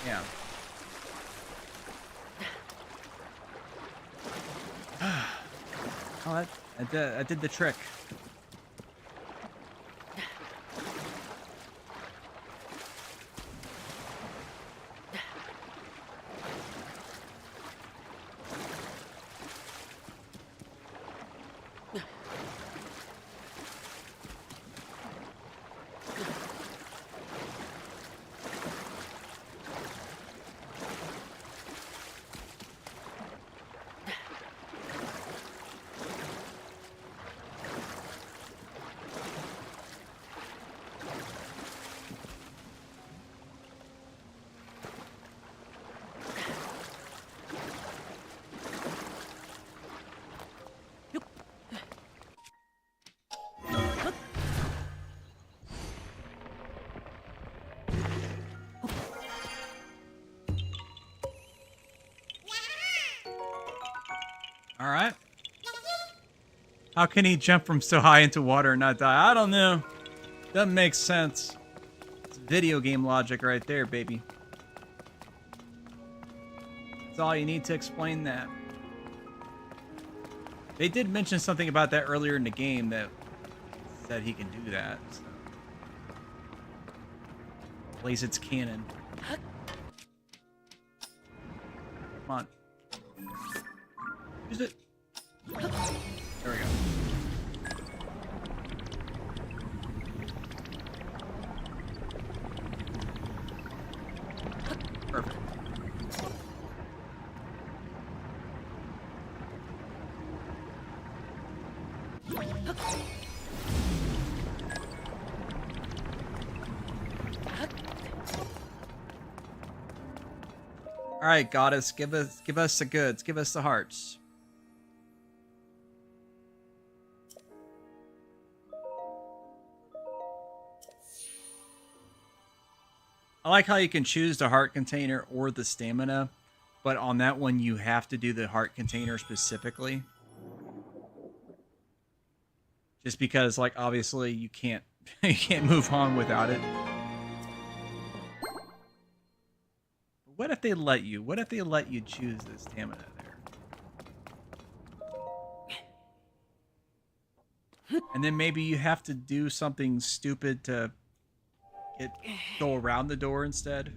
Yeah. Oh, I did the trick. All right. How can he jump from so high into water and not die? I don't know. Doesn't make sense. It's video game logic right there, baby. That's all you need to explain that. They did mention something about that earlier in the game that said he can do that. So. At least it's canon. Come on. Use it. There we go. Perfect. All right, goddess, give us the goods, give us the hearts. I like how you can choose the heart container or the stamina, but on that one you have to do the heart container specifically. Just because, like, obviously you can't you can't move on without it. What if they let you? What if they let you choose the stamina there? And then maybe you have to do something stupid to go around the door instead.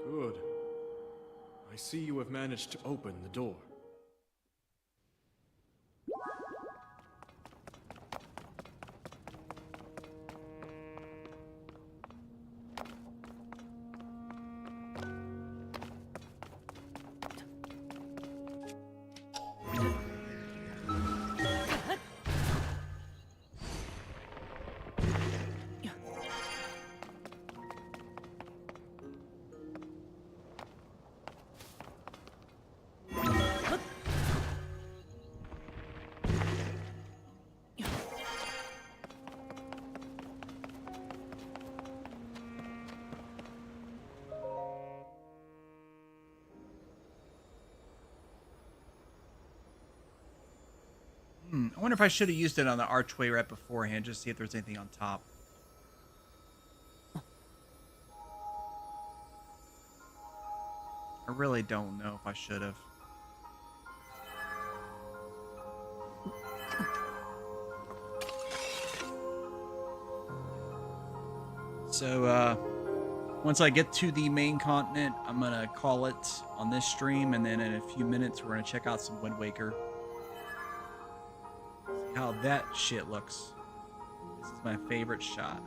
Good. I see you have managed to open the door. I wonder if I should have used it on the archway right beforehand, just to see if there's anything on top. I really don't know if I should have. So, once I get to the main continent, I'm going to call it on this stream, and then in a few minutes, we're going to check out some Wind Waker. See how that shit looks. This is my favorite shot.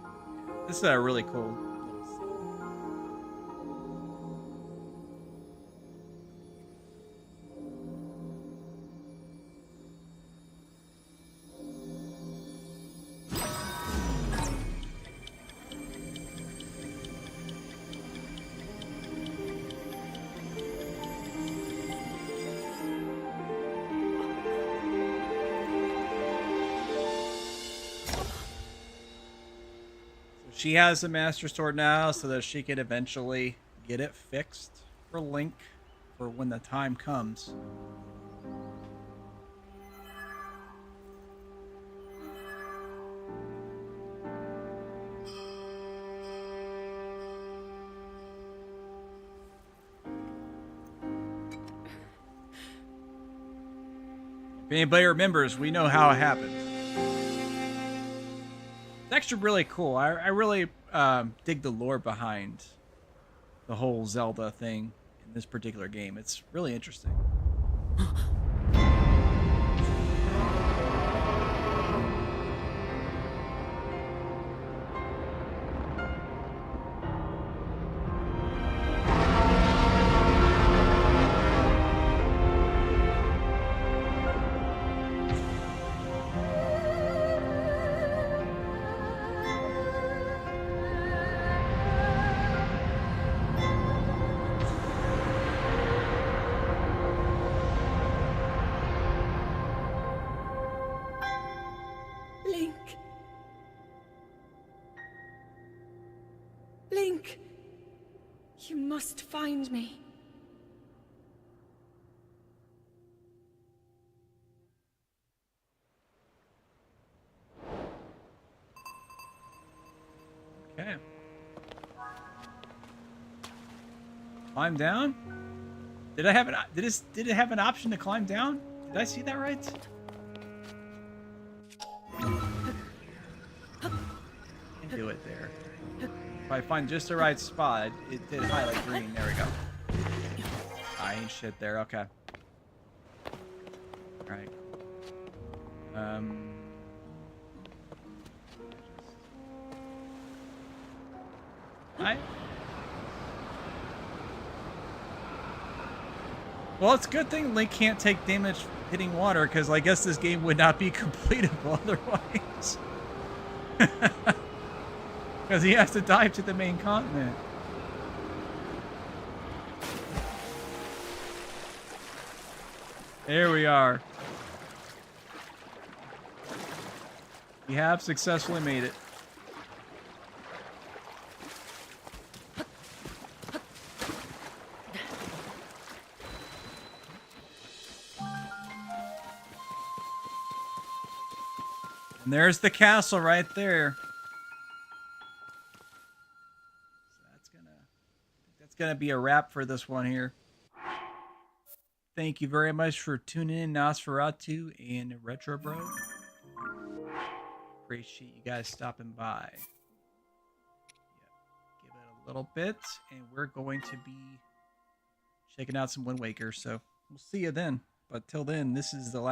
This is a really cool little scene. She has a Master Sword now so that she could eventually get it fixed for Link for when the time comes. If anybody remembers, we know how it happened. It's actually really cool. I really dig the lore behind the whole Zelda thing in this particular game. It's really interesting. Link. Link. You must find me. Okay. Climb down? Did I have an did it have an option to climb down? Did I see that right? Can't do it there. If I find just the right spot, it did highlight green. There we go. I ain't shit there. Okay. All right. Hi. Well, it's a good thing Link can't take damage hitting water, because I guess this game would not be completable otherwise. Because he has to dive to the main continent. There we are. We have successfully made it. And there's the castle right there. So that's gonna be a wrap for this one here. Thank you very much for tuning in, Nosferatu and Retro Bro. Appreciate you guys stopping by. Yep. Give it a little bit, and we're going to be checking out some Wind Waker. So we'll see you then. But till then, this is the last.